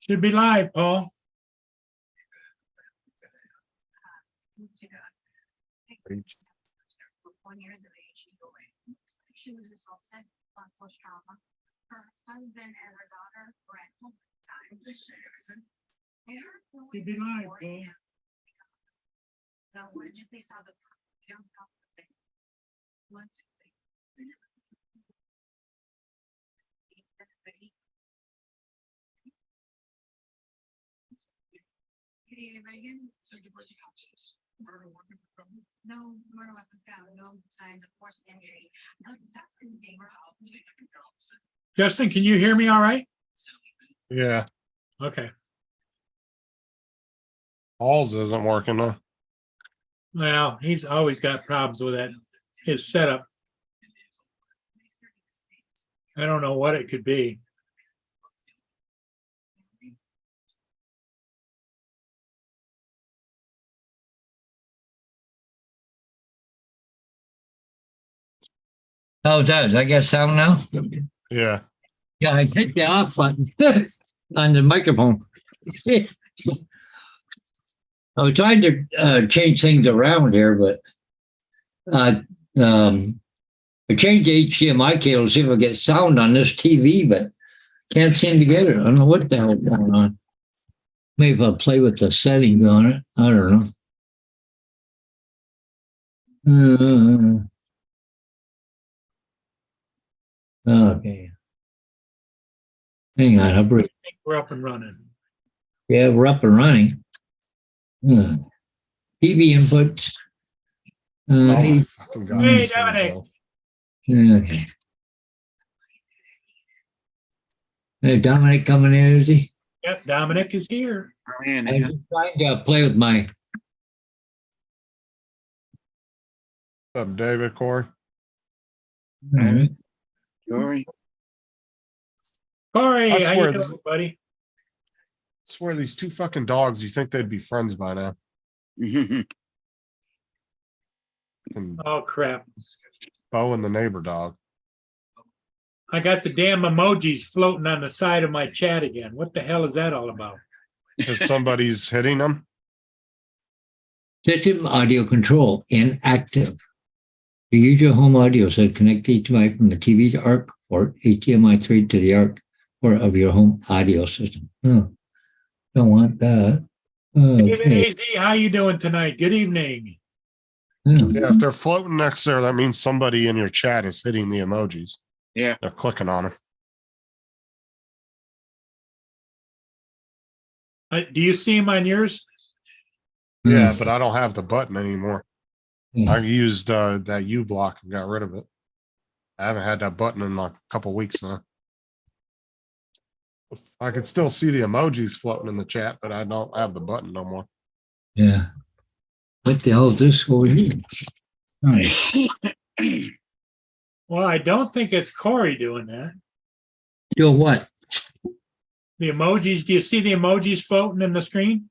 Should be live, Paul. Years of age, she was assaulted on forced trauma. Her husband and her daughter were at home at the time. Should be live, Paul. No, when they saw the jump off the thing. No murder weapon found, no signs of forced injury. Justin, can you hear me all right? Yeah, Okay. Paul's isn't working though. Well, he's always got problems with that. His setup. I don't know what it could be. Oh, it does. I get sound now? Yeah, Yeah, I hit the off button on the microphone. I was trying to change things around here, but I changed the HDMI cable to see if I get sound on this TV, but can't seem to get it. I don't know what the hell is going on. Maybe I'll play with the settings on it. I don't know. Okay. Hang on, I'll break. I think we're up and running. Yeah, we're up and running. TV inputs. oh my fucking God. Hey, it's gonna Dominic. go. Okay. Hey, Dominic coming in, is he? Yep, Dominic is here. I'm just trying to play with my. What's up, David, Corey? Alright. Corey, I how swear you doing, buddy? I swear these two fucking dogs, you think they'd be friends by now. And Oh, crap. Bo and the neighbor dog. I got the damn emojis floating on the side of my chat again. What the hell is that all about? Because somebody's hitting them. System audio control inactive. To use your home audio set, connect the HDMI from the TV's ARC port, HDMI 3 to the ARC port of your home audio system. Oh, don't want that. David Okay. AZ, how you doing tonight? Good evening. Oh, Yeah, if they're floating next there, that means somebody in your chat is hitting the emojis. Yeah. They're clicking on them. Do you see him on yours? Yeah, but I don't have the button anymore. yeah. I used that U block and got rid of it. I haven't had that button in like a couple weeks now. I can still see the emojis floating in the chat, but I don't have the button no more. Yeah. What the hell is this over here? All right. Well, I don't think it's Corey doing that. Doing what? The emojis, do you see the emojis floating in the screen?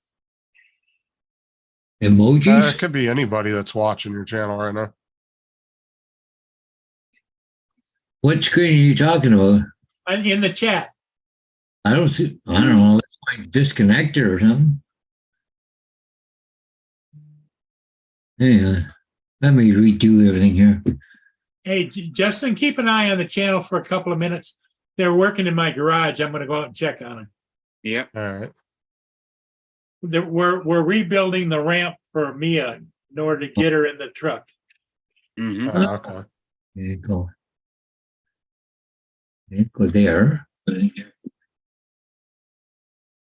Emojis? It could be anybody that's watching your channel right now. What screen are you talking about? In the chat. I don't see. I don't know. It's like disconnected or something. Hang on. Let me redo everything here. Hey, Justin, keep an eye on the channel for a couple of minutes. They're working in my garage. I'm going to go out and check on them. Yep. All right. We're rebuilding the ramp for Mia in order to get her in the truck. Mhm. Okay. There you go. Okay, go there.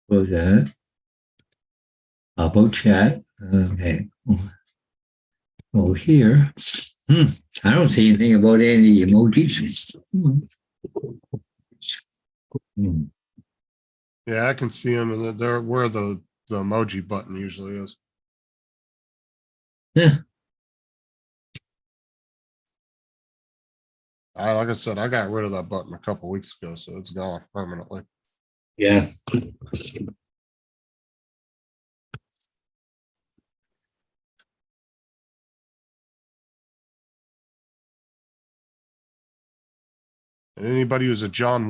Close that. About chat. Okay. Go here. I don't see anything about any emojis. Yeah, I can see them, and they're where the emoji button usually is. Yeah. Like I said, I got rid of that button a couple weeks ago, so it's gone permanently. Yeah. And anybody who's a John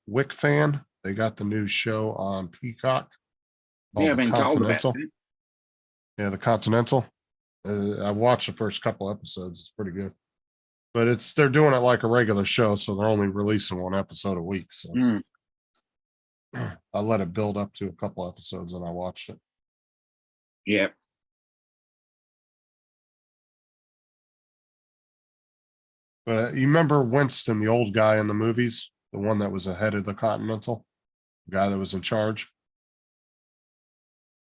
Wick fan, They got the new show on Peacock. Yeah, called I've The been told about Continental. that. Yeah, The Continental. I watched the first couple episodes. It's pretty good. But they're doing it like a regular show, so they're only releasing one episode a week. So Hmm. I let it build up to a couple episodes and I watched it. Yeah. But you remember Winston, the old guy in the movies, the one that was ahead of the Continental, the guy that was in charge?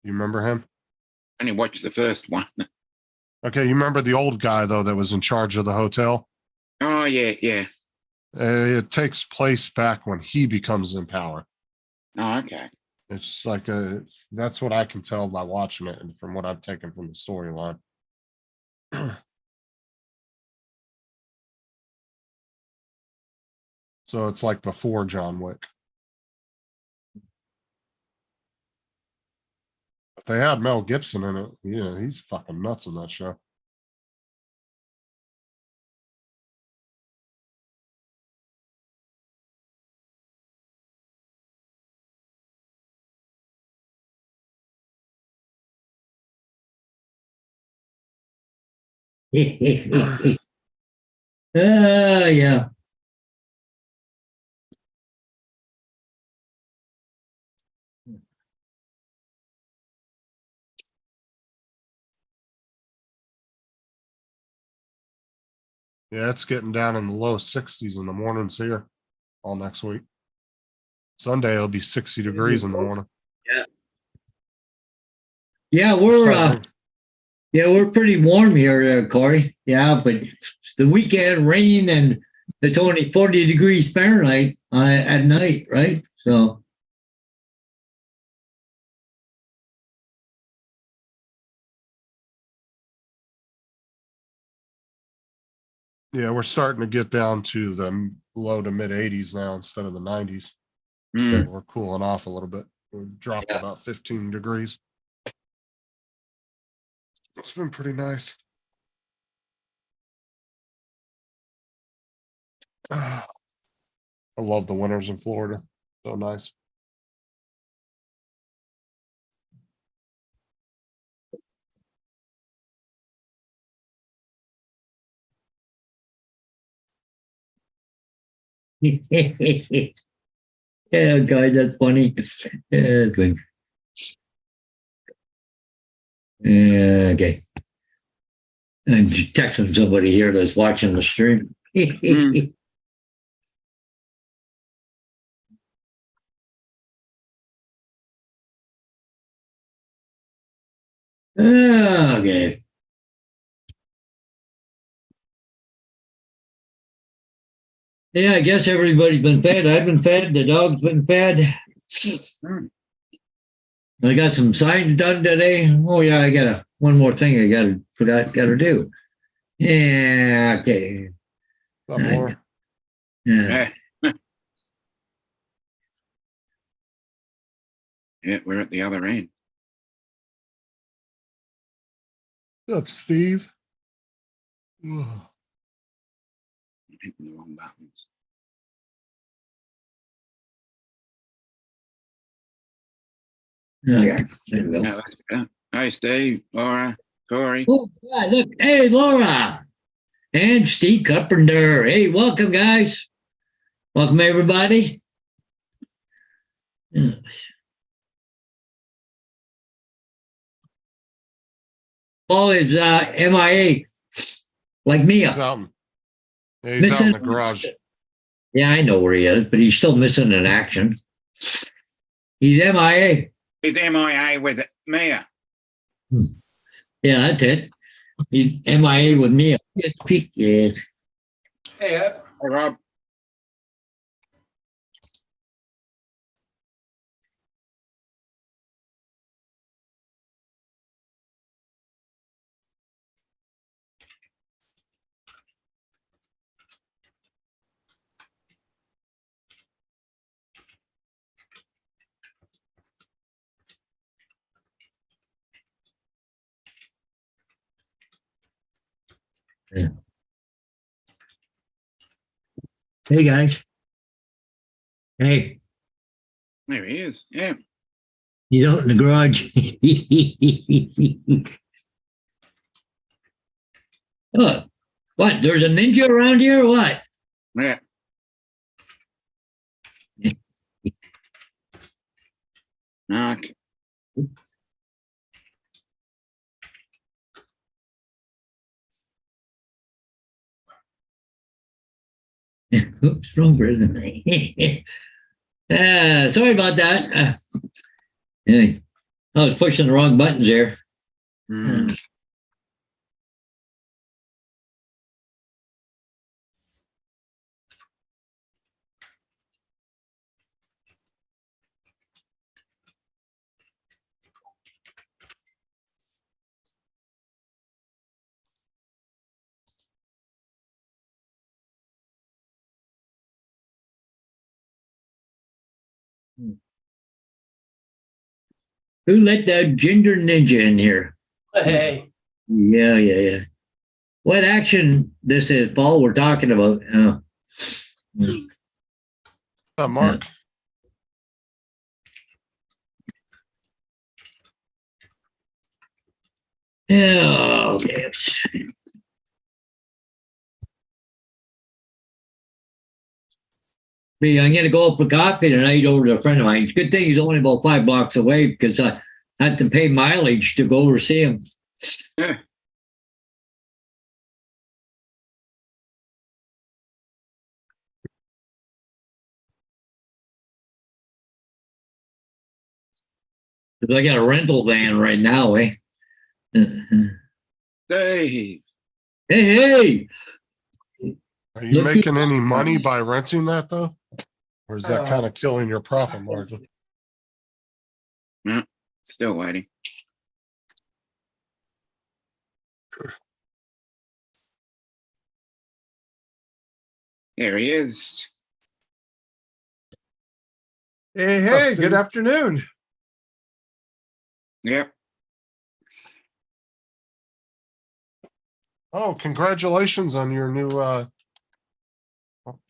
You remember him? Only watched the first one. Okay, you remember the old guy though that was in charge of the hotel? Oh, yeah, yeah. It takes place back when he becomes in power. Oh, okay. It's like that's what I can tell by watching it and from what I've taken from the storyline. So it's like before John Wick. If they had Mel Gibson in it, yeah, he's fucking nuts in that show. Yeah. Yeah, it's getting down in the low 60s in the mornings here all next week. Sunday it'll be 60 degrees in the morning. Yeah, we're pretty warm here, Corey. Yeah, but the weekend rain and it's only 40 degrees Fahrenheit at night, right? So Yeah, we're starting to get down to the low to mid 80s now instead of the 90s. Hmm. We're cooling off a little bit. We've dropped Yeah. about 15 degrees. It's been pretty nice. I love the winters in Florida. So nice. yeah, guys, that's funny. Yeah, good. Yeah, okay. I'm just texting somebody here that's watching the stream. Okay. Yeah, I guess everybody's been fed. I've been fed. The dog's been fed. I got some signs done today. Oh yeah, I got one more thing I got to do. Yeah, okay. Got more. Yeah. Yeah. Yeah, we're at the other end. What's up, Steve? Ugh. I'm hitting the wrong buttons. Okay. There we go. No, that's good. Hi, Steve, Laura, Corey. Oh, God, look. Hey, Laura. And Steve Carpenter. Hey, welcome, guys. Welcome, everybody. Paul is MIA, like He's Mia. out he's out in the garage. Yeah, I know where he is, but he's still missing in action. He's MIA. He's MIA with Mia. Yeah, that's it. He's MIA with Mia. Yeah. Hey, Rob. Hey, guys. Hey. There he is. Yeah. He's out in the garage. Oh, what? There's a ninja around here or what? Yeah. Knock. Stronger than me. Sorry about that. Yeah, I was pushing the wrong buttons there. Mm. Who let that ginger ninja in here? Hey, Yeah. What action this is, Paul, we're talking about? Mark. Yeah, okay. Me, I'm gonna go up for coffee tonight over to a friend of mine. Good thing he's only about 5 blocks away because I had to pay mileage to go over see him. Yeah. Because I got a rental van right now, eh? Hey. Hey! Are you Look making any money by renting that though? Or is that Uh, kind of killing your profit margin? Still waiting. There he is. Hey, What's up, hey, good Steve? afternoon. Yep. Oh, congratulations on your new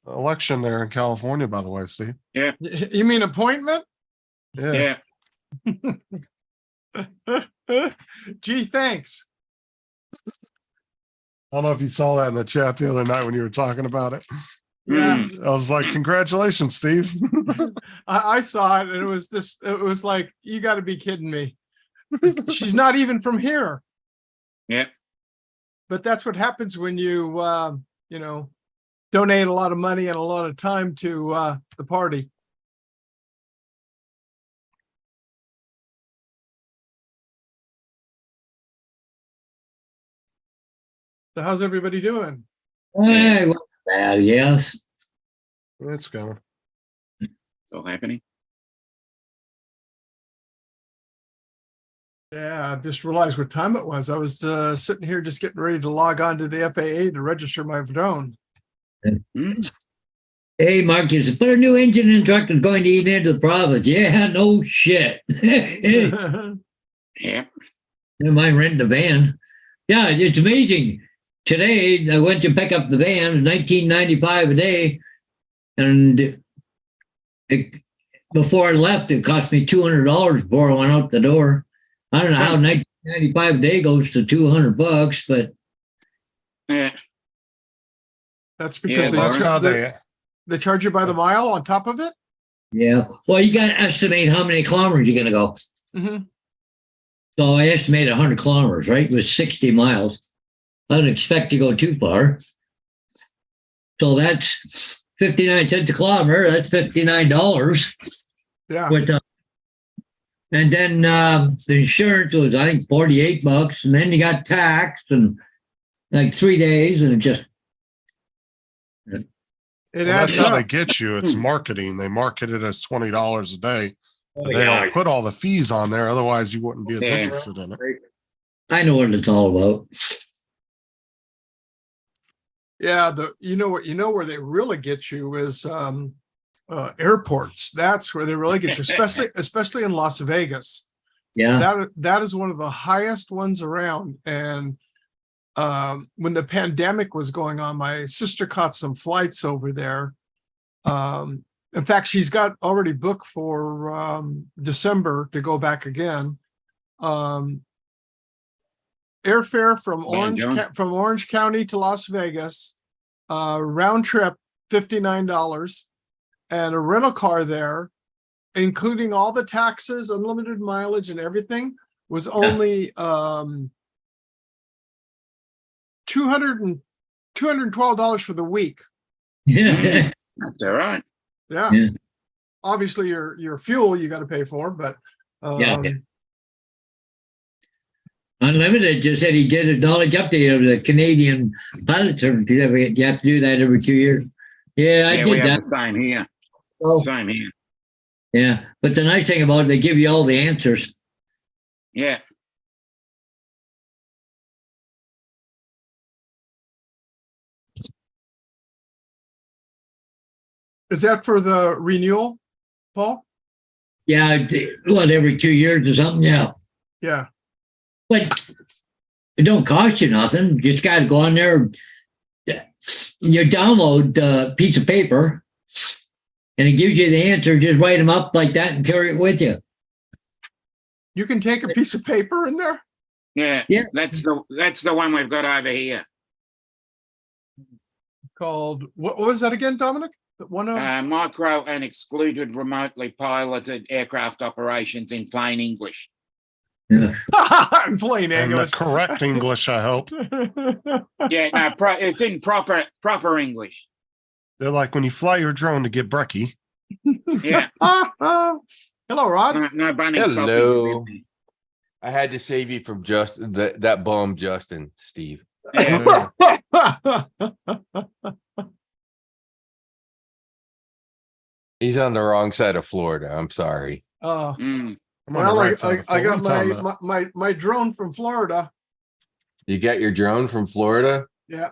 election there in California, by the way, Steve. You mean appointment? Yeah. Yeah. Gee, thanks. I don't know if you saw that in the chat the other night when you were talking about it. Yeah, I was like, congratulations, Steve. I saw it and it was like, you got to be kidding me. She's not even from here. Yep. But that's what happens when you donate a lot of money and a lot of time to the party. So how's everybody doing? Hey, what's bad, yes. It's going. Still happening. Yeah, I just realized what time it was. I was sitting here just getting ready to log on to the FAA to register my drone. Mm. Hey, Marcus, put a new engine in the truck and going to eat into the province. Yeah, no shit. Never Yep. mind renting a van. Yeah, it's amazing. Today, I went to pick up the van, $19.95 a day. And before I left, it cost me $200 before I went out the door. I don't know how $19.95 a day goes to $200, but Yeah. That's because Yeah, That's how they charge you by the mile on top of it. yeah. Well, you got to estimate how many kilometers you're going to go. Mm-hmm. So I estimated 100 kilometers, right? It was 60 miles. I didn't expect to go too far. So that's 59 cents a kilometer. That's $59. Yeah. With, and then the insurance was, I think, $48. And then you got taxed and like 3 days. And it just, It Well, adds that's how up. they get you. It's marketing. They market it as $20 a day. But they yeah, don't put all the fees on there. Otherwise, you wouldn't be as Yeah. interested in it. I know what it's all about. Yeah, where they really get you is airports. That's where they really get you, especially in Las Vegas. Yeah. That is one of the highest ones around. And when the pandemic was going on, my sister caught some flights over there. In fact, she's got already booked for December to go back again. Airfare from John. From Orange County to Las Vegas, round trip $59, and a rental car there, including all the taxes, unlimited mileage, and everything, was only $212 for the week. Yeah. That's all right. Yeah. Yeah. Obviously, your fuel you got to pay for, but Yeah. Unlimited just said he did a knowledge update of the Canadian pilot certificate. You have to do that every 2 years. Yeah, I Yeah, we did have that. the same here. Oh, Same here. yeah. But the nice thing about it, they give you all the answers. Yeah. is that for the renewal, Paul? Yeah, what, every 2 years or something? Yeah. Yeah. But it don't cost you nothing. You just got to go on there. You download the piece of paper and it gives you the answer. Just write them up like that and carry it with you. You can take a piece of paper in there. Yeah. Yeah. That's the one we've got over here. Called what was that again, Dominic? One of Micro and excluded remotely piloted aircraft operations in plain English. Yeah. in plain And the English. correct English, I hope. Yeah, no, it's in proper English. They're like when you fly your drone to get brekkie. Yeah. Hello, Rod. No bunny Hello. sausage. I had to save you from Justin, that bum Justin, Steve. Yeah. He's on the wrong side of Florida. I'm sorry. Mm. I'm on the well, right side of I got Florida. What are you talking about? my drone from Florida. You got your drone from Florida? Yeah.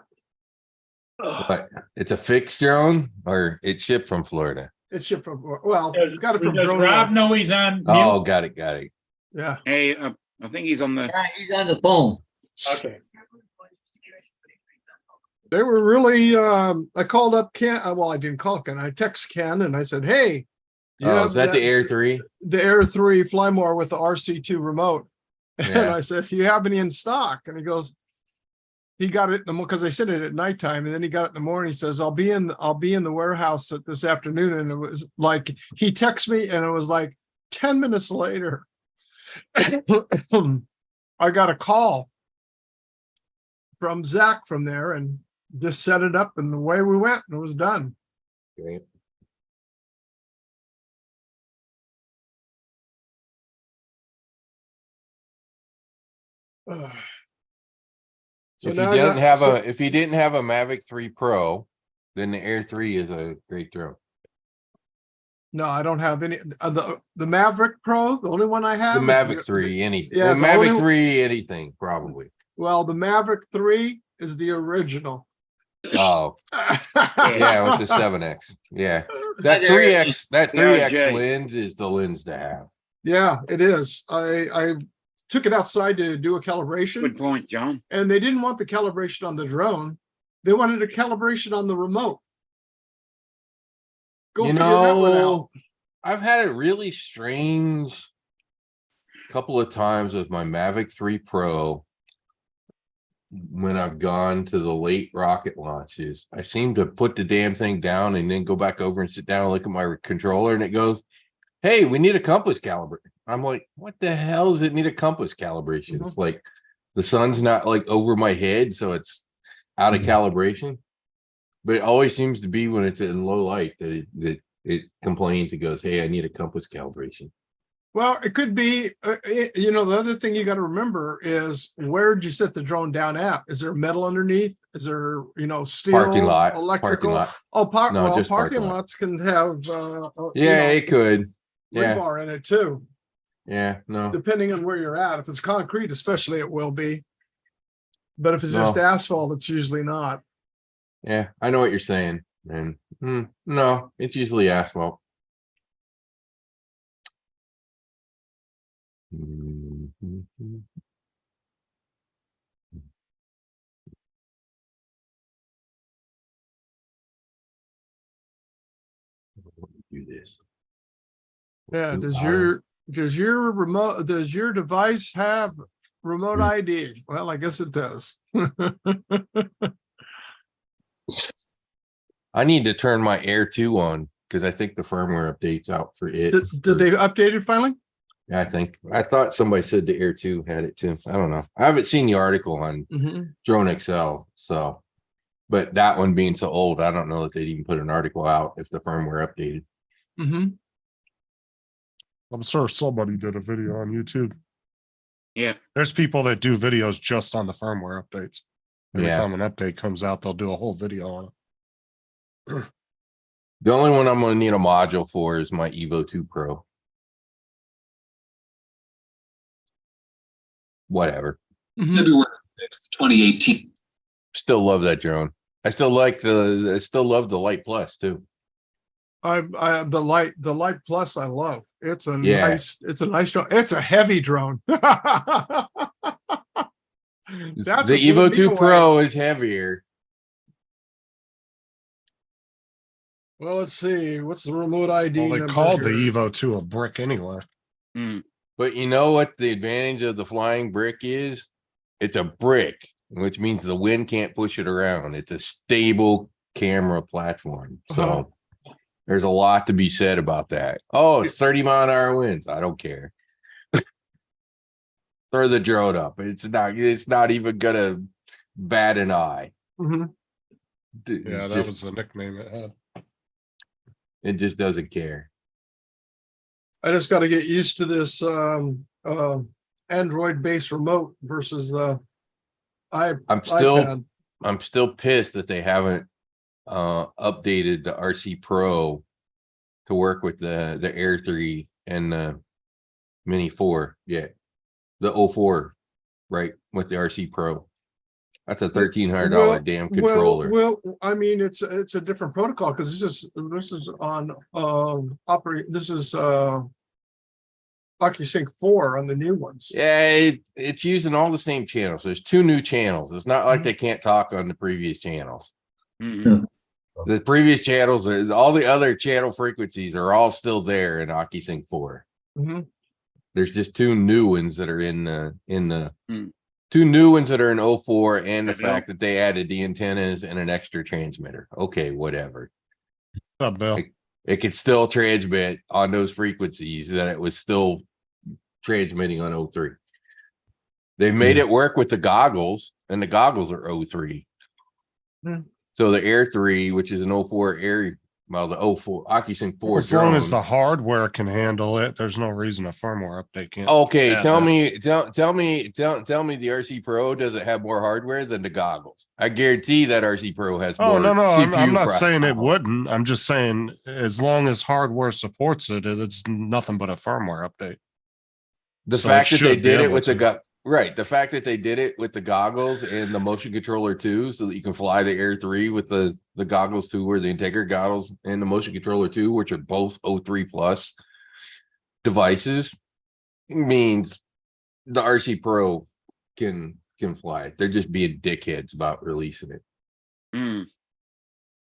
But it's a fixed drone or it shipped from Florida? It's shipped from got it from Does Drone Rob Works. know he's on mute? Oh, got it. Yeah. Hey, I think he's on the. Yeah, he's on the phone. Okay. They were really I called up Ken. Well, I didn't call Ken. I text Ken and I said, hey, you Oh, have is that the Air 3? the Air 3 Fly More with the RC2 remote. And Yeah. I said, do you have any in stock? And he goes, he got it because they sent it at nighttime, and then he got it in the morning. He says, I'll be in the warehouse this afternoon. And it was like he texted me, and it was like 10 minutes later. I got a call from Zach from there and just set it up, and away we went, and it was done. Great. Ugh. If now you I didn't got- have so- if you didn't have a Mavic 3 Pro, then the Air 3 is a great drone. No, I don't have any. The Maverick Pro, the only one I The have. is Mavic 3, anything. yeah, the the Mavic only- 3, anything, probably. Well, the Maverick 3 is the original. Oh, yeah, with the 7X. Yeah. That Yeah, 3X, that 3X Yeah, Jay. lens is the lens to have. Yeah, it is. I took it outside to do a calibration, Good point, John. and they didn't want the calibration on the drone. They wanted a calibration on the remote. Go You figure that one out. know, I've had a really strange couple of times with my Mavic 3 Pro when I've gone to the late rocket launches. I seem to put the damn thing down and then go back over and sit down and look at my controller, and it goes, hey, we need a compass calibration. I'm like, what the hell does it need a compass calibration? Mhm. It's like the sun's not like over my head, so it's out of calibration. But it always seems to be when it's in low light that it complains. It goes, hey, I need a compass calibration. Well, it could be, the other thing you got to remember is where'd you set the drone down at? Is there metal underneath? Is there, steel, Parking lot. electrical? Parking lot. Oh, No, just parking parking lot. lots can have, Yeah, it could. Yeah. rebar in it too, Yeah, no. depending on where you're at. If it's concrete, especially, it will be. But if it's just No. asphalt, it's usually not. Yeah, I know what you're saying. And no, it's usually asphalt. Do Yeah, does your device have remote ID? Well, I guess it does. I need to turn my Air 2 on because I think the firmware update's out for it. Did they update it finally? Yeah, I thought somebody said the Air 2 had it too. I don't know. I haven't seen the article on Drone Excel, so but that one being so old, I don't know that they'd even put an article out if the firmware updated. Mm-hmm. I'm sure somebody did a video on YouTube. Yeah. There's people that do videos just on the firmware updates. Every Yeah. time an update comes out, they'll do a whole video on it. The only one I'm going to need a module for is my Evo 2 Pro. Whatever. February 6th, 2018. Still love that drone. I still love the Light Plus too. The light plus I love. It's a Yeah. nice drone. It's a heavy drone. That's The what blew Evo me 2 away. Pro is heavier. Well, let's see. What's the remote ID? Well, they number called the here? Evo 2 a brick anyway. But you know what the advantage of the flying brick is? It's a brick, which means the wind can't push it around. It's a stable camera platform. So there's a lot to be said about that. Oh, it's 30-mile-an-hour winds. I don't care. Throw the drone up. It's not even gonna bat an eye. Mhm. Yeah, that was the nickname it had. It just doesn't care. I just got to get used to this Android based remote versus the iPad. I'm still pissed that they haven't updated the RC Pro to work with the Air 3 and the Mini 4 yet. The 04, right, with the RC Pro. That's a $1,300 damn controller. Well, I mean, it's a different protocol because this is on this is OcuSync 4 on the new ones. Yeah, it's using all the same channels. There's 2 new channels. It's not like they can't talk on the previous channels. Mhm. The previous channels are all the other channel frequencies are all still there in OcuSync 4. Mhm. There's just 2 new ones that are in the Hmm. 2 new ones that are in 04 and the Hey, Bill. fact that they added the antennas and an extra transmitter. Okay, whatever. What's up, Bill? It could still transmit on those frequencies that it was still transmitting on 03. They've made it work with the goggles, and the goggles are 03. Hmm. So the Air 3, which is an 04 Air, well, the 04 OcuSync 4 As long as drone. the hardware can handle it, there's no reason a firmware update can't. Okay, add tell that. me the RC Pro does it have more hardware than the goggles? I guarantee that RC Pro has Oh, more. no, I'm CPU not saying it processor. wouldn't. I'm just saying as long as hardware supports it, it's nothing but a firmware update. The So fact it that they should be did it able with the to. right, the fact that they did it with the goggles and the motion controller too, so that you can fly the Air 3 with the goggles too, or the Integra goggles and the motion controller too, which are both 03 plus devices, means the RC Pro can fly it. They're just being dickheads about releasing it. Mm.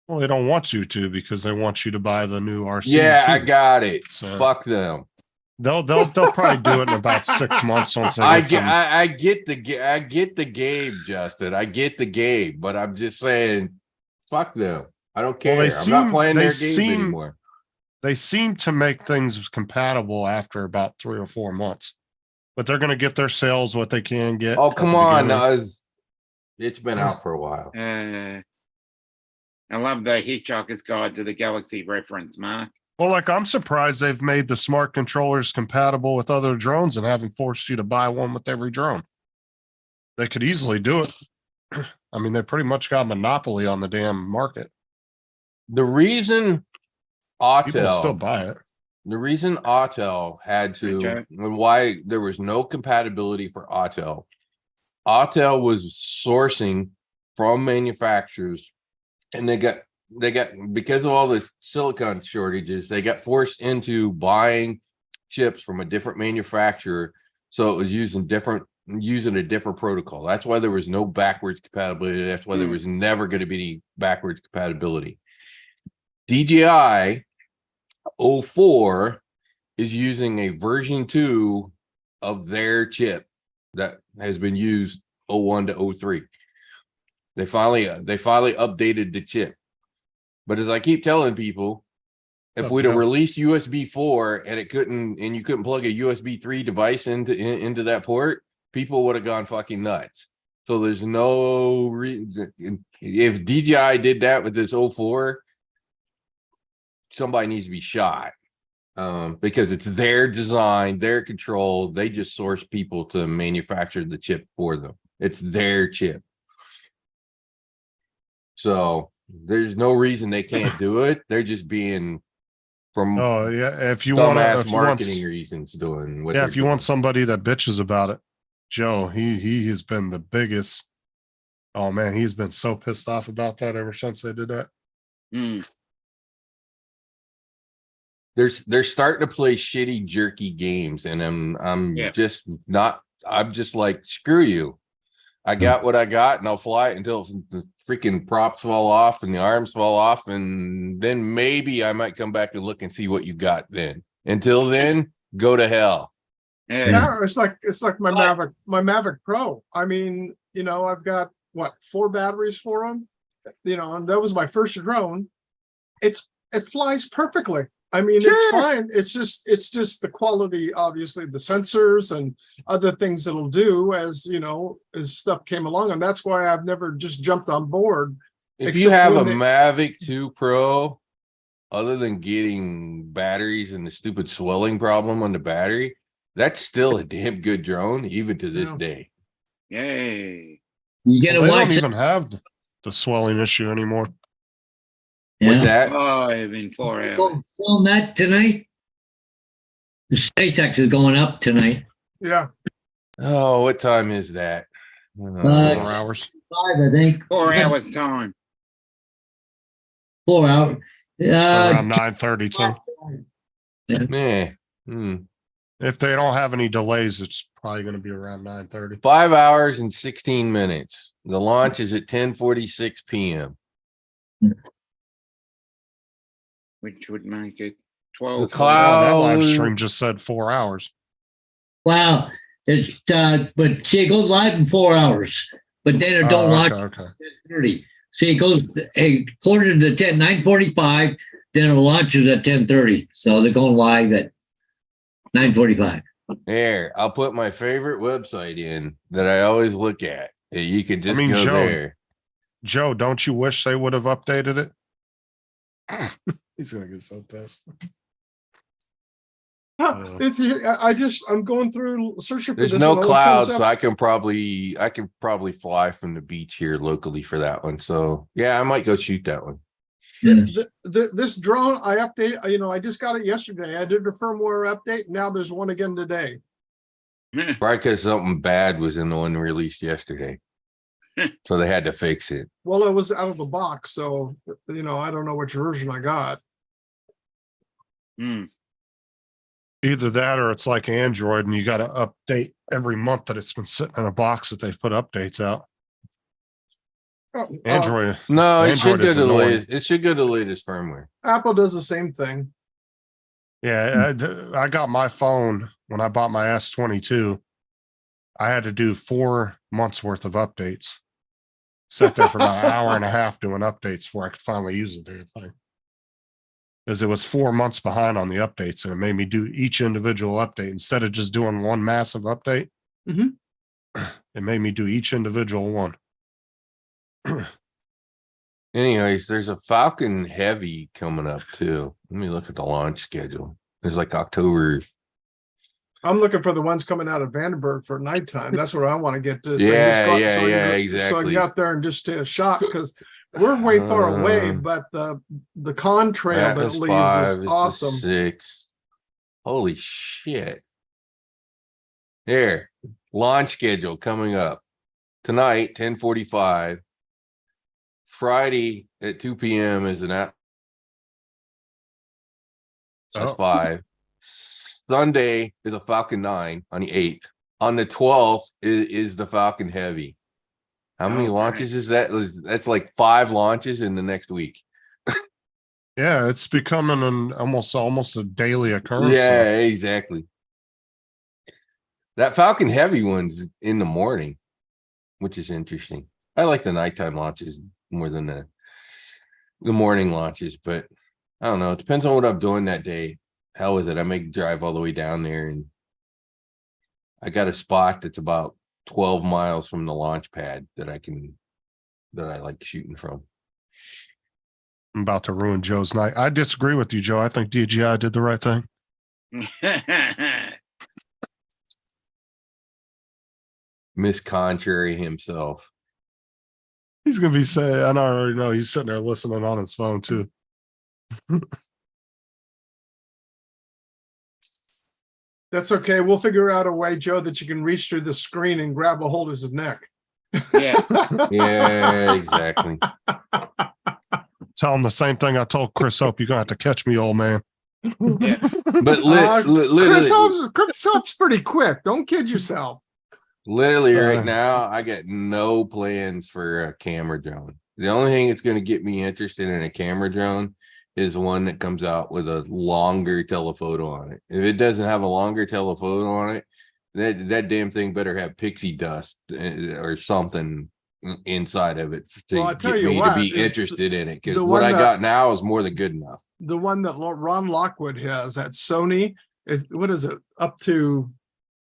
Well, they don't want you to because they want you to buy the new RC. Yeah, I too. got it. So- Fuck them. They'll probably do it in about 6 months once they I get get, some. I get the game, Justin. I get the game, but I'm just saying, fuck them. I don't care. Well, I'm not playing their games anymore. They seem to make things compatible after about 3 or 4 months, but they're going to get their sales what they can get. Oh, at come the on. beginning. It's been out for a while. I love the Hitchhiker's Guide to the Galaxy reference, Mark. Well, like I'm surprised they've made the smart controllers compatible with other drones and haven't forced you to buy one with every drone. They could easily do it. I mean, they pretty much got a monopoly on the damn market. The reason People will still Autel, buy it. the reason Autel had to, Okay. and why there was no compatibility for Autel was sourcing from manufacturers, and they got because of all the silicon shortages, they got forced into buying chips from a different manufacturer. So it was using a different protocol. That's why there was no backwards compatibility. That's why there was never going to be any backwards compatibility. DJI 04 is using a version 2 of their chip that has been used 01 to 03. They finally updated the chip. But as I keep telling people, if Oh, we'd have yeah. released USB 4 and you couldn't plug a USB 3 device into that port, people would have gone fucking nuts. So there's no reason. If DJI did that with this 04, somebody needs to be shot. Because it's their design, their control. They just source people to manufacture the chip for them. It's their chip. So there's no reason they can't do it. They're just being from Oh yeah, if you want dumbass if you want, marketing reasons doing what yeah, they're if you want doing. somebody that bitches about it, Joe, he has been the biggest. Oh man, he's been so pissed off about that ever since they did that. Hmm. They're starting to play shitty jerky games, and I'm Yeah. just not. I'm just like, screw you. I got what I got, and I'll fly it until the freaking props fall off and the arms fall off, and then maybe I might come back and look and see what you got then. Until then, go to hell. Yeah. Yeah, it's like my Mavic Pro. I mean, you know, I've got what, 4 batteries for them, you know, and that was my first drone. It flies perfectly. I mean, it's fine. It's just the quality, obviously, the sensors and other things it'll do as, you know, as stuff came along. And that's why I've never just jumped on board. If you Except have a when they- Mavic 2 Pro, other than getting batteries and the stupid swelling problem on the battery, that's still a damn good drone, even to this Yeah. day. Yay. You Well, gonna they watch don't it? even have the swelling issue anymore. What's Yeah. that? 5 in 4 hours. Film that tonight. The SpaceX is going up tonight. Yeah, Oh, what time is that? 4 Uh, hours. 5, I think. 4 hours time. 4 hours. Around 9:32. Man. Hmm. If they don't have any delays, it's probably going to be around 9:30. 5 hours and 16 minutes. The launch is at 10:46 p.m. Which would make it The 12. cloud- Oh, that live Oh. stream just said 4 hours. Wow. It's but see, it goes live in 4 hours, but then it don't Oh, launch okay. at 10:30. See, it goes a quarter to 10, 9:45, then it launches at 10:30. So they're going live at 9:45. There, I'll put my favorite website in that I always look at. You can just go Joe, there. Joe, don't you wish they would have updated it? He's going to get so pissed. it's I'm going through searching for There's this. no and all it comes clouds, up- so I can probably fly from the beach here locally for that one. So yeah, I might go shoot that one. This drone I update, you know, I just got it yesterday. I did a firmware update. Now there's one again today. Probably because something bad was in the one released yesterday. So they had to fix it. Well, it was out of the box, so you know, I don't know which version I got. Hmm. Either that or it's like Android and you got to update every month that it's been sitting in a box that they've put updates out. Android. No, it should Android go is to the annoying. latest. It should go to the latest firmware. Apple does the same thing. Yeah, I got my phone when I bought my S22. I had to do 4 months worth of updates. Sat there for about an hour and a half doing updates before I could finally use the damn thing. Because it was 4 months behind on the updates, and it made me do each individual update instead of just doing one massive update. Mhm. It made me do each individual one. Anyways, there's a Falcon Heavy coming up too. Let me look at the launch schedule. There's like October. I'm looking for the ones coming out of Vandenberg for nighttime. That's where I want to get to. Yeah, So I yeah, can yeah, So I exactly. can get out there and just take a shot because we're way far away, Uh, but the con trail that Atlas leaves 5 is the awesome. 6th. Holy shit. Here, launch schedule coming up tonight, 10:45. Friday at 2 p.m. is an app. That's Oh. 5. Sunday is a Falcon 9 on the 8th. On the 12th is the Falcon Heavy. How many Okay. launches is that? That's like 5 launches in the next week. Yeah, it's becoming an almost a daily occurrence. now. Yeah, exactly. That Falcon Heavy one's in the morning, which is interesting. I like the nighttime launches more than the morning launches, but I don't know. It depends on what I'm doing that day. Hell with it. I may drive all the way down there, and I got a spot that's about 12 miles from the launch pad that I like shooting from. I'm about to ruin Joe's night. I disagree with you, Joe. I think DJI did the right thing. Miss Contrary himself. He's gonna be saying, I already know he's sitting there listening on his phone too. That's okay. We'll figure out a way, Joe, that you can reach through the screen and grab a hold of his neck. Yeah. Yeah, exactly. Tell him the same thing I told Chris Hope. You're gonna have to catch me, old man. But Chris literally, Hope's pretty quick. Don't kid yourself. literally Uh, right now, I got no plans for a camera drone. The only thing that's going to get me interested in a camera drone is one that comes out with a longer telephoto on it. If it doesn't have a longer telephoto on it, that damn thing better have pixie dust or something inside of it to Well, I tell get you me what, to be is interested in it. Because the what one I that- got now is more than good enough. The one that Ron Lockwood has at Sony, what is it? Up to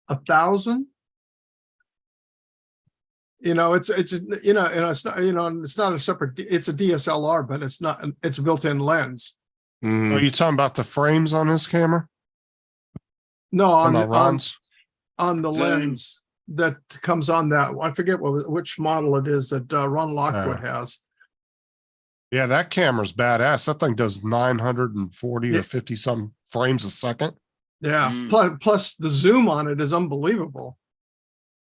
1,000? You know, it's just, you know, and it's not, you know, it's not a separate, it's a DSLR, but it's not, it's a built-in lens. Mhm. Are you talking about the frames on his camera? No, On the Ron's? on the Zoom. lens that comes on that. I forget which model it is that Ron Lockwood has. Yeah, that camera's badass. That thing does 940 Yeah. or 50 some frames a second. Yeah. Mm. Plus the zoom on it is unbelievable.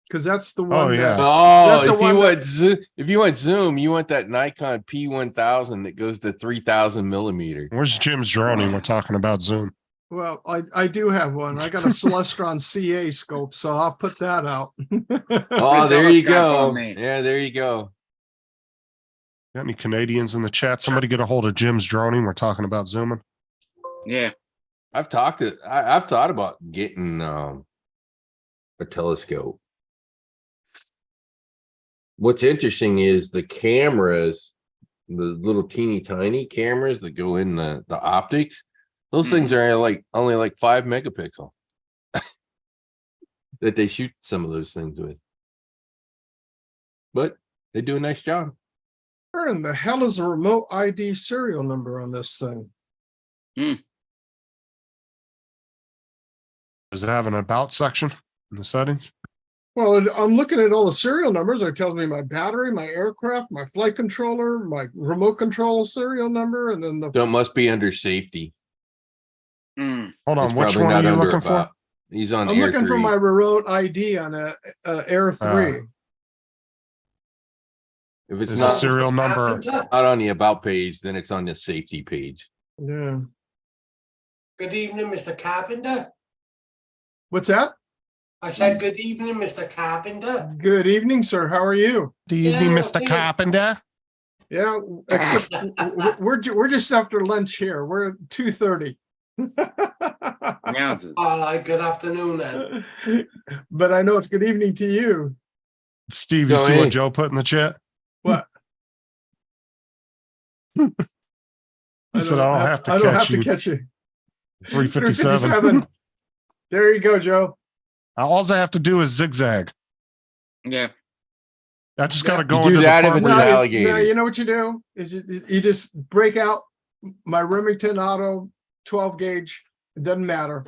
Because that's the one. Oh, yeah. Oh, That's the if one you that- want if you want zoom, you want that Nikon P1000 that goes to 3000 millimeter. Where's Jim's droning? We're talking about Zoom. Well, I do have one. I got a Celestron CA scope, so I'll put that out. Oh, there you telescope go. on there. Yeah, there you go. Got any Canadians in the chat? Somebody get a hold of Jim's droning. We're talking about zooming. Yeah. I've thought about getting a telescope. What's interesting is the cameras, the little teeny tiny cameras that go in the optics. Those things are only like 5 megapixel that they shoot some of those things with. But they do a nice job. Where in the hell is a remote ID serial number on this thing? Does it have an about section in the settings? Well, I'm looking at all the serial numbers. It tells me my battery, my aircraft, my flight controller, my remote control serial number, and then the So it must be under safety. Mm. Hold on. It's Which probably one are not you under looking for? about. He's on I'm Air looking for 3. my remote ID on a Air 3. If it's Is not the serial number? not on the about page, then it's on the safety page. Yeah. Good evening, Mr. Carpenter. What's that? I said, good evening, Mr. Carpenter. Good evening, sir. How are you? Do you Yeah, mean Mr. yeah. Carpenter? Yeah, except we're just after lunch here. We're at 2:30. Wowzers. All right, good afternoon then. But I know it's good evening to you. Steve, you Go see in. what Joe put in the chat? What? He said, I don't have to I don't have catch to you. catch you. 357. 357. There you go, Joe. All I have to do is zigzag. Yeah. I just Yeah. got to go You do into the that if part it's where an you- alligator. No, you know what you do is you just break out my Remington Auto 12 gauge. It doesn't matter.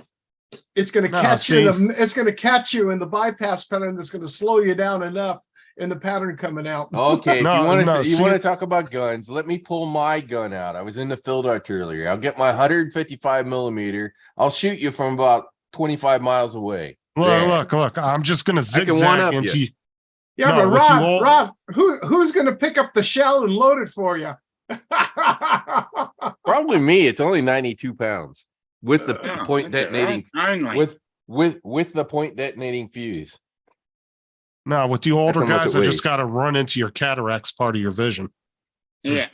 It's going to No, catch see. you. It's going to catch you in the bypass pattern. That's going to slow you down enough in the pattern coming out. Okay, No, if you want to no, you see- want to talk about guns, let me pull my gun out. I was in the field artillery. I'll get my 155 millimeter. I'll shoot you from about 25 miles away. There. Look. I'm just going to can one zigzag up into you. Yeah, No, but with you all- Rob, who's going to pick up the shell and load it for you? Probably me. It's only 92 pounds with the Oh, point that's all detonating right. Only. with the point detonating fuse. No, with you older how much guys, it I weighs. just got to run into your cataracts part of your vision. Yeah.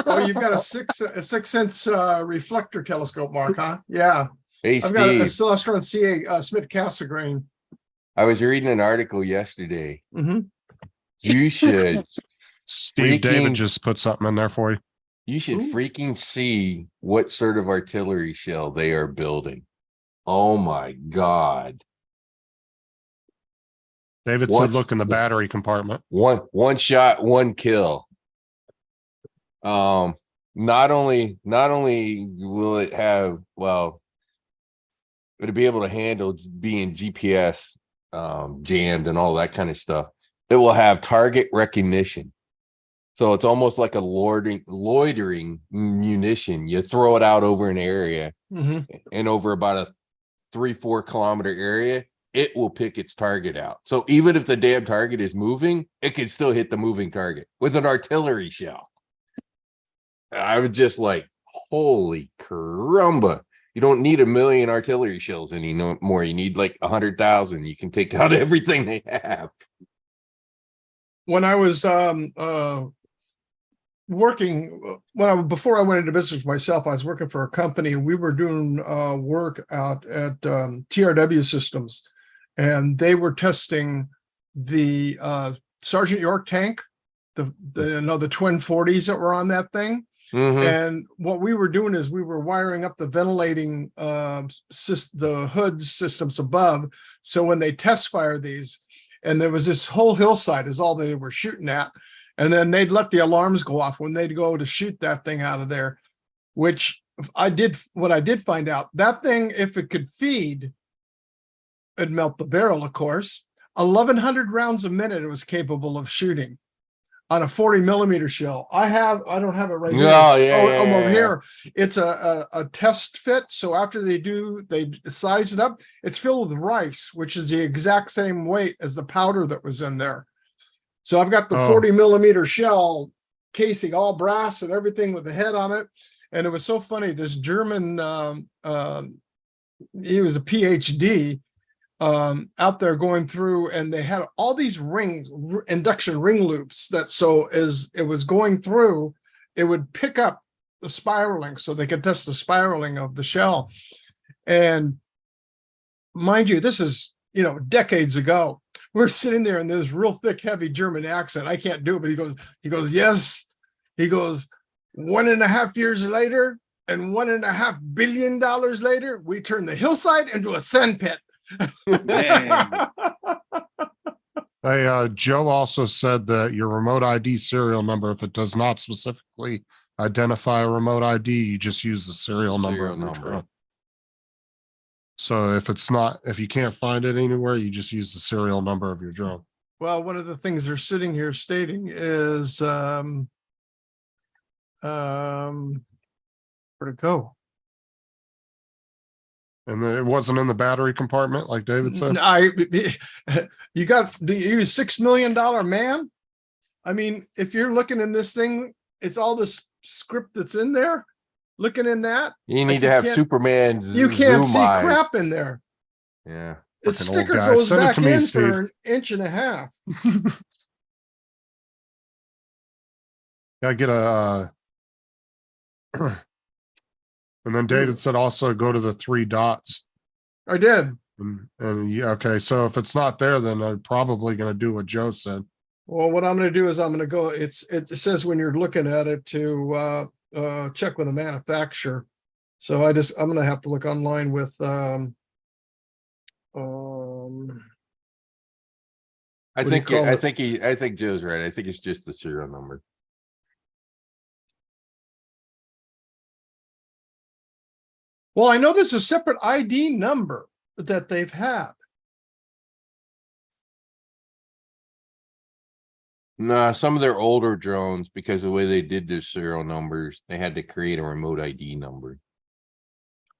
Oh, you've got a 6 sense reflector telescope, Mark, huh? Yeah. Hey, I've got a Steve, Celestron CA Smith Cassegrain. I was reading an article yesterday. Mhm. You should Steve David Freaking- just put something in there for you. You should Ooh. freaking see what sort of artillery shell they are building. Oh my God. David What? said, look in the battery compartment. One shot, one kill. Not only will it have, well, it'll be able to handle being GPS jammed and all that kind of stuff. It will have target recognition. So it's almost like a loitering munition. You throw it out over an area, Mhm. and over about a 3-4 kilometer area, it will pick its target out. So even if the damn target is moving, it can still hit the moving target with an artillery shell. I was just like, holy caramba. You don't need 1 million artillery shells anymore. You need like 100,000. You can take out everything they have. When I was working, before I went into business myself, I was working for a company, and we were doing work out at TRW Systems, and they were testing the Sergeant York tank, the twin 40s that were on that thing. Mhm. And what we were doing is we were wiring up the ventilating the hood systems above. So when they test fire these, and there was this whole hillside is all they were shooting at, and then they'd let the alarms go off when they'd go to shoot that thing out of there, which I did find out, that thing, if it could feed, it'd melt the barrel, of course. 1,100 rounds a minute it was capable of shooting on a 40 millimeter shell. I don't have it right here. Oh, I'm over yeah. here. It's a test fit. So after they size it up, it's filled with rice, which is the exact same weight as the powder that was in there. So I've got the 40 millimeter shell casing, all brass and everything with the head on it. And it was so funny. This German, he was a PhD, out there going through, and they had all these rings, induction ring loops, that so as it was going through, it would pick up the spiraling so they could test the spiraling of the shell. And mind you, this is, decades ago. We're sitting there in this real thick, heavy German accent. I can't do it, but he goes, yes. He goes, 1.5 years later and $1.5 billion later, we turn the hillside into a sand pit. Yeah. Hey, Joe also said that your remote ID serial number, if it does not specifically identify a remote ID, you just use the serial number. Serial of your number. drone. So if you can't find it anywhere, you just use the serial number of your drone. Well, one of the things they're sitting here stating is, where'd it go? And then it wasn't in the battery compartment, like David said. You use $6 million man. I mean, if you're looking in this thing, it's all this script that's in there. Looking in that, You need to have Superman. you can't zoom see eyes. crap in there. Yeah. The Frickin' old sticker guy. goes Send it back to me, in Steve. for 1.5 inches. Gotta get a. And then David said also go to the 3 dots. I did. And yeah, okay. So if it's not there, then I'm probably going to do what Joe said. Well, what I'm going to do is I'm going to go. It says when you're looking at it to check with the manufacturer. So I'm going to have to look online with I What do you think call I it? think Joe's right. I think it's just the serial number. Well, I know there's a separate ID number that they've had. Nah, some of their older drones, because the way they did their serial numbers, they had to create a remote ID number.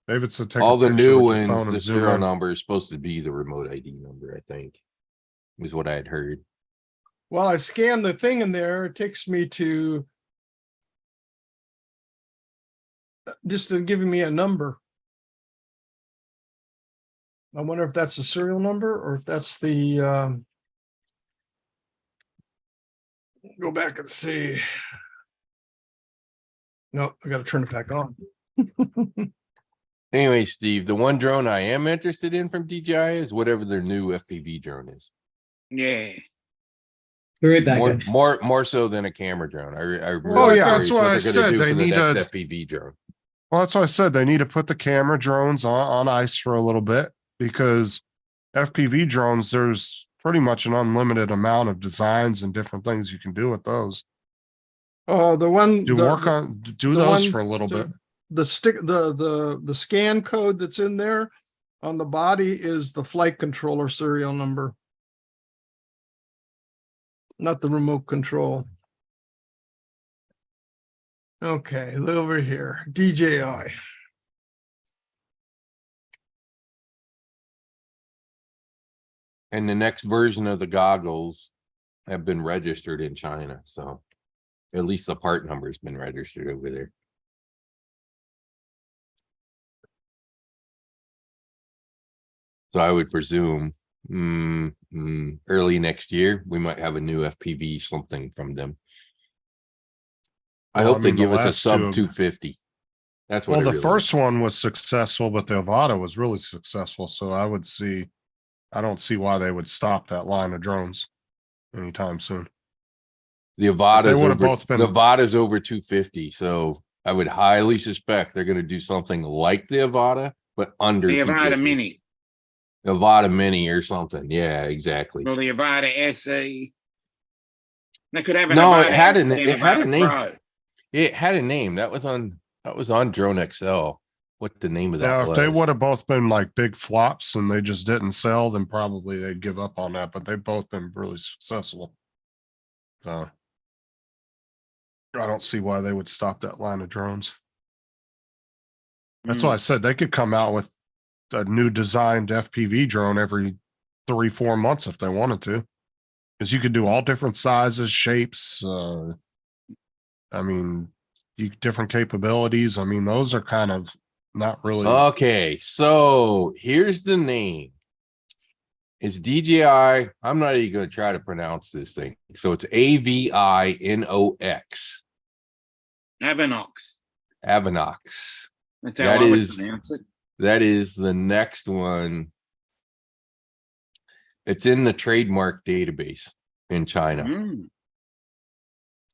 David said take All a the picture new with your ones, phone the and zoom serial in. number is supposed to be the remote ID number, I think. Is what I had heard. While I scan the thing in there, it takes me to just to giving me a number. I wonder if that's the serial number or if that's the go back and see. Nope, I gotta turn it back on. Anyway, Steve, the one drone I am interested in from DJI is whatever their new FPV drone is. Yeah. Be right back. More so than a camera drone. I really Oh, yeah, curious that's why what I they're said gonna do they for the need next a- FPV drone. Well, that's why I said they need to put the camera drones on ice for a little bit because FPV drones, there's pretty much an unlimited amount of designs and different things you can do with those. The one. Do the- work on, do the those one for a little to- bit. The stick, the scan code that's in there on the body is the flight controller serial number. Not the remote control. Okay, look over here, DJI. And the next version of the goggles have been registered in China, so at least the part number has been registered over there. So I would presume early next year, we might have a new FPV something from them. I Well, hope they mean, the give us a last sub two- 250. That's what Well, I the really first one was successful, but the Avata was really successful. So I don't see why they would stop that line of drones anytime soon. The Avata's would've over, both been- the Avata's over 250, so I would highly suspect they're gonna do something like the Avata, but under The Avata 250. Mini, Avata Mini or something. Yeah, exactly. or the Avata SE. They could have an No, Avata it had and it had a Avata name. Pro. It had a name. That was on Drone XL. What the name of that Now, was? if they would have both been like big flops and they just didn't sell, then probably they'd give up on that, but they've both been really successful. So I don't see why they would stop that line of drones. That's Mm. why I said they could come out with a new designed FPV drone every 3-4 months if they wanted to. Because you could do all different sizes, shapes, I mean, different capabilities. I mean, those are kind of not really. Okay, so here's the name. It's DJI. I'm not even going to try to pronounce this thing. So it's AVINOX. Avanox. Avinox. That's how That I would is- pronounce it. That is the next one. It's in the trademark database in China. Mm.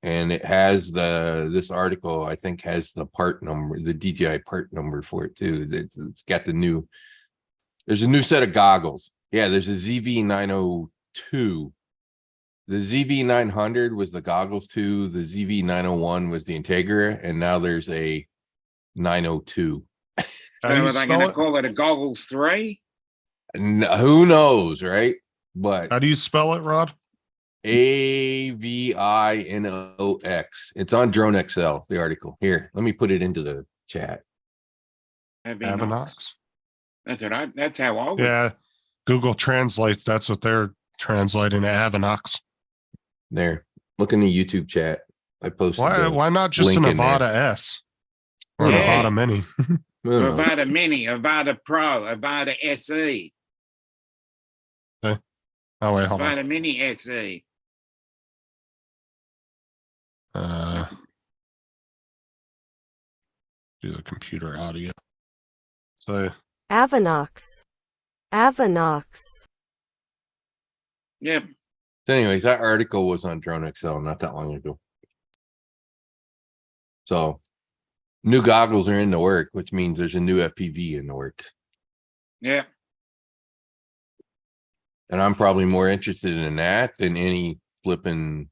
And it has this article, I think, has the part number, the DJI part number for it too. It's got there's a new set of goggles. Yeah, there's a ZV902. The ZV900 was the goggles too. The ZV901 was the Integra, and now there's a 902. How So do you are they spell going to it? call it a Goggles 3? Who knows, right? But How do you spell it, Rod? AVINOX. It's on Drone XL, the article. Here, let me put it into the chat. Avinox. That's how I would. Yeah. Google Translate. That's what they're translating to Avinox. There. Look in the YouTube chat. I posted. Why not just an link in there. Avata S or an Yeah. Avata Mini? No, no. Avata Mini, Avata Pro, Avata SE, Oh wait, hold on. Avata Mini SE. Do the computer audio. So Avinox. Avinox. Yep. So anyways, that article was on Drone XL not that long ago. So new goggles are in the work, which means there's a new FPV in the works. Yep. And I'm probably more interested in that than any flipping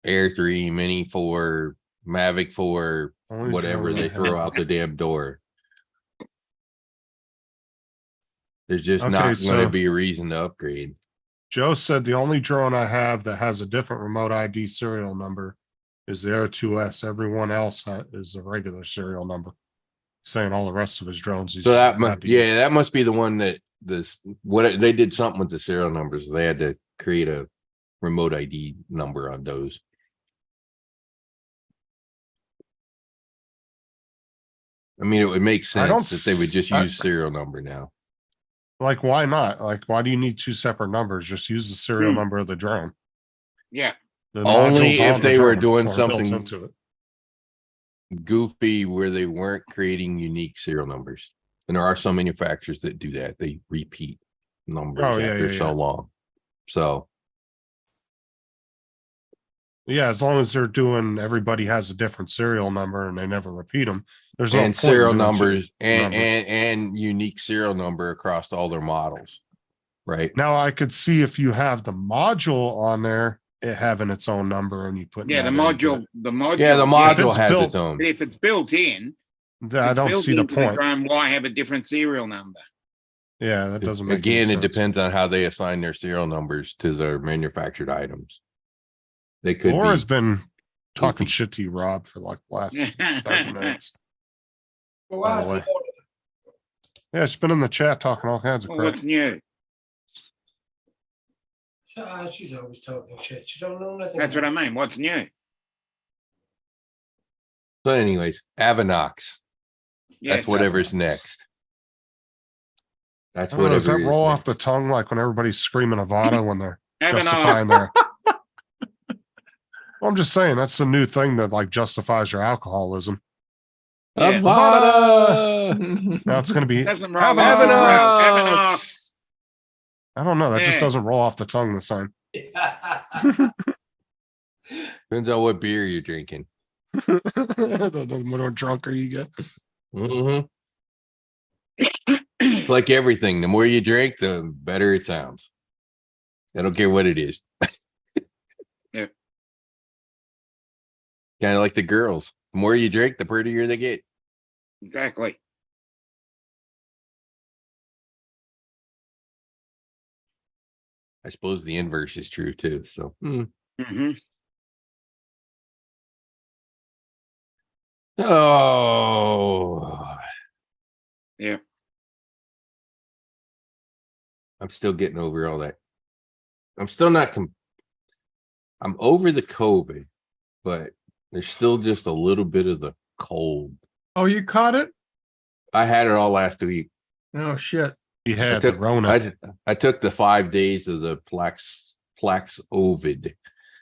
Air 3, Mini 4, Mavic 4, only whatever drone I they throw have- out the damn door. There's just Okay, not going so- to be a reason to upgrade. Joe said the only drone I have that has a different remote ID serial number is the Air 2S. Everyone else is a regular serial number. Saying all the rest of his drones. he's So that had must, to- yeah, that must be the one that they did something with the serial numbers. They had to create a remote ID number on those. I mean, it would make I don't sense that they would just I- use serial number now. Like, why not? Like, why do you need two separate numbers? Just use the serial Hmm. number of the drone. Yeah. The Only modules on if the they were drone doing are built something- into it. goofy where they weren't creating unique serial numbers. And there are some manufacturers that do that. They repeat numbers Oh, yeah, after yeah, so yeah. long. So Yeah, as long as they're doing, everybody has a different serial number and they never repeat them. There's no and point in serial doing numbers numbers. and unique serial number across all their models. Right. Now I could see if you have the module on there, it having its own number and you put. Yeah, the module, Yeah, the If module it's has built- its own. But if it's built in, I it's don't built see the into point. drone, why have a different serial number? Yeah, that doesn't make any Again, it sense. depends on how they assign their serial numbers to their manufactured items. They could Laura's be been talking goofy. shit to you, Rob, for like the last 30 minutes. Well, By why's the way. the order? Yeah, she's been in the chat talking all kinds of Well, crap. what's new? She's always talking shit. She don't know nothing. That's what I mean. What's new? So anyways, Avanox. Yes. That's whatever's next. That's I don't know, does that whatever is roll off next. the tongue like when everybody's screaming Avada when they're Avanox. justifying their. Well, I'm just saying that's the new thing that like justifies your alcoholism. Yeah. Avada! Now it's going to be. Doesn't roll. Avanox. Avanox. I don't know. That just Yeah. doesn't roll off the tongue the same. Depends on what beer you're drinking. The more drunker you get. Mhm. It's like everything. The more you drink, the better it sounds. I don't care what it is. Yeah. Kind of like the girls. The more you drink, the prettier they get. Exactly. I suppose the inverse is true too. So Mm-hmm. oh Yeah. I'm still getting over all that. I'm still not I'm over the COVID, but there's still just a little bit of the cold. Oh, you caught it? I had it all last week. Oh, shit. He I had the took, Rona. I took the 5 days of the Plaxovid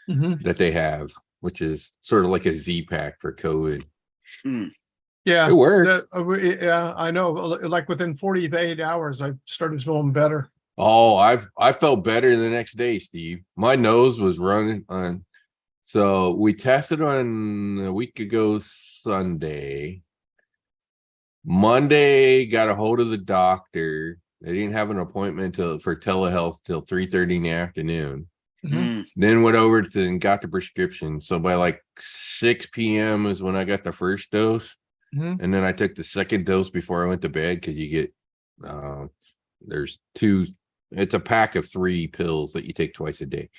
Mhm. that they have, which is sort of like a Z pack for COVID. Yeah. It worked. Yeah, I know. Like within 48 hours, I started feeling better. Oh, I felt better the next day, Steve. My nose was running on. So we tested on a week ago Sunday. Monday, got a hold of the doctor. They didn't have an appointment for telehealth till 3:30 in the afternoon. Mm. Then went over to and got the prescription. So by like 6 p.m. is when I got the first dose. Mhm. And then I took the second dose before I went to bed because you get there's two, it's a pack of 3 pills that you take twice a day.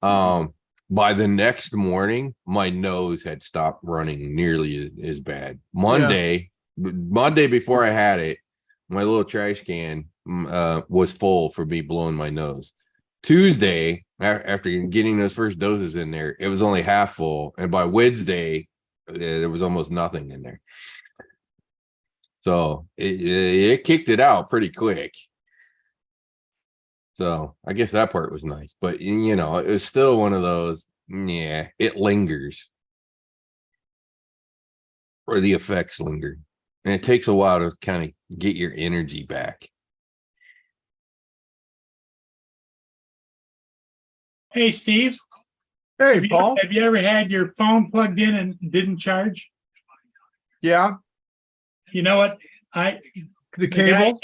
By the next morning, my nose had stopped running nearly as bad. Monday before I had it, my little trash can was full for me blowing my nose. Tuesday, after getting those first doses in there, it was only half full. And by Wednesday, there was almost nothing in there. So it kicked it out pretty quick. So I guess that part was nice, but you know, it was still one of those, yeah, it lingers. Or the effects linger. And it takes a while to kind of get your energy back. Hey, Steve, Hey, have you, Paul. have you ever had your phone plugged in and didn't charge? Yeah, You know what? the cable.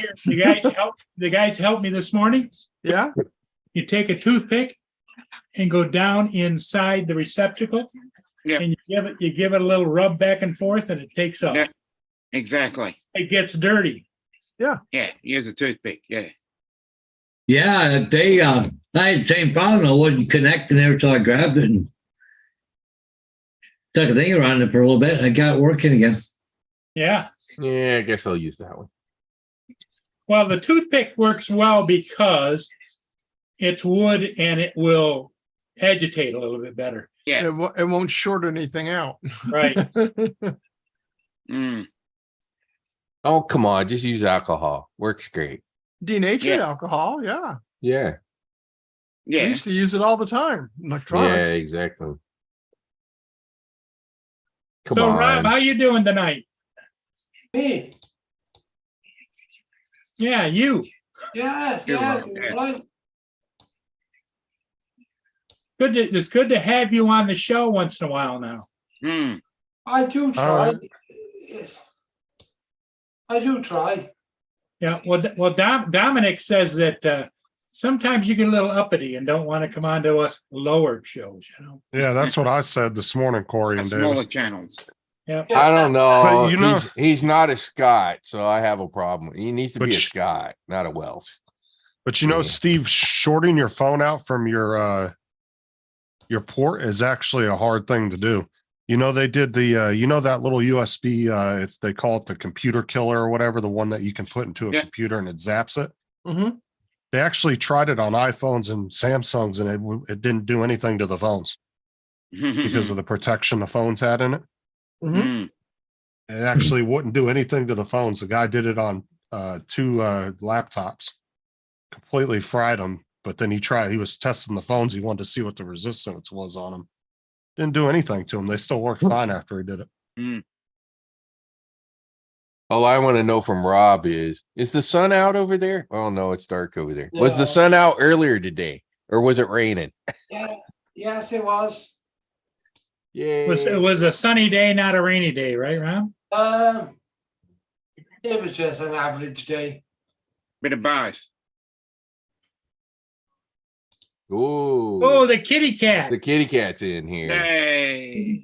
The guys helped me this morning. Yeah. You take a toothpick and go down inside the receptacle. Yeah. And you give it a little rub back and forth and it takes off. Yeah. Exactly. It gets dirty. Yeah. Here's a toothpick. Yeah. Yeah, I had the same problem. I wasn't connecting there, so I grabbed it and stuck a thing around it for a little bit. And I got it working again. Yeah. Yeah, I guess I'll use that one. Well, the toothpick works well because it's wood and it will agitate a little bit better. Yeah. It won't short anything out. Right. Mm. Oh, come on, just use alcohol. Works great. Denatured Yeah. alcohol. Yeah. Yeah. I Yeah. used to use it all the time. Yeah, Electronics. exactly. Come So Rob, on. how you doing tonight? Me, Yeah, you. yeah, You're yeah, right, yeah. right. It's good to have you on the show once in a while now. Hmm. I do try. Uh, I do try. Yeah, well, Dominic says that sometimes you get a little uppity and don't want to come on to us lower shows, you know? Yeah, that's what I said this morning, Corey and Smaller David. channels. Yeah. I don't know. But you know- He's not a Scot, so I have a problem. He needs to be a But sh- Scot, not a Welsh. But you know, Yeah. Steve, shorting your phone out from your port is actually a hard thing to do. You know, they did the you know that little USB they call it the computer killer or whatever, the one that you can put into a Yeah. computer and it zaps it. Mhm. They actually tried it on iPhones and Samsungs and it didn't do anything to the phones because of the protection the phones had in it. Hmm. It actually wouldn't do anything to the phones. The guy did it on two laptops, completely fried them. But then he was testing the phones. He wanted to see what the resistance was on them. Didn't do anything to them. They still worked fine after he did it. All I want to know from Rob is the sun out over there? Oh no, it's dark over there. Was Yeah. the sun out earlier today or was it raining? Yeah, yes, it was. Yeah. It was a sunny day, not a rainy day, right, Rob? It was just an average day. Bit of both. Ooh. Oh, the kitty cat. The kitty cat's in here. Hey.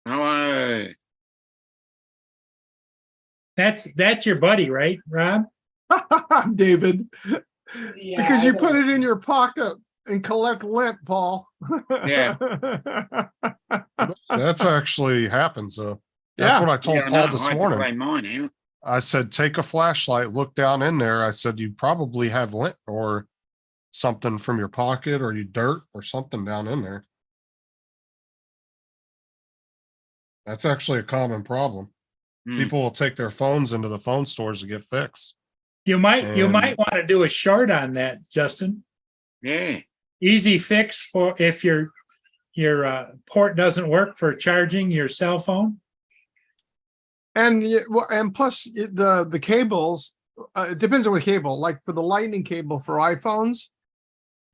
Hello. That's your buddy, right, Rob? David, Yeah, because I you know. put it in your pocket and collect lint, Paul. Yeah. That's actually happens. So that's Yeah. what I told Yeah, I Paul know. this I had to morning. play mine out. I said, take a flashlight, look down in there. I said, you probably have lint or something from your pocket or you dirt or something down in there. That's actually a common problem. Hmm. People will take their phones into the phone stores to get fixed. You might And- want to do a short on that, Justin. Yeah. Easy fix for if your port doesn't work for charging your cell phone. And plus the cables, it depends on what cable, like for the lightning cable for iPhones,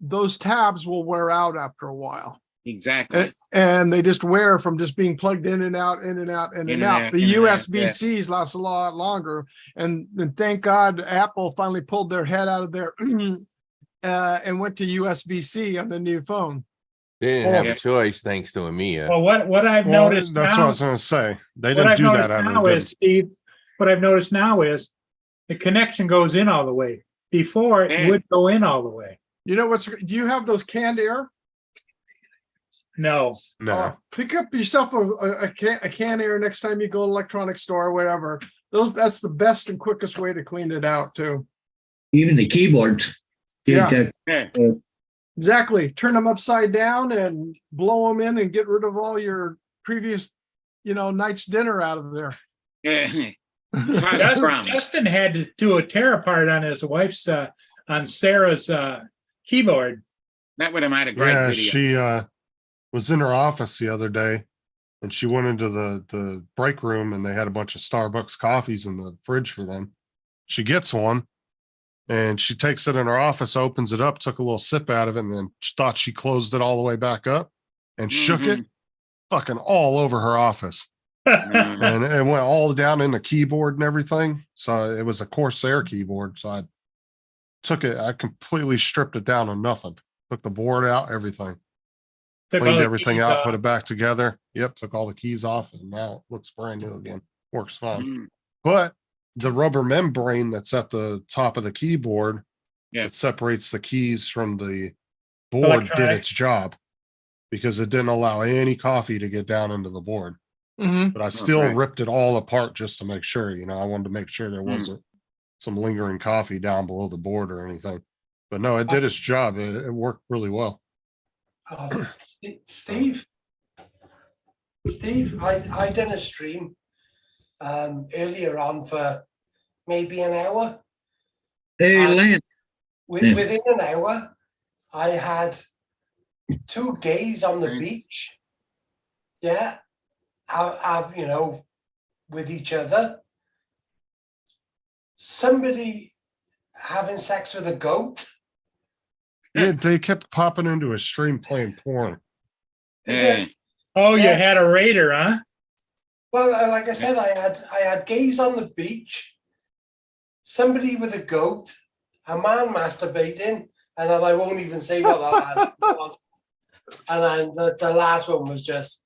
those tabs will wear out after a while. Exactly. And they just wear from just being plugged in and out, in and out, in and out. The in and out, USB-Cs last a lot longer. And then thank God Apple finally pulled their head out of there and went to USB-C on the new phone. They didn't have Yeah. a choice thanks to Amia. Well, what I've Well, noticed that's now, what I was going to say. They what didn't I've do noticed that out of the now good. is, Steve, what I've noticed now is the connection goes in all the way. Before it Yeah. would go in all the way. You know do you have those canned air? No. No. Pick up yourself a can air next time you go to electronic store or whatever. That's the best and quickest way to clean it out too. Even the keyboards. Yeah. Yeah. Exactly. Turn them upside down and blow them in and get rid of all your previous, night's dinner out of there. Yeah. Toast crumbs. Justin had to do a tear apart on his wife's on Sarah's keyboard. That would have made a great Yeah, video. she was in her office the other day and she went into the break room and they had a bunch of Starbucks coffees in the fridge for them. She gets one and she takes it in her office, opens it up, took a little sip out of it, and then she thought she closed it all the way back up and shook it fucking all over her office. Mhm. And it went all down in the keyboard and everything. So it was a Corsair keyboard. So I completely stripped it down to nothing. Took the board out, everything. Took all Cleaned the everything keys out, off. put it back together. Yep, took all the keys off, and now it looks brand new again. Works fine. Mm. But the rubber membrane that's at the top of the keyboard Yeah. that separates the keys from the board did Electronics. its job because it didn't allow any coffee to get down into the board. Mhm. But I still Okay. ripped it all apart just to make sure, I wanted to make sure there wasn't some lingering coffee down below the board or anything. But no, it did its job. It worked really well. Steve, I done a stream earlier on for maybe an hour. Hey, Lance. Yeah. Within an hour, I had 2 gays on the Thanks. beach. Yeah, have, you know, with each other. Somebody having sex with a goat. Yeah, they kept popping into a stream playing porn. Yeah. Oh, you Yeah. had a raider, huh? Well, like I said, I had gays on the beach, somebody with a goat, a man masturbating, and then I won't even say what the last one was. And then the last one was just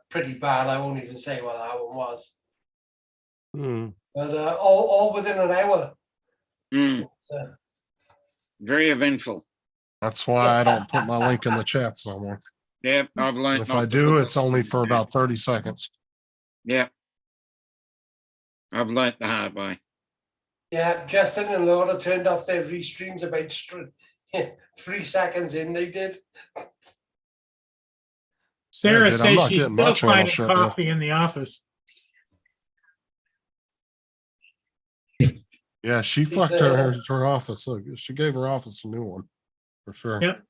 pretty bad. I won't even say what that one was. Hmm. But all within an hour. Mm, So, very eventful. That's why I don't put my link in the chats no more. Yep, I've And learned. if not I to do, put it's the- only for about 30 seconds. Yep. I've learnt the hard way. yeah, Justin and Laura turned off their restreams about 3 seconds in. They did. Sarah dude, I'm says not she's getting my still channel finding shut down. coffee in the office. Yeah, she fucked her office. Look, she gave her office a new one for sure. Yep.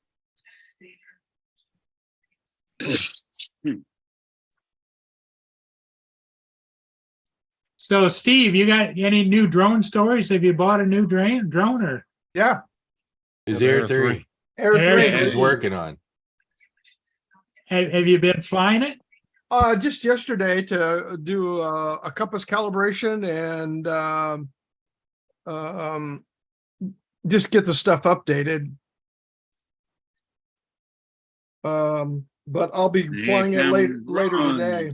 So Steve, you got any new drone stories? Have you bought a new drone or? Yeah. Is Yeah, Air Air 3? Air Air three. three. Who's working on? Have you been flying it? Just yesterday to do a compass calibration and just get the stuff updated. But I'll be Here flying it later comes later Ron. today.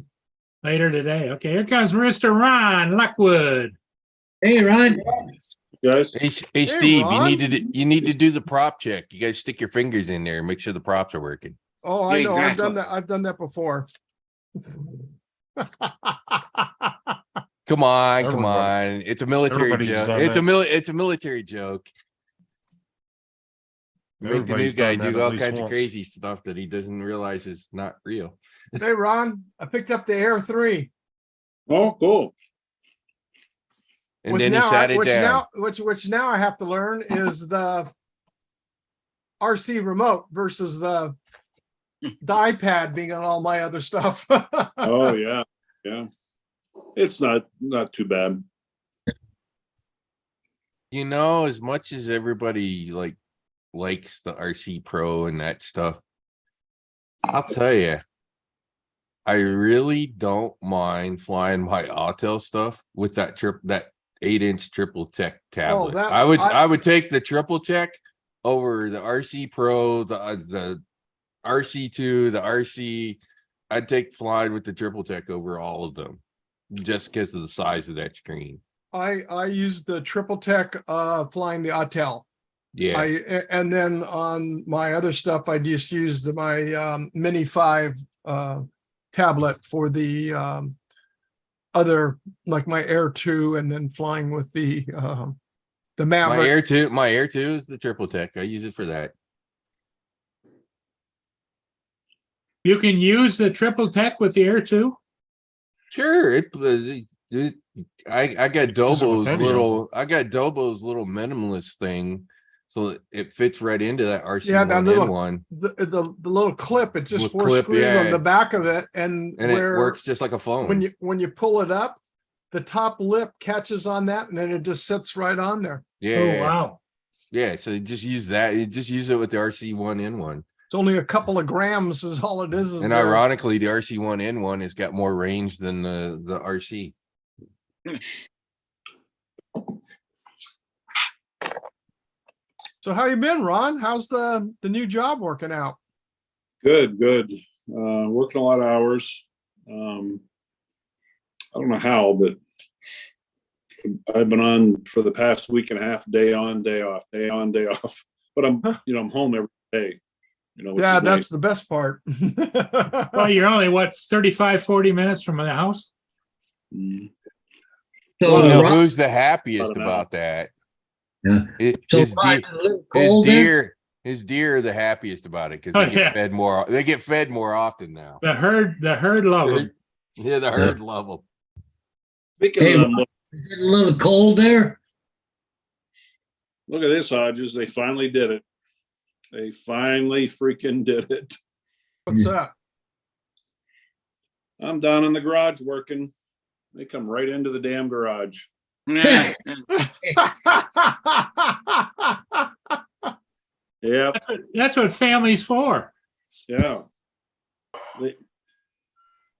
Later today. Okay, here comes Mr. Ron Luckwood. Hey, Ron. Guys, Hey, Steve, Ron. you need to do the prop check. You guys stick your fingers in there and make sure the props are working. Oh, I Yeah, know. I've exactly. done that. I've done that before. Come on, Everybody- It's a military everybody's joke. done It's that. it's a military joke. Make the new Everybody's guy done that do at all least kinds of once. crazy stuff that he doesn't realize is not real. Hey, Ron, I picked up the Air 3. oh, cool. And then he sat it down. Which now I have to learn is the RC remote versus the iPad being on all my other stuff. Oh, yeah, yeah. It's not too bad. You know, as much as everybody likes the RC Pro and that stuff, I'll tell you, I really don't mind flying my Autel stuff with that 8-inch triple tech tablet. that- I would take the triple tech over the RC Pro, the RC2, the RC. I'd take flying with the triple tech over all of them, just because of the size of that screen. I use the triple tech flying the Autel. Yeah, And then on my other stuff, I just used my Mini 5 tablet for the other, like my Air 2, and then flying with the my Maverick. Air 2 is the triple tech. I use it for that. You can use the triple tech with the Air 2? Sure, I got Dobo's any of little minimalist thing, so it fits right into that RC Yeah, that little- one, The little clip, it's just Little 4 clip, screws yeah. on the back of it, and and it where works just like a phone. when you pull it up, the top lip catches on that, and then it just sits right on there. yeah, Oh, wow. yeah. So just use that. You just use it with the RC1N1, It's only a couple of grams is all it is. and ironically, the RC1N1 has got more range than the RC. So how you been, Ron? How's the new job working out? Good. Working a lot of hours. I don't know how, but I've been on for the past week and a half, day on, day off, day on, day off. But I'm home every day. Which Yeah, is that's nice. the best part. Well, you're only, what, 35, 40 minutes from the house? Mm. So, You know, Ron, who's the happiest I don't know. about that? Yeah. So His Ron, deer, a little cold there? his deer are the happiest about it because Oh, they get yeah. fed more. They get fed more often now. The herd love them. Yeah, the herd love them. Speaking Hey, of, Is it a little cold there? look at this, Hodges. They finally did it. They finally freaking did it. What's that? I'm down in the garage working. They come right into the damn garage. Yeah. Yeah, That's what family's for. yeah.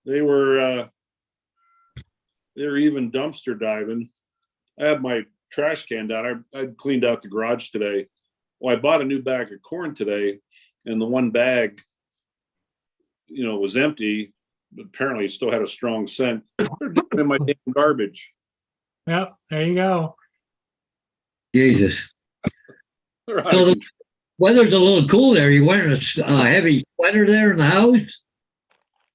They were even dumpster diving. I had my trash can down. I cleaned out the garage today. Well, I bought a new bag of corn today, and the one bag, was empty, but apparently it still had a strong scent. They're digging in my damn garbage. Yep, there you go. Jesus. They're out So of the control. weather's a little cool there. You wearing a heavy sweater there in the house?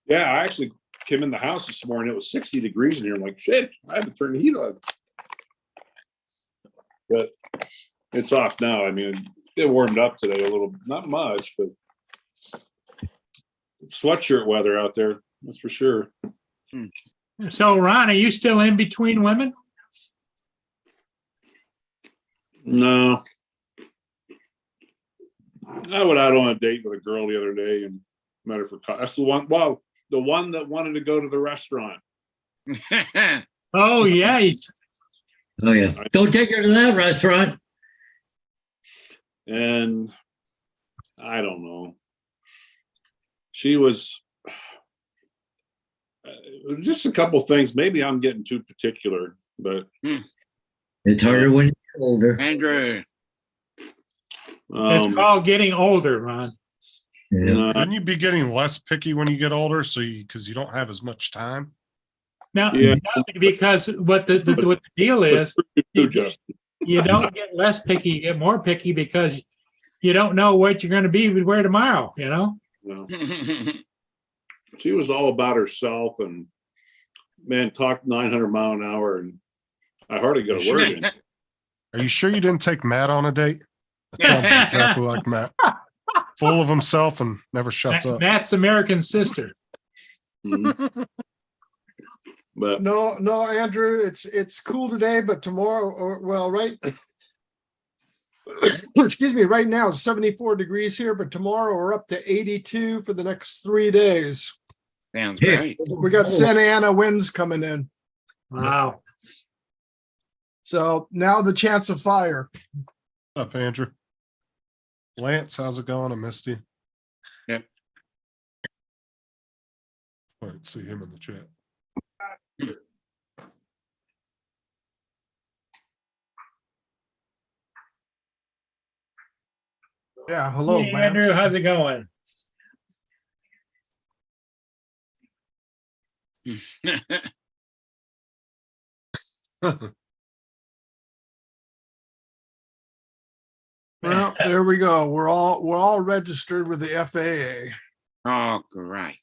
Yeah, I actually came in the house this morning. It was 60 degrees in here. I'm like, shit, I had to turn the heat on. But it's off now. I mean, it warmed up today a little, not much, but it's sweatshirt weather out there. That's for sure. So Ron, are you still in between women? No. I went out on a date with a girl the other day and met her for that's the one. Wow, the one that wanted to go to the restaurant. Oh, yeah. Oh, yeah. Don't take her to that restaurant. And I don't know. She was just a couple things. Maybe I'm getting too particular, but It's harder when you're older. Andrew. It's called getting older, Ron. Yeah. Couldn't you be getting less picky when you get older? Because you don't have as much time. Now, Yeah. because what the deal is, Too, Justin. you don't get less picky, you get more picky because you don't know what you're going to be where tomorrow, No. She was all about herself and man talked 900 mile an hour and I hardly got a word in. Are you sure you didn't take Matt on a date? That sounds exactly like Matt. Full of himself and never shuts up. Matt's American sister. Mhm. But No, Andrew, it's cool today, but tomorrow, right. Excuse me, right now it's 74 degrees here, but tomorrow we're up to 82 for the next 3 days. Sounds great. We got Santa Ana winds coming in. Wow. So now the chance of fire. What's up, Andrew? Lance, how's it going? I missed you. Yep. All right, see him in the chat. Yeah, hello, Hey, Andrew, Lance. how's it going? Well, there we go. We're all registered with the FAA. Oh, great.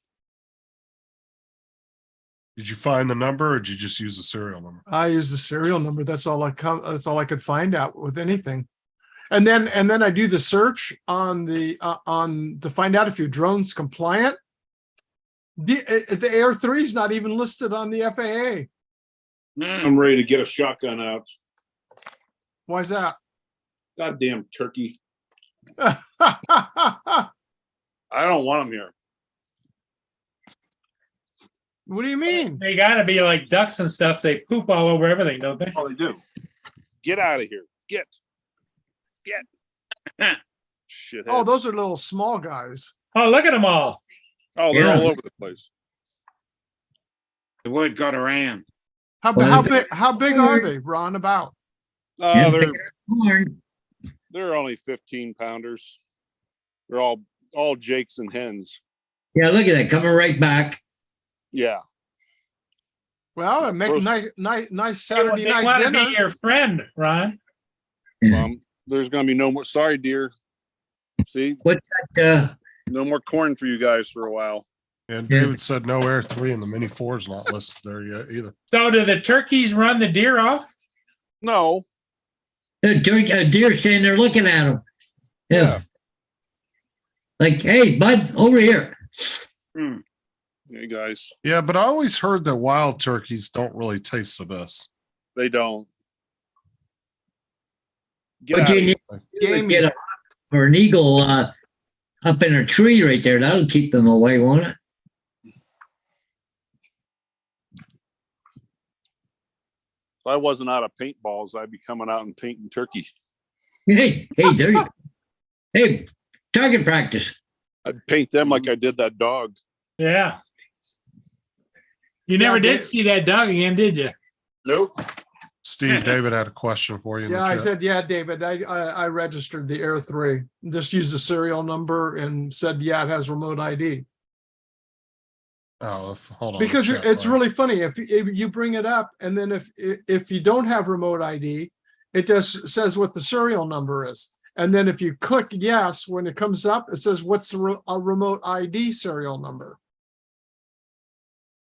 Did you find the number or did you just use the serial number? I use the serial number. That's all I could find out with anything. And then I do the search on to find out if your drone's compliant. The Air 3 is not even listed on the FAA. I'm ready to get a shotgun out. Why is that? Goddamn turkey. What I don't want them here. do you mean? They got to be like ducks and stuff. They poop all over everything, don't they? Oh, they do. Get out of here. Get. Shit. Oh, those are little small guys. Oh, look at them all. Oh, they're Yeah. all over the place. The word got around. How big are they, Ron? About? Yeah, They're corn. they're only 15 pounders. They're all jakes and hens. Yeah, look at that coming right back. Yeah. Well, it make a nice Saturday They night want to dinner. be your friend, Ron. There's gonna be no more. Sorry, dear. See, What's that? no more corn for you guys for a while. And David said no Air 3 and the Mini 4 is not listed there yet either. So do the turkeys run the deer off? No. A deer standing there looking at him. Yeah. Yeah. Like, hey, bud, over here. Hey guys, Yeah, but I always heard that wild turkeys don't really taste the best. they don't. Get But out you of here. need to get a hawk or an eagle up in a tree right there. That'll keep them away, won't it? If I wasn't out of paintballs, I'd be coming out and painting turkeys. Hey, there you go. Hey, target practice. I'd paint them like I did that dog. Yeah. You never Yeah, did see that dog again, did you? Nope. Steve, David had a question for you. In Yeah, the I chat. said, yeah, David, I registered the Air 3. Just used the serial number and said, yeah, it has remote ID. Hold on. Because chat, it's Brian. really funny if you bring it up and then if you don't have remote ID, it just says what the serial number is. And then if you click yes, when it comes up, it says what's the remote ID serial number.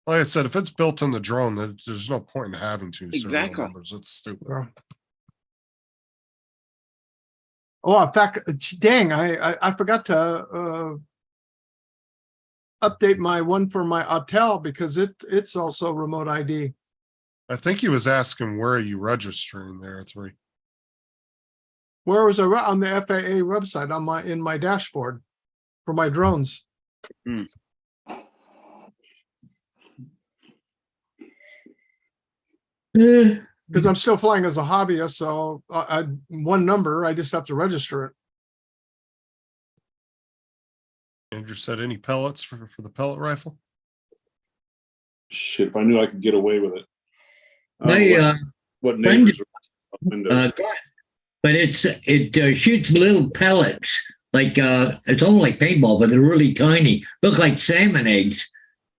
Like I said, if it's built in the drone, there's no point in having two serial Exactly. numbers. It's stupid. Oh, in fact, dang, I forgot to update my one for my hotel because it's also remote ID. I think he was asking where are you registering there, 3. Where was I on the FAA website in my dashboard for my drones? Because I'm still flying as a hobbyist, so one number, I just have to register it. Andrew said any pellets for the pellet rifle? Shit, if I knew I could get away with it. I don't know what neighbors are windows. But it shoots little pellets, like it's almost like paintball, but they're really tiny. Look like salmon eggs.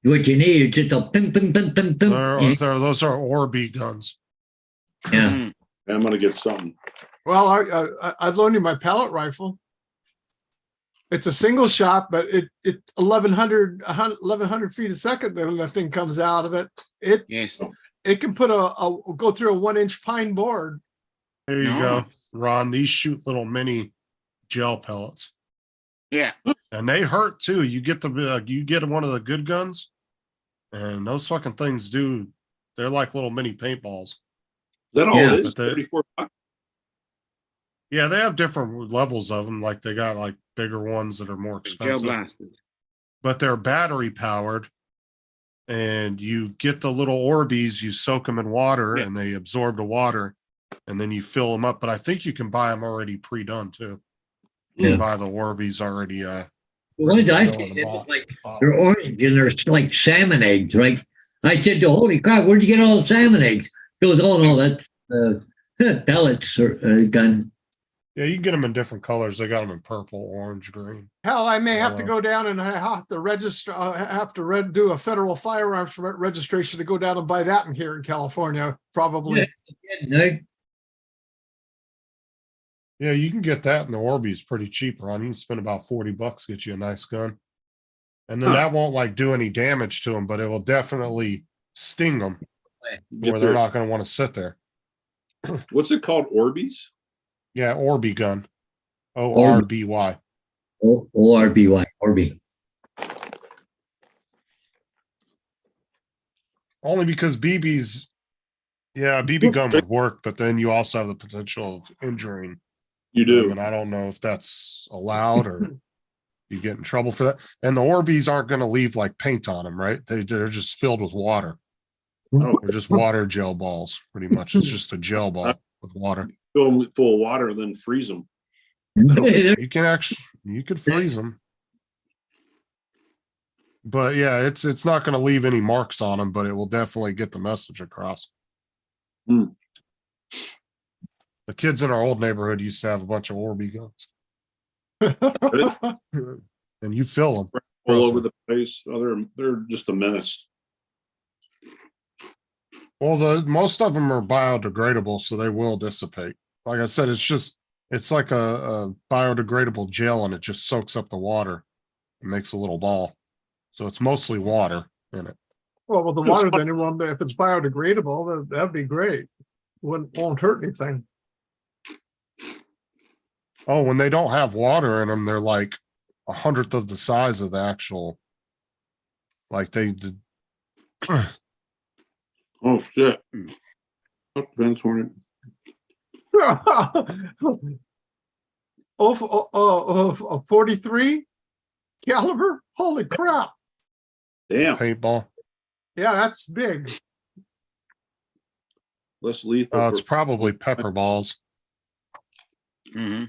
What you need is just a pim pim pim pim pim. Those are Orbi guns. Yeah. I'm gonna get something. Well, I'd loan you my pellet rifle. It's a single shot, but it 1100 feet a second. Then the thing comes out of it. Yes. It can put go through a 1-inch pine board. There you Nice. go, Ron. These shoot little mini gel pellets, Yeah. and they hurt too. You get you get one of the good guns, and those fucking things do. They're like little mini paintballs. Is that all Yeah, it is? but they- 34 bucks? Yeah, they have different levels of them. Like they got like bigger ones that are more Gel expensive, blasted. but they're battery powered. And you get the little Orbeez, you soak them in water, Yeah. and they absorb the water, and then you fill them up. But I think you can buy them already pre-done too. You Yeah. can buy the Orbeez already. The ones I see, they look like they're orange and they're like salmon eggs, right? I said, holy crap, where'd you get all the salmon eggs? He goes, oh no, that's pellets or gun. Yeah, you can get them in different colors. They got them in purple, orange, green. Hell, I may have to Hello. go down and I have to register. Do a federal firearms registration to go down and buy that in here in California, probably. Right? Yeah, you can get that in the Orbeez pretty cheap, Ron. You can spend about $40, get you a nice gun. And then that won't like do any damage to them, but it will definitely sting them Get where they're their- not going to want to sit there. What's it called? Orbeez? Yeah, Orby gun. ORBY. O-R-B-Y, Orby. Only because BB's, yeah, BB gun would work, but then you also have the potential of injuring You them, do. and I don't know if that's allowed or you get in trouble for that. And the Orbeez aren't going to leave like paint on them, right? They're just filled with water. Oh, They're just water gel balls, pretty much. It's just a gel ball with water. fill them full of water, then freeze them. You could freeze them. But yeah, it's not going to leave any marks on them, but it will definitely get the message across. Hmm. The kids in our old neighborhood used to have a bunch of Orby guns, and you fill them All over the place. They're just a menace. Well, most of them are biodegradable, so they will dissipate. Like I said, it's like a biodegradable gel, and it just soaks up the water and makes a little ball. So it's mostly water in it. Well, with the water, then if it's biodegradable, that'd be great. Won't hurt anything. Oh, when they don't have water in them, they're like 1/100th of the size of the actual. Like they did. Oh shit. Depends on Oh, 43 caliber? Holy crap. it. Damn. Paintball. Yeah, that's big. less lethal. It's probably pepper balls. hmm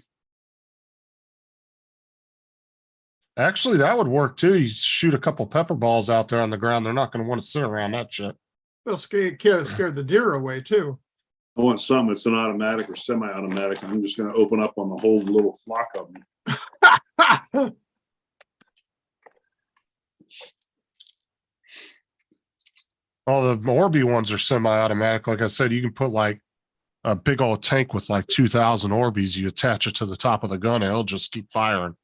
Actually, that would work too. You shoot a couple pepper balls out there on the ground. They're not going to want to sit around that shit. Will scare the deer away too. I want something that's an automatic or semi-automatic. I'm just gonna open up on the whole little flock of them. All the Orby ones are semi-automatic. Like I said, you can put like a big old tank with like 2,000 Orbeez. You attach it to the top of the gun, and it'll just keep firing.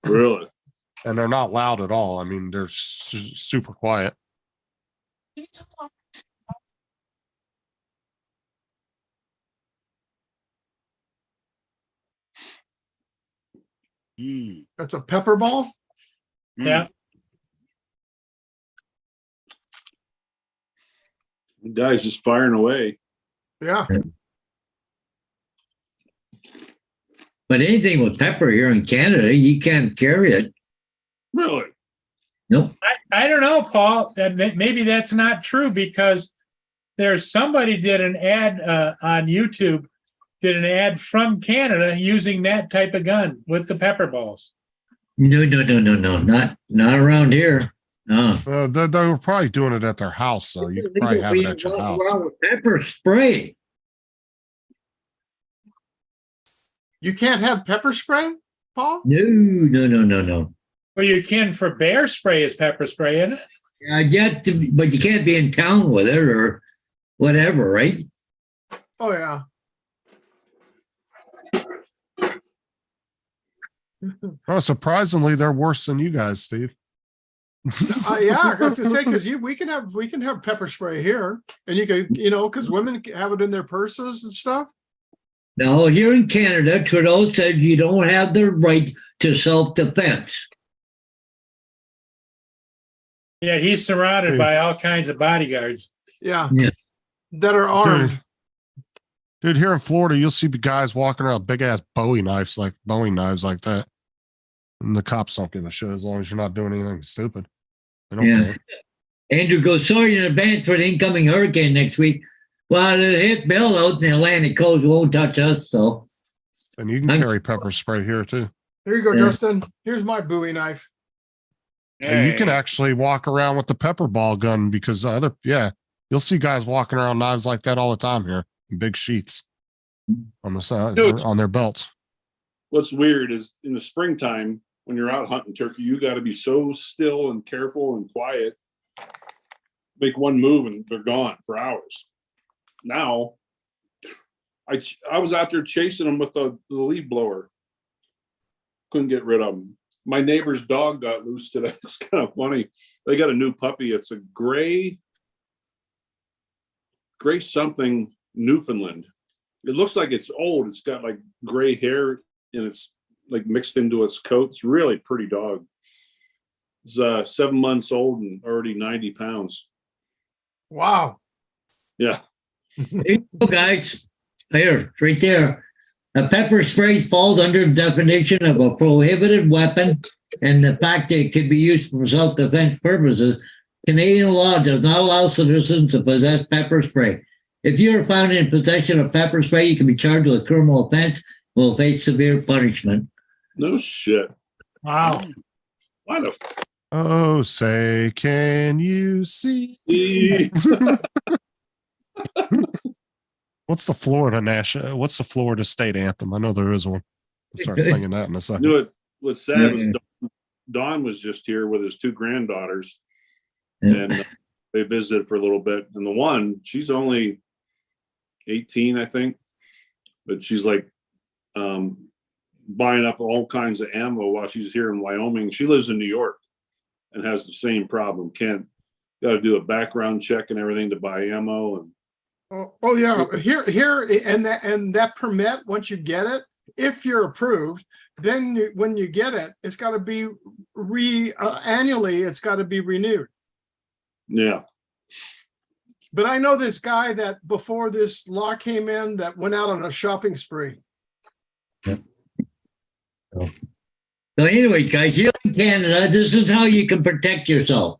Really? And they're not loud at all. I mean, they're super quiet. Mm. That's a pepper ball? Yeah. The guy's just firing away. Yeah. But anything with pepper here in Canada, you can't carry it. Really? Nope. I don't know, Paul. Maybe that's not true because there's somebody did an ad on YouTube, did an ad from Canada using that type of gun with the pepper balls. No. Not around here. No. They were probably doing it at their house, so you could probably have it at your house. With pepper spray. You can't have pepper spray, Paul? No. Well, you can for bear spray as pepper spray, isn't it? But you can't be in town with it or whatever, right? Oh, yeah. Oh, surprisingly, they're worse than you guys, Steve. Yeah, I was gonna say because we can have pepper spray here, and you can because women have it in their purses and stuff. No, here in Canada, Trudeau said you don't have the right to self-defense. Yeah, he's surrounded by all kinds of bodyguards. Yeah, Yeah. that are armed. Dude, here in Florida, you'll see guys walking around big ass Bowie knives like that. And the cops don't give a shit as long as you're not doing anything stupid. They don't Yeah. care. Andrew goes, sorry in advance for the incoming hurricane next week. Well, it hit Bill out in the Atlantic coast, won't touch us, though. And you can carry pepper spray here too. Here you go, Yeah. Justin. Here's my Bowie knife. And you can actually walk around with the pepper ball gun because you'll see guys walking around knives like that all the time here in big sheets on the side on their belts. What's weird is in the springtime, when you're out hunting turkey, you got to be so still and careful and quiet. Make one move and they're gone for hours. Now, I was out there chasing them with the leaf blower. Couldn't get rid of them. My neighbor's dog got loose today. It's kind of funny. They got a new puppy. It's a gray something Newfoundland. It looks like it's old. It's got like gray hair and it's like mixed into its coat. It's really pretty dog. It's 7 months old and already 90 pounds. Wow. Yeah. There you go, guys. There, right there. A pepper spray falls under the definition of a prohibited weapon, and the fact that it can be used for self-defense purposes. Canadian law does not allow citizens to possess pepper spray. If you are found in possession of pepper spray, you can be charged with a criminal offense and will face severe punishment. No shit. Wow. Why the Oh, say, can you see? What's the Florida state anthem? I know there is one. I'll start singing that in a second. You know what's sad was Don was just here with his two granddaughters, and they visited for a little bit. And the one, she's only 18, I think, but she's like buying up all kinds of ammo while she's here in Wyoming. She lives in New York and has the same problem. Got to do a background check and everything to buy ammo. And Oh yeah. Here and that permit, once you get it, if you're approved, then when you get it, it's got to be annually. It's got to be renewed. yeah, But I know this guy that before this law came in that went out on a shopping spree. So anyway, guys, here in Canada, this is how you can protect yourself.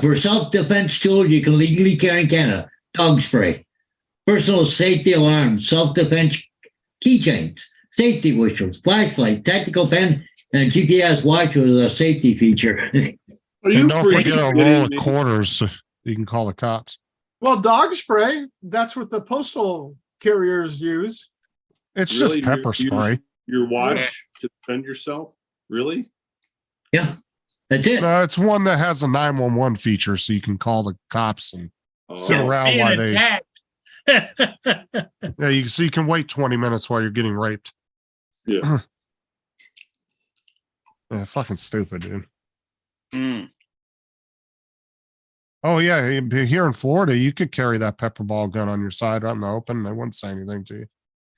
For self-defense tools, you can legally carry in Canada. Dog spray. personal safety alarms, self-defense keychains, safety whistles, flashlight, tactical pen, and GPS watch with a safety feature. Are you And don't free forget to a get roll in, of maybe? quarters so you can call the cops. Well, dog spray, that's what the postal carriers use. It's Really? just pepper You use spray. Your watch to defend yourself? Really? Yeah, that's it. No, it's one that has a 911 feature so you can call the cops and sit Oh, around Being while they, attacked. yeah, so you can wait 20 minutes while you're getting raped. yeah. Yeah, fucking stupid, dude. Mm. Oh yeah, here in Florida, you could carry that pepper ball gun on your side out in the open. They wouldn't say anything to you.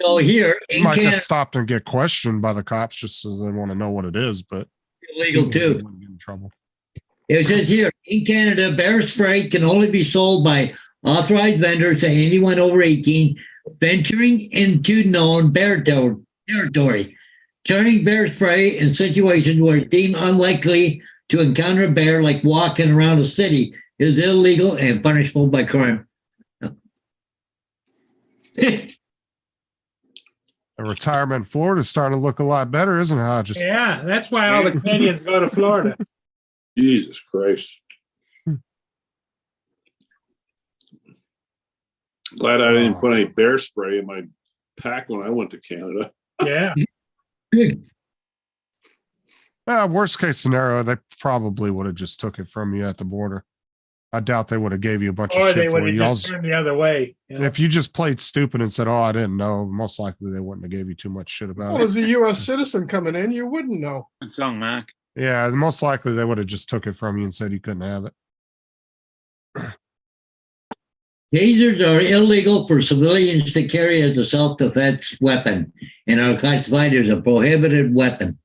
So here You in might get Canada, stopped and get questioned by the cops just so they want to know what it is, but illegal you too. wouldn't get in trouble. It says here in Canada, bear spray can only be sold by authorized vendors to anyone over 18 venturing into known bear territory. Carrying bear spray in situations where it's deemed unlikely to encounter a bear, like walking around a city, is illegal and punishable by crime. The retirement in Florida is starting to look a lot better, isn't it, Hodges? Yeah, that's why all the Canadians go to Florida. Jesus Christ. Glad I didn't put any bear spray in my pack when I went to Canada. Yeah. Worst case scenario, they probably would have just took it from you at the border. I doubt they would have gave you a bunch Or of they shit would for have you. just turned the other way. you know? If you just played stupid and said, "Oh, I didn't know," most likely they wouldn't have gave you too much shit about Well, it. as a US citizen coming in, you wouldn't know. Good song, Mark. Yeah, most likely they would have just took it from you and said you couldn't have it. Tasers are illegal for civilians to carry as a self-defense weapon and are classified as a prohibited weapon.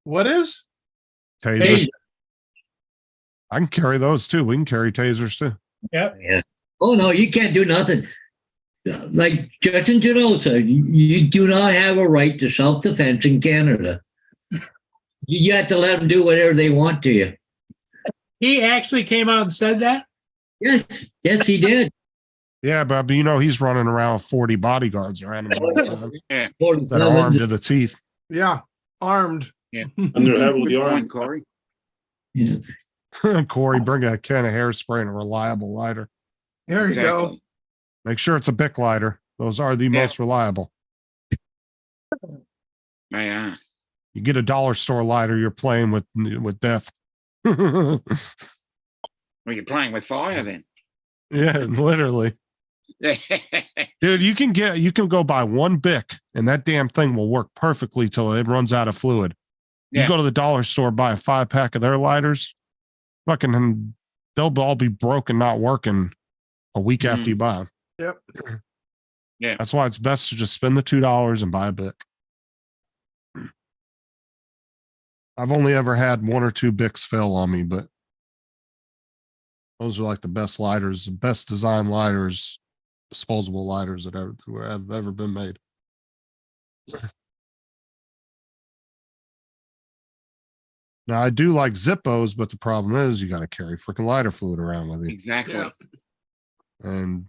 What is? Taser. Taser. I can carry those too. We can carry tasers too. Yep. Yeah. Oh no, you can't do nothing. Like Justin Trudeau said, you do not have a right to self-defense in Canada. You have to let them do whatever they want to you. He actually came out and said that. Yes, he did. Yeah, but you know he's running around with 40 bodyguards around him all the time that are armed to the teeth. Yeah, armed. Yeah. And they're heavily Good point, armed. Corey. Yeah. Corey, bring a can of hairspray and a reliable lighter. There you go. Exactly. Make sure it's a Bic lighter. Those are the most reliable. They are. You get a dollar store lighter, you're playing with death. Yeah, Well, you're playing with fire then. literally. Dude, you can go buy one Bic and that damn thing will work perfectly till it runs out of fluid. You Yeah. go to the dollar store, buy a 5-pack of their lighters, fucking they'll all be broken, not working a week after you buy them. Yep. Yeah. That's why it's best to just spend the $2 and buy a Bic. I've only ever had 1 or 2 Bics fail on me, but those are like the best lighters, the best design lighters, disposable lighters that have ever been made. Now I do like Zippos, but the problem is you got to carry freaking lighter fluid around with you, Exactly. Yeah. and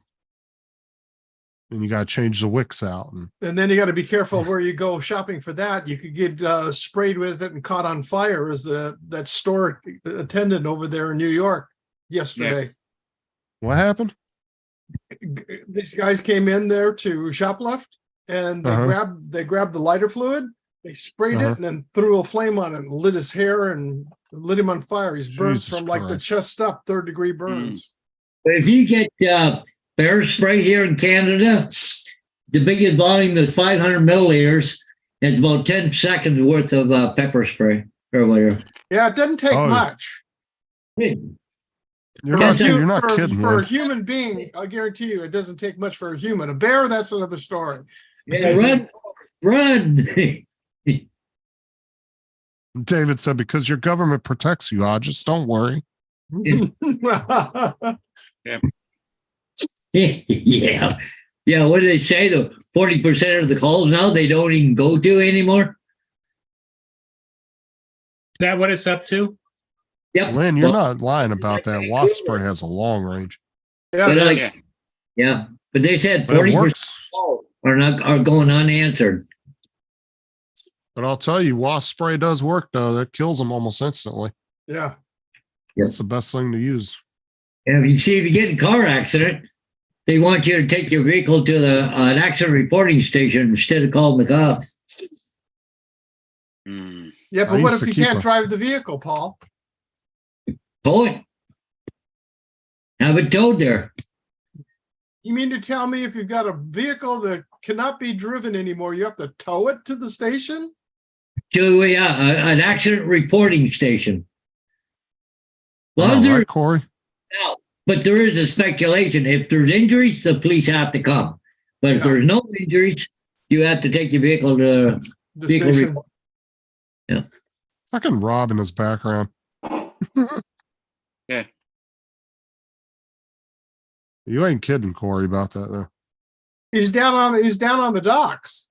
you got to change the wicks out. And then you got to be careful where you go shopping for that. You could get sprayed with it and caught on fire, as that store attendant over there in New York yesterday. What happened? These guys came in there to shoplift, and they grabbed the lighter fluid, they sprayed it, and then threw a flame on it and lit his hair and lit him on fire. He's burned Jesus from like the Christ. chest up, 3rd-degree burns. If you get bear spray here in Canada, the biggest volume is 500 milliliters. It's about 10 seconds worth of pepper spray or whatever. Yeah, it doesn't take Oh, yeah. much. You're not kidding, For a man. human being, I guarantee you, it doesn't take much for a human. A bear, that's another story. Yeah, run. David said, because your government protects you, I just don't worry. Yeah. Yeah, what do they say? The 40% of the calls now they don't even go to anymore? Is that what it's up to? Yep. Lynn, you're not lying about that. Wasp spray has a long range. Yeah, But it I- is. Yeah. But they said But it 40% works. are going unanswered. But I'll tell you, wasp spray does work though. That kills them almost instantly. Yeah. Yeah. That's the best thing to use. And if you get in a car accident, they want you to take your vehicle to an accident reporting station instead of calling the cops. Hmm. Yeah, I but what used if to you keep can't a- drive the vehicle, Paul? Tow it. Have it towed there. You mean to tell me if you've got a vehicle that cannot be driven anymore, you have to tow it to the station? To an accident reporting station. Well, All there, right, Corey. now, but there is a speculation. If there's injuries, the police have to come. But if Yeah. there's no injuries, you have to take your vehicle to The vehicle station. report. Fucking Rob in his background. Yeah. You ain't kidding, Corey, about that though. He's down on the docks.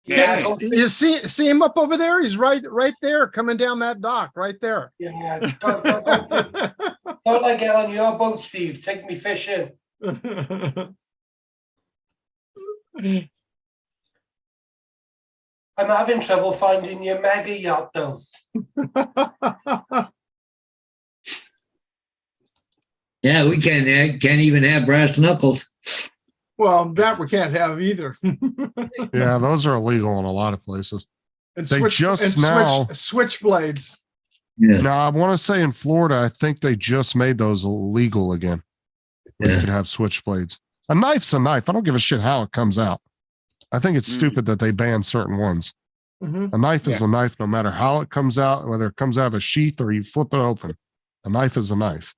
Yeah. You see him up over there? He's right there coming down that dock right there. Yeah, don't I get on your boat, Steve? Take me fishing. I'm having trouble finding your mega yacht though. Yeah, we can't even have brass knuckles. Well, that we can't have either. Yeah, those are illegal in a lot of places. And They just and now- switchblades. Yeah. Now, I want to say in Florida, I think they just made those illegal again. Where you Yeah. could have switchblades. A knife's a knife. I don't give a shit how it comes out. I think it's Mm. stupid that they ban certain ones. Mhm. A knife is a knife, no matter how it comes out, whether it comes out of a sheath or you flip it open. A knife is a knife.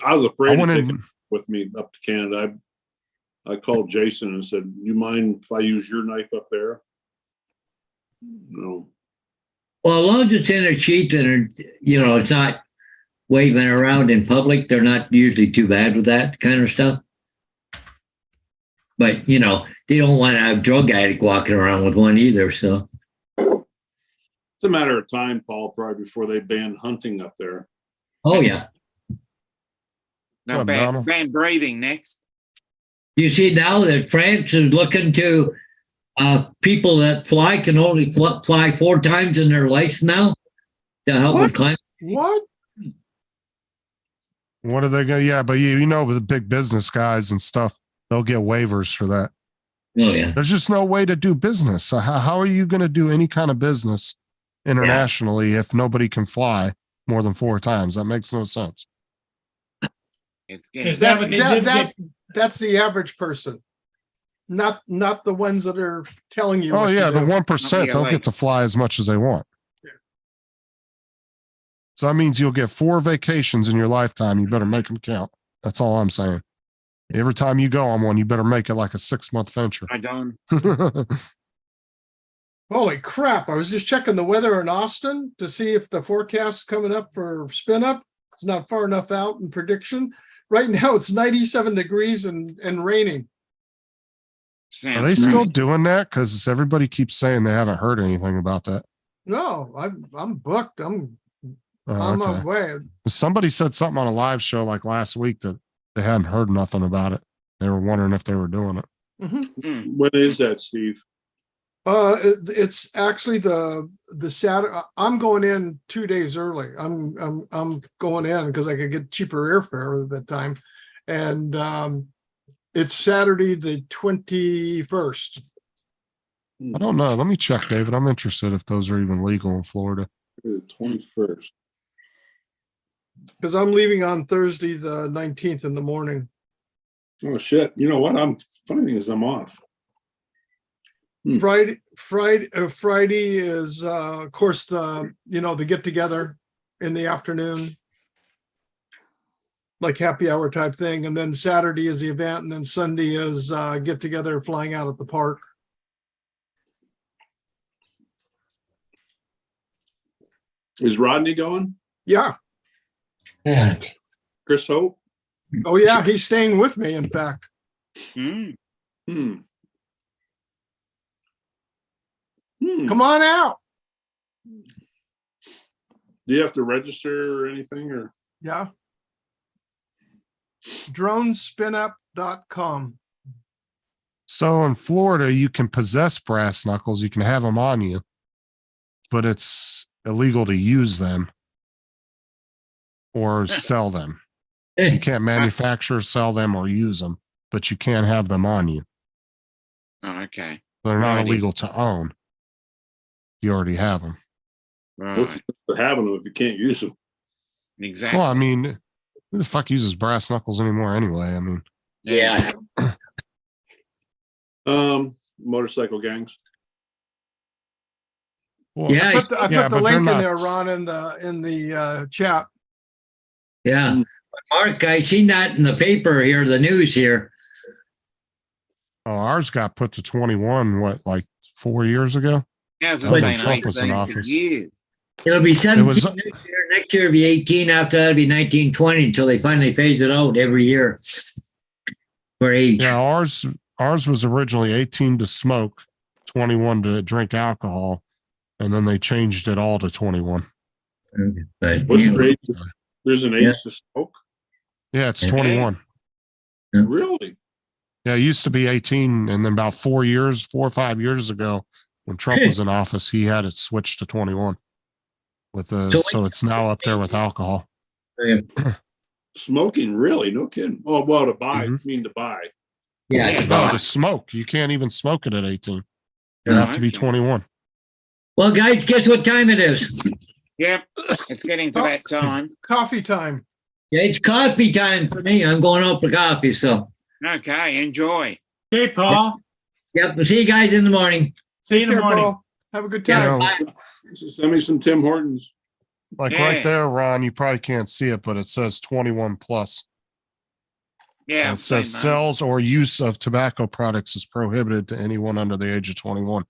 I was I afraid to went take it in. with me up to Canada. I called Jason and said, you mind if I use your knife up there? No. Well, as long as it's in a sheath and it's not waving around in public, they're not usually too bad with that kind of stuff. But they don't want to have a drug addict walking around with one either. So It's a matter of time, Paul, probably before they ban hunting up there. oh yeah. No, Donald. ban breathing next. You see now that France is looking to people that fly can only fly 4 times in their life now to help What? with climate. What? What are they going to? Yeah, but with the big business guys and stuff, they'll get waivers for that. Oh yeah. There's just no way to do business. So how are you going to do any kind of business internationally if nobody can fly more than 4 times? That makes no sense. It's getting Is that That's what they did? that's the average person. Not the ones that are telling you. Oh what to yeah, the do. 1%, they'll get to fly as much as they want. Yeah. So that means you'll get 4 vacations in your lifetime. You better make them count. That's all I'm saying. Every time you go on one, you better make it like a 6-month venture. I don't. Holy crap. I was just checking the weather in Austin to see if the forecast's coming up for spin up. It's not far enough out in prediction. Right now it's 97 degrees and raining. Are they still doing that? Because everybody keeps saying they haven't heard anything about that. No, I'm booked. I'm Oh, on my okay. way. Somebody said something on a live show like last week that they hadn't heard nothing about it. They were wondering if they were doing it. Mhm. When is that, Steve? It's actually the Saturday. I'm going in 2 days early. I'm going in because I could get cheaper airfare at that time, and it's Saturday the 21st. I don't know. Let me check, David. I'm interested if those are even legal in Florida. The 21st. Because I'm leaving on Thursday the 19th in the morning. Oh, shit. You know what? Funny thing is I'm off. Friday is of course the get together in the afternoon, like happy hour type thing, and then Saturday is the event, and then Sunday is get together flying out at the park. Is Rodney going? Yeah. Yeah. Chris Hope? Oh yeah, he's staying with me, in fact. Hmm. Come on out. Do you have to register or anything? Or Yeah. Dronespinup.com. So in Florida, you can possess brass knuckles. You can have them on you, but it's illegal to use them or sell them. You can't manufacture, sell them, or use them, but you can have them on you. Oh, okay. They're not Righty. illegal to own. You already have them. Right. What's the having them if you can't use them? Exactly. Well, I mean, who the fuck uses brass knuckles anymore anyway? I mean, Yeah. Motorcycle gangs. well, Yeah. I put the Yeah, but they're link in not- there, Ron, in the chat. Yeah. Mark, I seen that in the paper here, the news here. oh, ours got put to 21, what, like 4 years ago? Yeah, as I But was saying, Trump was in 18 for office. years. It'll be 17 was- next year. Next year it'll be 18. After that, it'll be 19, 20 until they finally phase it out every year for age. Yeah, ours was originally 18 to smoke, 21 to drink alcohol, and then they changed it all to 21. But, What's yeah. your age? There's an age Yeah. to smoke? Yeah, it's Okay. 21. Really? Yeah, it used to be 18, and then about 4 or 5 years ago, when Trump was in office, he had it switched to 21. So it's now up there with alcohol. Smoking, really? No kidding. Oh, well, to buy, Mhm. mean to buy. Yeah. Yeah. No, Right. to smoke, you can't even smoke it at 18. You Oh, have to be okay. 21. Well, guys, guess what time it is? Yep, it's getting to that time. Coffee time. Yeah, it's coffee time for me. I'm going out for coffee. So, Okay, enjoy. Okay, Paul, yep. We'll see you guys in the morning. see you in the Care, morning. Paul. Have a good You time. know, So send me some Tim Hortons. like Yeah. right there, Ron, you probably can't see it, but it says 21 plus. Yeah, It I've seen says that. sales or use of tobacco products is prohibited to anyone under the age of 21.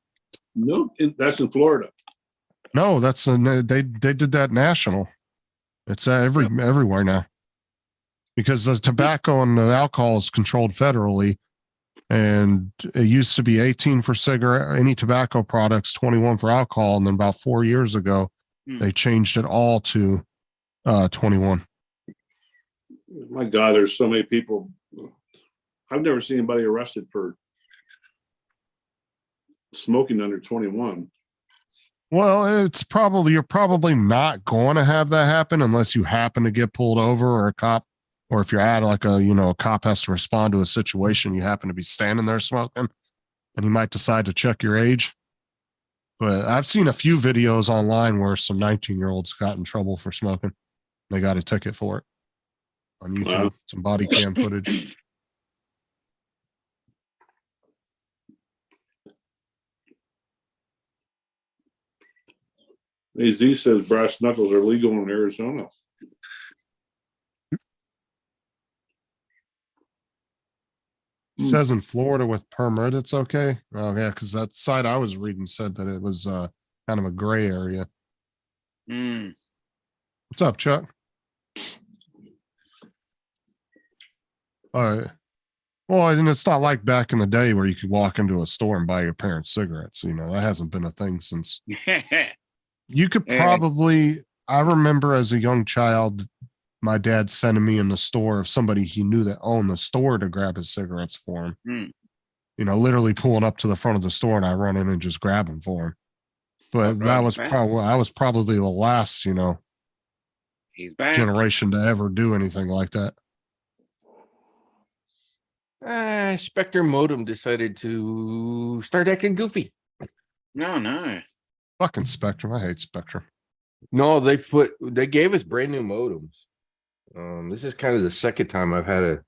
No, that's in Florida. No, they did that national. It's everywhere now, because the tobacco and the alcohol is controlled federally, and it used to be 18 for cigarette, any tobacco products, 21 for alcohol, and then about 4 years ago, they changed it all to 21. My God, there's so many people. I've never seen anybody arrested for smoking under 21. Well, you're probably not going to have that happen unless you happen to get pulled over, or a cop, or if you're at like a cop has to respond to a situation, you happen to be standing there smoking, and he might decide to check your age. But I've seen a few videos online where some 19-year-olds got in trouble for smoking. They got a ticket for it on YouTube, Wow. some body cam footage. AZ says brass knuckles are legal in Arizona. Says in Florida with permit, it's okay. Oh yeah, because that site I was reading said that it was kind of a gray area. Mm. What's up, Chuck? All right. Well, and it's not like back in the day where you could walk into a store and buy your parents cigarettes. That hasn't been a thing since. You could Yeah. probably, I remember as a young child, my dad sending me in the store of somebody he knew that owned the store to grab his cigarettes for him. Hmm. Literally pulling up to the front of the store, and I run in and just grab them for him. But Oh, that right, was right. probably the last, He's back. generation to ever do anything like that. Spectrum modem decided to start acting goofy. No. Fucking Spectrum. I hate Spectrum. No, they gave us brand new modems. This is kind of the second time I've had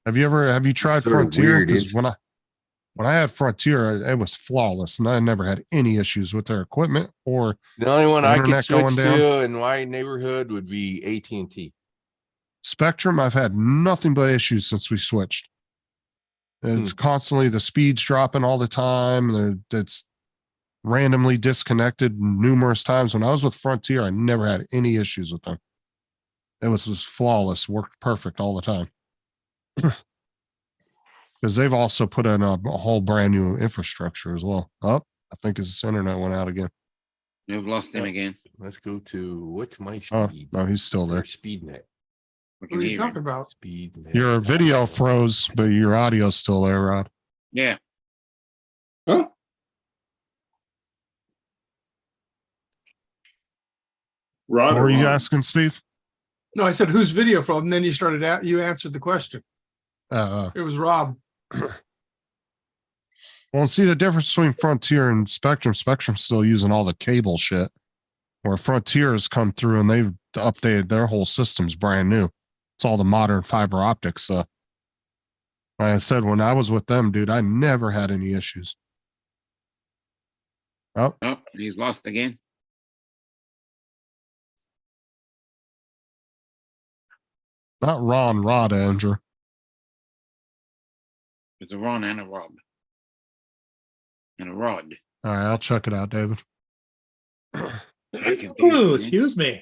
Have you tried Sort of Frontier? weird. 'Cause It's- when I had Frontier, it was flawless, and I never had any issues with their equipment or the only one I could Internet going switch down. to in my neighborhood would be AT&T. Spectrum. I've had nothing but issues since we switched. It's constantly the speeds dropping all the time. It's randomly disconnected numerous times. When I was with Frontier, I never had any issues with them. It was just flawless, worked perfect all the time. Because they've also put in a whole brand new infrastructure as well. I think his internet went out again. You've lost him again. Let's go to what's my Oh, speed? no, he's still there. Speed net. We What can are you hear talking him. about? Speed. limit. Your video froze, but your audio's still there, Rod. Yeah, Huh? Rod What or were you Ron? asking, Steve? No, I said, whose video from? And then you started out, you answered the question. It was Rob. Well, see the difference between Frontier and Spectrum. Spectrum's still using all the cable shit, where Frontier has come through and they've updated their whole system's brand new. It's all the modern fiber optics stuff. Like I said, when I was with them, dude, I never had any issues. Oh, oh, he's lost again. not Ron, Rod, Andrew. There's a Ron and a Rob. And a Rod. All right, I'll check it out, David. I'm confused Ooh, again. excuse me.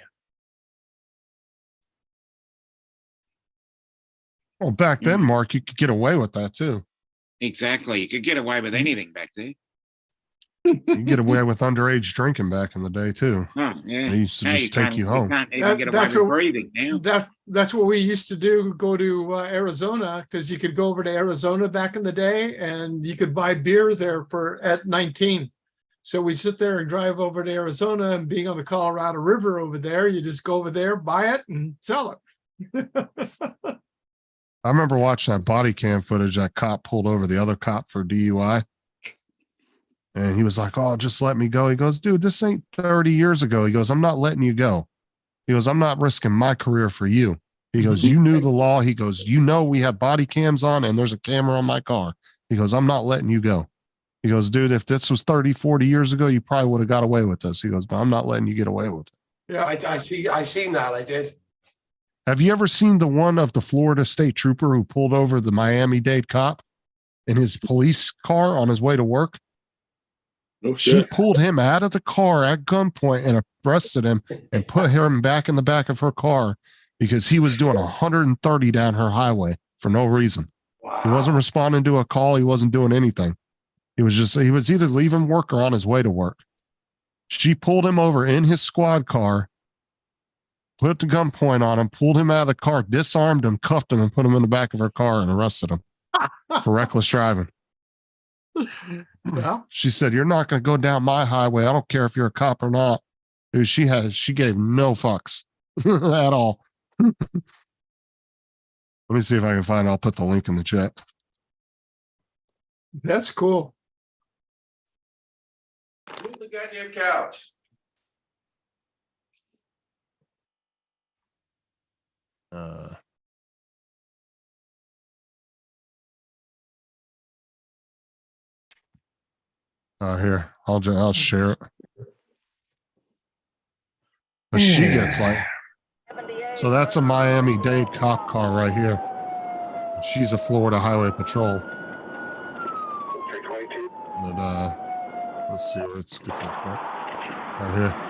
Well, back then, Mark, you could get away with that too. Exactly. You could get away with anything back there. You could get away with underage drinking back in the day too. Oh, yeah. They used to Now just take can't- you home. can't even That- get away that's with what- breathing now. That's what we used to do, go to Arizona, because you could go over to Arizona back in the day and you could buy beer there at 19. So we sit there and drive over to Arizona, and being on the Colorado River over there, you just go over there, buy it and sell it. I remember watching that body cam footage. That cop pulled over the other cop for DUI. And he was like, "Oh, just let me go." He goes, "Dude, this ain't 30 years ago." He goes, "I'm not letting you go." He goes, "I'm not risking my career for you." He goes, "You knew the law." He goes, "You know, we have body cams on and there's a camera on my car." He goes, "I'm not letting you go." He goes, "Dude, if this was 30, 40 years ago, you probably would have got away with this." He goes, "But I'm not letting you get away with it." Yeah, I seen that. I did. Have you ever seen the one of the Florida state trooper who pulled over the Miami-Dade cop in his police car on his way to work? No She shit. pulled him out of the car at gunpoint and arrested him and put him back in the back of her car because he was doing 130 down her highway for no reason. He wasn't responding to a call. He wasn't doing anything. He was either leaving work or on his way to work. She pulled him over in his squad car, put the gunpoint on him, pulled him out of the car, disarmed him, cuffed him, and put him in the back of her car and arrested him for reckless driving. well, She said, "You're not going to go down my highway. I don't care if you're a cop or not." Dude, she gave no fucks at all. Let me see if I can find it. I'll put the link in the chat. that's cool. Move the goddamn couch. Here, I'll share it. But she gets like, so that's a Miami-Dade cop car right here. She's a Florida Highway Patrol. But let's see where it's get that part. Right here.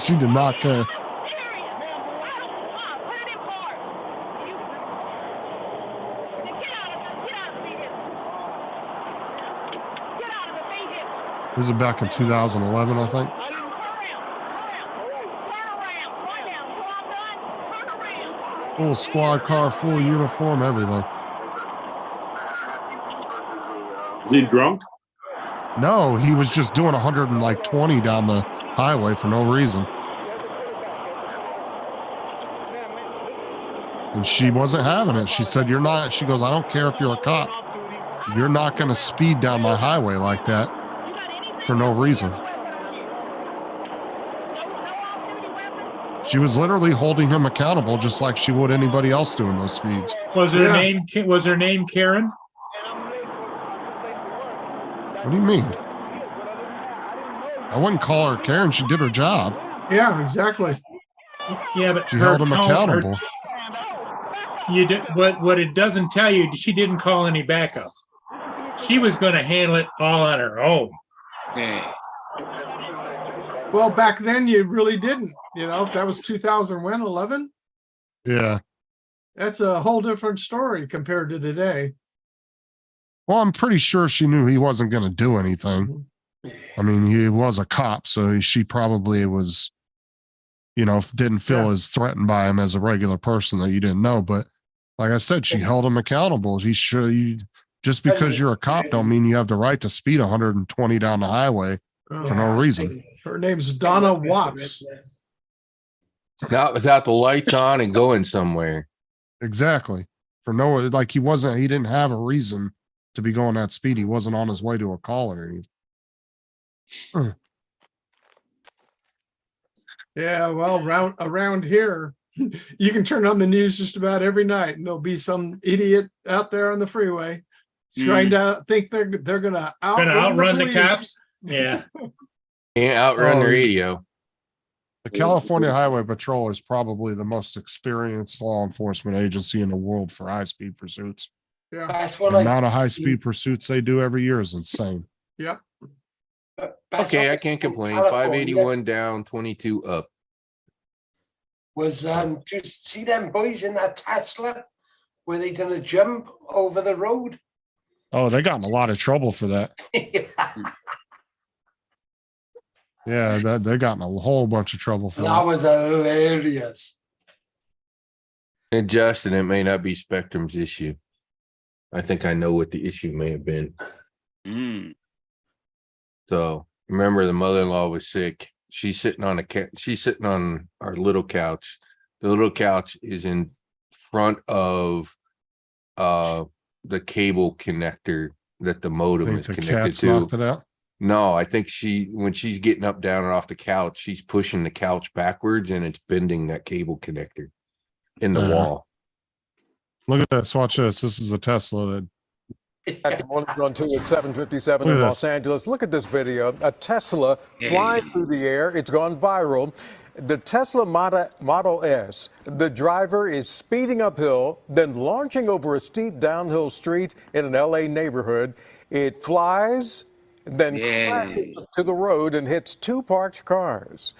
She did not care. This is back in 2011, I think. Full squad car, full uniform, everything. Is he drunk? No, he was just doing 120 down the highway for no reason. And she wasn't having it. She said, "You're not," she goes, "I don't care if you're a cop. You're not going to speed down my highway like that for no reason." She was literally holding him accountable just like she would anybody else doing those speeds. Was her Yeah. name Karen? What do you mean? I wouldn't call her Karen. She did her job. Yeah, exactly. Yeah, but She held him accountable. You did what it doesn't tell you. She didn't call any backup. She was going to handle it all on her own. Yeah. Well, back then you really didn't. You know, if that was 2011. Yeah. That's a whole different story compared to today. Well, I'm pretty sure she knew he wasn't going to do anything. I mean, he was a cop, so she probably was, didn't feel Yeah. as threatened by him as a regular person that you didn't know. But like I said, she held him accountable. Just because you're a cop don't mean you have the right to speed 120 down the highway for no reason. Her name's Donna Watts. Not without the lights on and going somewhere. Exactly. Like he didn't have a reason to be going that speed. He wasn't on his way to a call or anything. Yeah, well, around here, you can turn on the news just about every night, and there'll be some idiot out there on the freeway trying to think they're gonna outrun the police. cops. Yeah. Can't outrun the Oh, radio. The California Highway Patrol is probably the most experienced law enforcement agency in the world for high-speed pursuits. Yeah, That's The what amount of high-speed pursuits they do every year is insane. yep. Okay, I can't complain. 581 down, 22 up. Was did you see them boys in that Tesla where they done a jump over the road? Oh, they got in a lot of trouble for that. Yeah, they got in a whole bunch of trouble for That that. was hilarious. And Justin, it may not be Spectrum's issue. I think I know what the issue may have been. Mm. So remember, the mother-in-law was sick. She's sitting on our little couch. The little couch is in front of the cable connector that the modem Think is the connected cat's to. knocked it out. No, I think when she's getting up, down, and off the couch, she's pushing the couch backwards and it's bending that cable connector in the wall. Look at this. Watch this. This is a Tesla that At the morning on 2 at 7:57 Look in at Los Angeles. Look at this video. A Tesla flying through the air. It's gone viral. The Tesla Model S. The driver is speeding uphill, then launching over a steep downhill street in an LA neighborhood. It flies, then crashes to the road and hits two parked cars.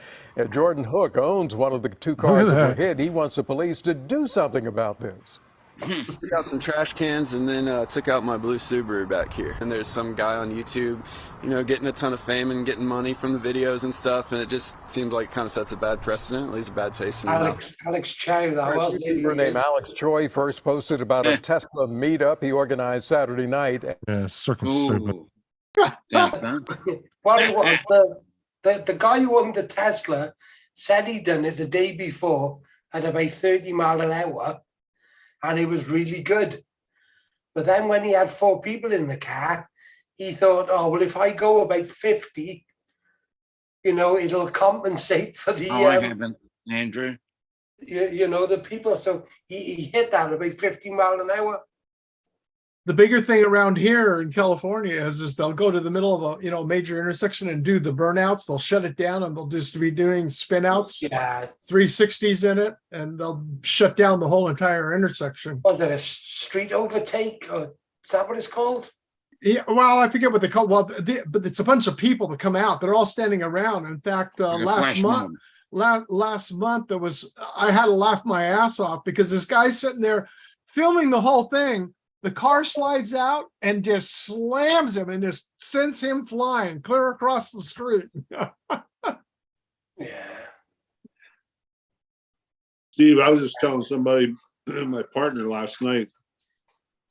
Jordan Hook owns one of the two cars that were hit. He wants the police to do something about this. Took out some trash cans and then took out my blue Subaru back here. And there's some guy on YouTube, getting a ton of fame and getting money from the videos and stuff. And it just seemed like it kind of sets a bad precedent, leaves a bad taste in your mouth. Alex Chow, that was A YouTuber named Alex Choi first posted about a Tesla meetup he organized Saturday night. Yeah, it's freaking stupid. Well, it was the guy who owned the Tesla said he'd done it the day before at about 30 mile an hour, and it was really good. But then when he had 4 people in the car, he thought, oh, well, if I go about 50, it'll compensate for the, I haven't, Andrew. the people. So he hit that about 50 mile an hour. The bigger thing around here in California is they'll go to the middle of a major intersection and do the burnouts. They'll shut it down and they'll just be doing spin outs, 360s in it, and they'll shut down the whole entire intersection. Was it a street overtake, or is that what it's called? Yeah, well, I forget what they call. Well, but it's a bunch of people that come out. They're all standing around. In fact, last month I had to laugh my ass off because this guy's sitting there filming the whole thing. The car slides out and just slams him and just sends him flying clear across the street. Steve, I was just telling somebody, my partner last night,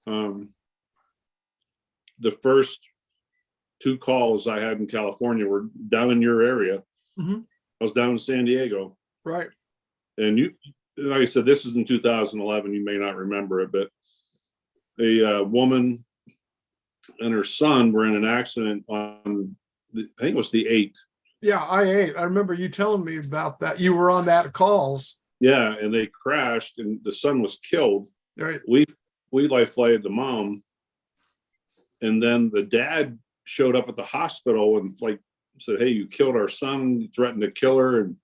the first 2 calls I had in California were down in your area. Mhm. I was down in San Diego. Right. And like I said, this is in 2011. You may not remember it, but a woman and her son were in an accident on, I think it was the 8th. Yeah, I remember you telling me about that. You were on that calls. Yeah, and they crashed and the son was killed. Right. We life flighted the mom, and then the dad showed up at the hospital and said, "Hey, you killed our son, you threatened to kill her," and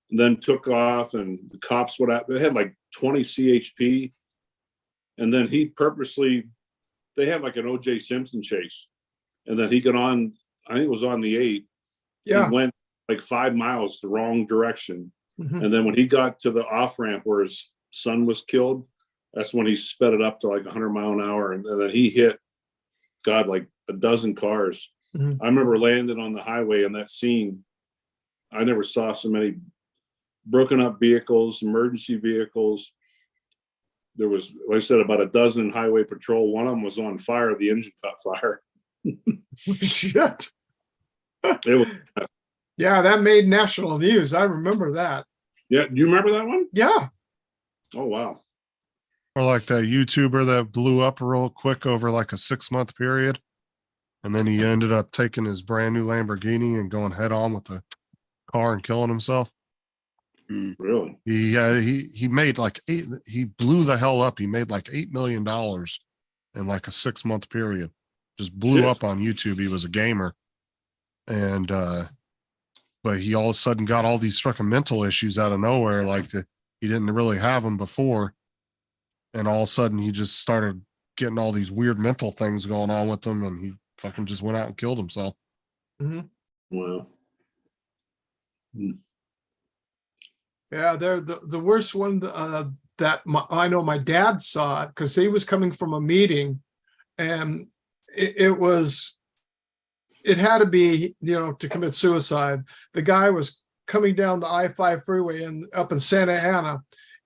then took off, and the cops went out. They had 20 CHP, and then they had an O.J. Simpson chase, and then he got on, I think it was on the 8th. Yeah. He went 5 miles the wrong direction. Mhm. And then when he got to the off ramp where his son was killed, That's when he sped it up to like 100 mph, and then he hit, God, like a dozen cars. Mhm. I remember landing on the highway in that scene. I never saw so many broken up vehicles, emergency vehicles. There was, like I said, about a dozen highway patrol. One of them was on fire. The engine caught fire. Shit. It was, Yeah, that made national news. I remember that. yeah. Do you remember that one? Yeah. Oh, wow. Or like that YouTuber that blew up real quick over like a 6-month period. And then he ended up taking his brand new Lamborghini and going head on with the car and killing himself. Really? He made like he blew the hell up. He made like $8 million in like a 6-month period. Just blew Shit. up on YouTube. He was a gamer. And but he all of a sudden got all these fucking mental issues out of nowhere. He didn't really have them before. And all of a sudden he just started getting all these weird mental things going on with him, and he fucking just went out and killed himself. Wow. Yeah, they're the worst one that I know my dad saw it because he was coming from a meeting, and it had to be, to commit suicide. The guy was coming down the I-5 freeway and up in Santa Ana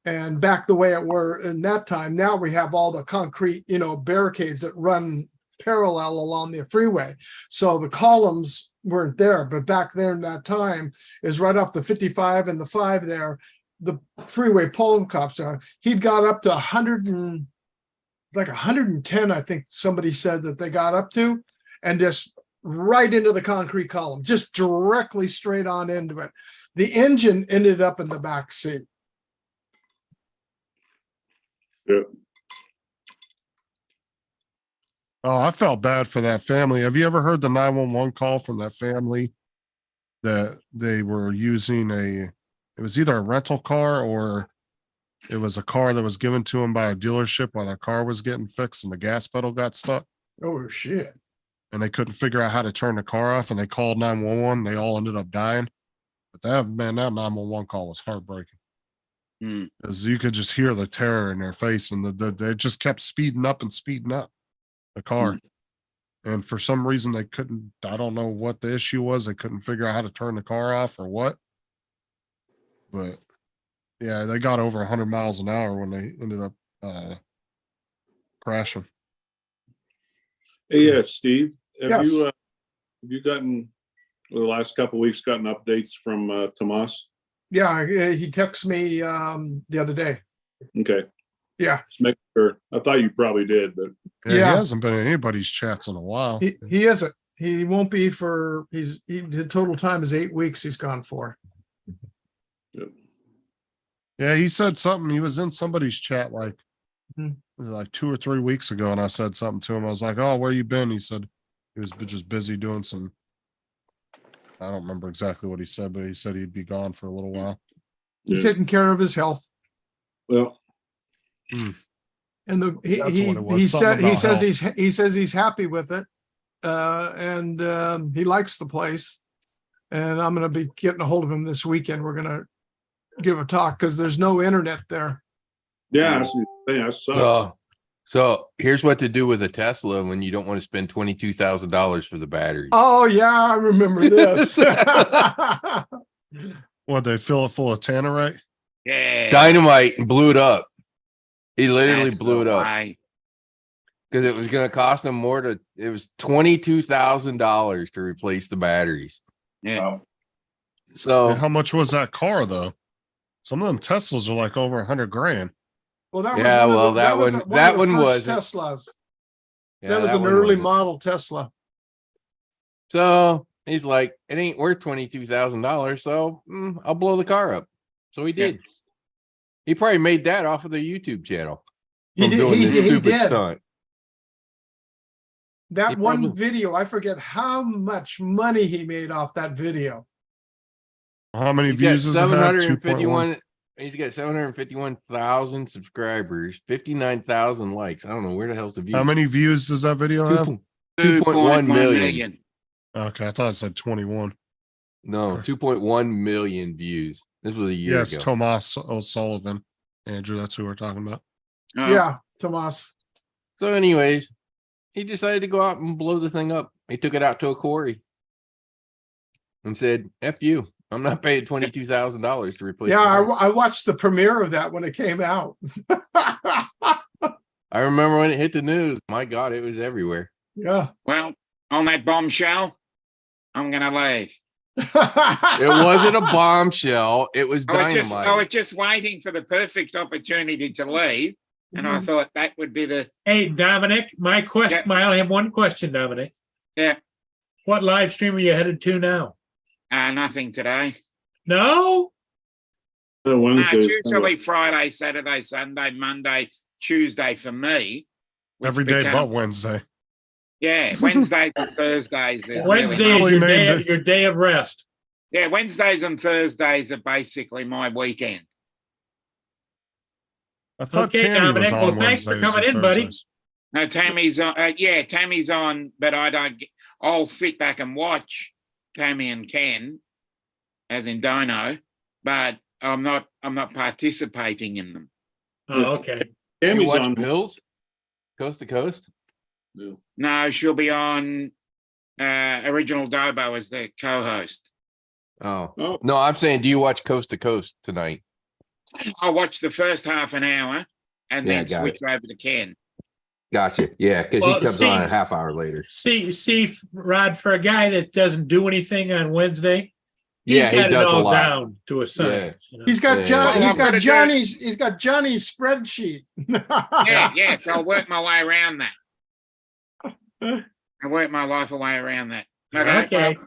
and back the way it were in that time. Now we have all the concrete, barricades that run parallel along the freeway. So the columns weren't there, but back there in that time is right off the 55 and the 5 there, the freeway pulling cops are. He'd got up to 110, I think somebody said that they got up to, and just right into the concrete column, just directly straight on into it. The engine ended up in the back seat. Yeah. Oh, I felt bad for that family. Have you ever heard the 911 call from that family that they were using it was either a rental car or it was a car that was given to them by a dealership while their car was getting fixed and the gas pedal got stuck Oh shit. and they couldn't figure out how to turn the car off, and they called 911. They all ended up dying. But that 911 call was heartbreaking. Because you could just hear the terror in their face, and they just kept speeding up the car. And for some reason they couldn't, I don't know what the issue was. They couldn't figure out how to turn the car off or what. But yeah, they got over 100 miles an hour when they ended up crashing. Hey, yeah, Steve, Yes. have you gotten, the last couple of weeks, gotten updates from Tomas? Yeah, he texted me the other day. Okay. Yeah. Just make sure. I thought you probably did, but Yeah, Yeah. he hasn't been in anybody's chats in a while. He isn't. He won't be for the total time is 8 weeks he's gone for. Yeah, he said something. He was in somebody's chat like Mhm. it was like 2 or 3 weeks ago, and I said something to him. I was like, "Oh, where you been?" He said he was just busy doing some. I don't remember exactly what he said, but he said he'd be gone for a little while. He's Yeah. taking care of his health. well, And That's what it was, he something about he says he's happy with it, and he likes the place. And I'm going to be getting a hold of him this weekend. We're going to give a talk because there's no internet there. yeah, that's the thing. That sucks. So here's what to do with a Tesla when you don't want to spend $22,000 for the batteries. Oh yeah, I remember this. What, they fill it full of tannerite? Yeah. Dynamite and blew it up. He literally That's blew it the up way. because it was going to cost him it was $22,000 to replace the batteries. Yeah. Wow. So How much was that car though? Some of them Teslas are like over 100 grand. Well, that Yeah, was well, that was one- of that the one first wasn't. Teslas. yeah, That was an one early wasn't. model Tesla. So he's like, it ain't worth $22,000. So I'll blow the car up. So he did. He probably made that off of the YouTube channel. He From did- doing he this did- he stupid did. stunt. That He one probably- video, I forget how much money he made off that video. How many He's got views does it have? 2.1. 751. He's got 751,000 subscribers, 59,000 likes. I don't know where the hell's the view. How many views does that video have? 2.1 million. Okay, I thought it said 21. No, 2.1 million views. This was a year Yes, ago. Tomas O'Sullivan. Andrew, that's who we're talking about. Oh, Yeah, Tomas. So anyways, he decided to go out and blow the thing up. He took it out to a quarry and said, F you. I'm not paying $22,000 to replace Yeah, the part." I watched the premiere of that when it came out. I remember when it hit the news. My God, it was everywhere. Yeah. Well, on that bombshell, I'm going to leave. It wasn't a bombshell. It was I dynamite. was just waiting for the perfect opportunity to leave. And I thought that would be the, Hey, Dominic, my question, Yeah. I only have one question, Dominic. yeah, What live stream are you headed to now? nothing today. No? Wednesdays. It's usually Friday, Saturday, Sunday, Monday, Tuesday for me. which Every day but becomes- Wednesday. Yeah, Wednesdays and Thursdays. is really Wednesday my- is your named day, it. your day of rest. Yeah, Wednesdays and Thursdays are basically my weekend. I thought Okay, Tammy Dominic, was well, on thanks for Wednesdays coming or in, buddy. Thursdays. No, Tammy's on. Tammy's on, but I don't. I'll sit back and watch Tammy and Ken, as in Dino, but I'm not participating in them. Oh, okay. You Tammy's watch on. Bills? Coast to coast? Yeah. No, she'll be on. Original Dobo as the co-host. Oh. Oh. No, I'm saying, do you watch Coast to Coast tonight? I'll watch the first half an hour and Yeah, then got switch over to Ken. Gotcha. Yeah, because Well, he comes see- on a half hour later. See, Rod, for a guy that doesn't do anything on Wednesday, he's Yeah, he got it does a all lot. down to a Yeah. science. You know? He's got Yeah. John, Well, he's I've gotta got do- Johnny's spreadsheet. Yeah, so I'll work my way around that. I work my life away around that. Okay. Okay. Well,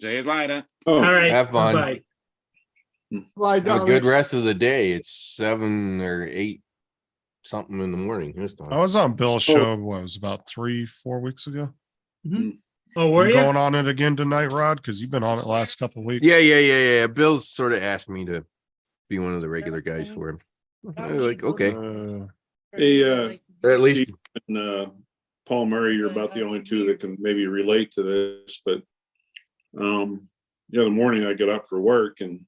see you later. Oh, All right. Have fun. Bye. Why, Have a Dominic? good rest of the day. It's 7 or 8 something in the morning this time. I was on Bill's show, what, it was about 3-4 weeks ago. Oh, were You you? going on it again tonight, Rod? Because you've been on it last couple of weeks. Yeah. Bill's sort of asked me to be one of the regular guys for him. I'm like, okay. Hey, Or at least and Paul Murray, you're about the only two that can maybe relate to this, but the other morning I get up for work, and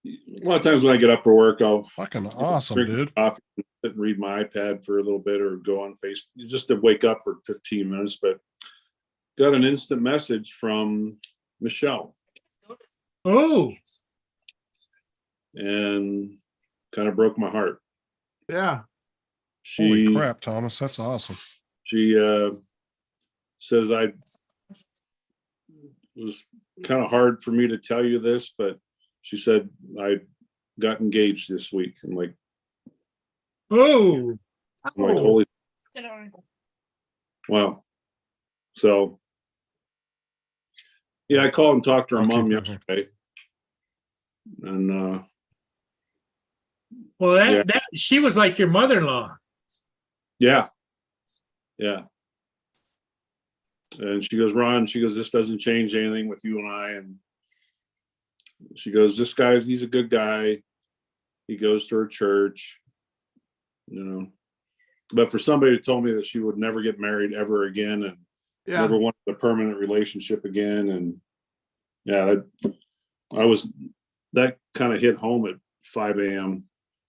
a lot of times when I get up for work, I'll Fucking awesome, drink dude. coffee, sit and read my iPad for a little bit, or go on Facebook just to wake up for 15 minutes. But got an instant message from Michelle, Oh, and kind of broke my heart. Yeah. She Holy crap, Thomas. That's awesome. She says, I was kind of hard for me to tell you this, but she said I got engaged this week. I'm like, oh, holy wow. So yeah, I called and talked to her Okay, mom okay. yesterday. And well, Yeah. that she was like your mother-in-law. yeah. And she goes, Ron, she goes, this doesn't change anything with you and I. And she goes, this guy's, he's a good guy. He goes to her church, but for somebody who told me that she would never get married ever again and Yeah. never wanted a permanent relationship again. And yeah, that kind of hit home at 5 a.m.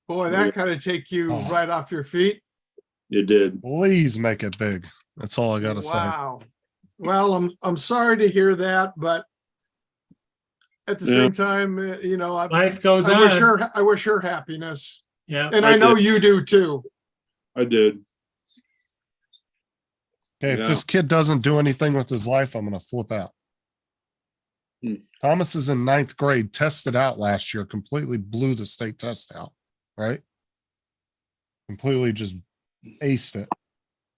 Boy, that kind of take you Oh. right off your feet. It did. Please make it big. That's all I gotta say. Wow. Well, I'm sorry to hear that, but at the Yeah. same time, Life goes I on. wish her happiness, Yeah. and I I know did. you do too. I did. Okay, if Yeah. this kid doesn't do anything with his life, I'm gonna flip out. Thomas is in 9th grade, tested out last year, completely blew the state test out, right? Completely just aced it.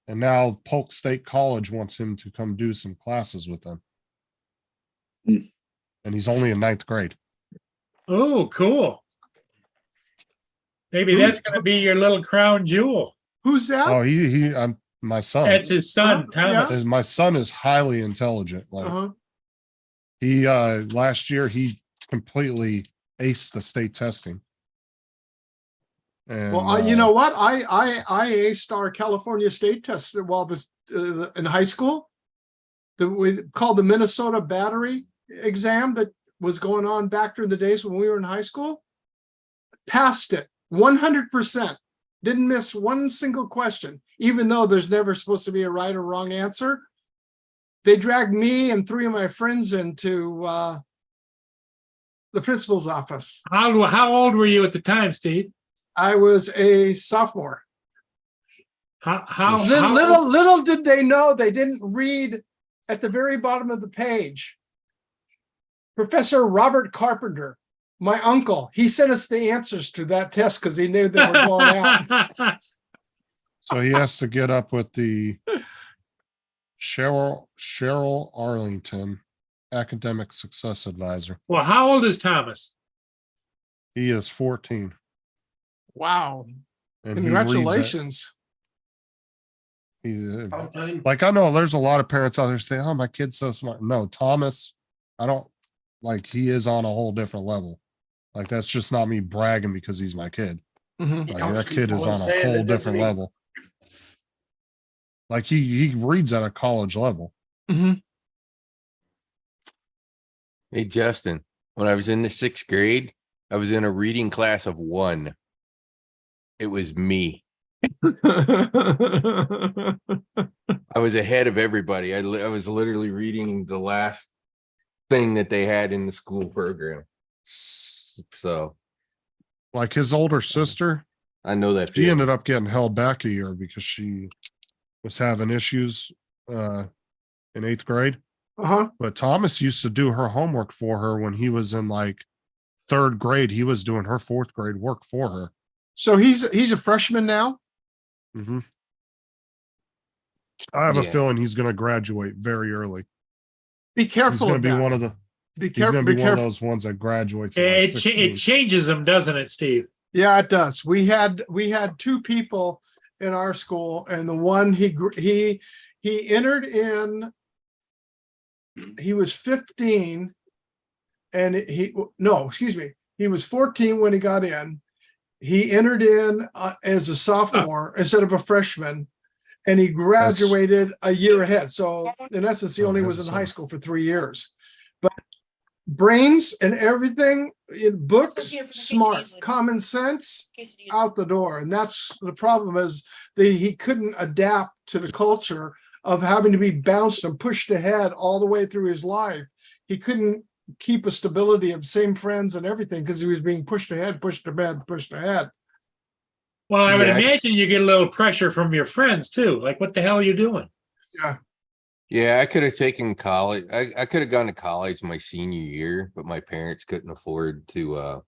And now Polk State College wants him to come do some classes with them. Hmm. And he's only in 9th grade. Oh, cool. Maybe that's going to be your little crown jewel. Who's that? Oh, I'm my son. That's his son, Yeah. Thomas. My son is highly intelligent. Like Uh-huh. he last year he completely aced the state testing. And Well, you know what? I aced our California state test while in high school. We called the Minnesota Battery exam that was going on back during the days when we were in high school. Passed it 100%. Didn't miss one single question, even though there's never supposed to be a right or wrong answer. They dragged me and 3 of my friends into the principal's office. How old were you at the time, Steve? I was a sophomore. How Little did they know, they didn't read at the very bottom of the page. Professor Robert Carpenter, my uncle, he sent us the answers to that test because he knew they were going out. So he has to get up with the Cheryl Arlington, academic success advisor. Well, how old is Thomas? He is 14. Wow. And Congratulations. He's like, I know there's a lot of parents out there saying, oh, my kid's so smart. No, Thomas, I don't like, he is on a whole different level. Like, that's just not me bragging because he's my kid. Mhm. Like, that kid is on a whole different level. Like he reads at a college level. Mhm. Hey, Justin, when I was in the 6th grade, I was in a reading class of 1. It was me. I was ahead of everybody. I was literally reading the last thing that they had in the school program. So, Like his older sister, I know that she feeling. ended up getting held back a year because she was having issues in 8th grade. Uh-huh. But Thomas used to do her homework for her when he was in like 3rd grade. He was doing her 4th grade work for her. So he's a freshman now. Mm-hmm. I have a Yeah. feeling he's going to graduate very early. Be He's careful. going of to be that. one of the. Be He's careful. going to Be be one of careful. those ones that graduates. At like It 16. changes them, doesn't it, Steve? Yeah, it does. We had 2 people in our school, and the one he entered in. He was 15, and he was 14 when he got in. He entered in as a sophomore instead of a freshman, and he graduated a year ahead. So in essence, he only was in high school for 3 years. But brains and everything in books, smart, common sense, out the door. And that's the problem is he couldn't adapt to the culture of having to be bounced and pushed ahead all the way through his life. He couldn't keep a stability of same friends and everything because he was being pushed ahead. Well, I would Yeah. imagine you get a little pressure from your friends too. Like, what the hell are you doing? Yeah. Yeah, I could have taken college. I could have gone to college my senior year, but my parents couldn't afford to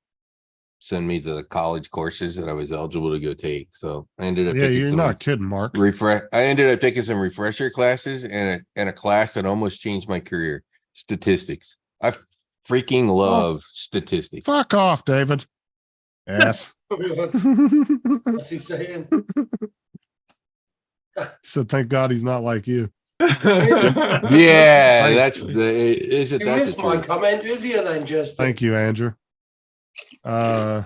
send me to the college courses that I was eligible to go take. So I ended up Yeah, taking you're some not kidding, Mark. I ended up taking some refresher classes and a class that almost changed my career. Statistics. I freaking love statistics. Fuck off, David. Ass. What's he saying? So thank God he's not like you. Yeah, that's the You missed my comment earlier then, Justin. Thank you, Andrew. Yeah,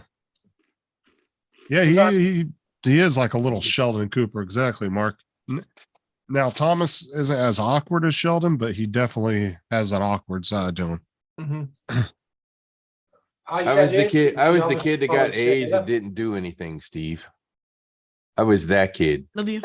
he is like a little Sheldon Cooper. Exactly, Mark. Now, Thomas isn't as awkward as Sheldon, but he definitely has an awkward side to him. Mhm. I was the kid that got A's and didn't do anything, Steve. I was that kid. Love you.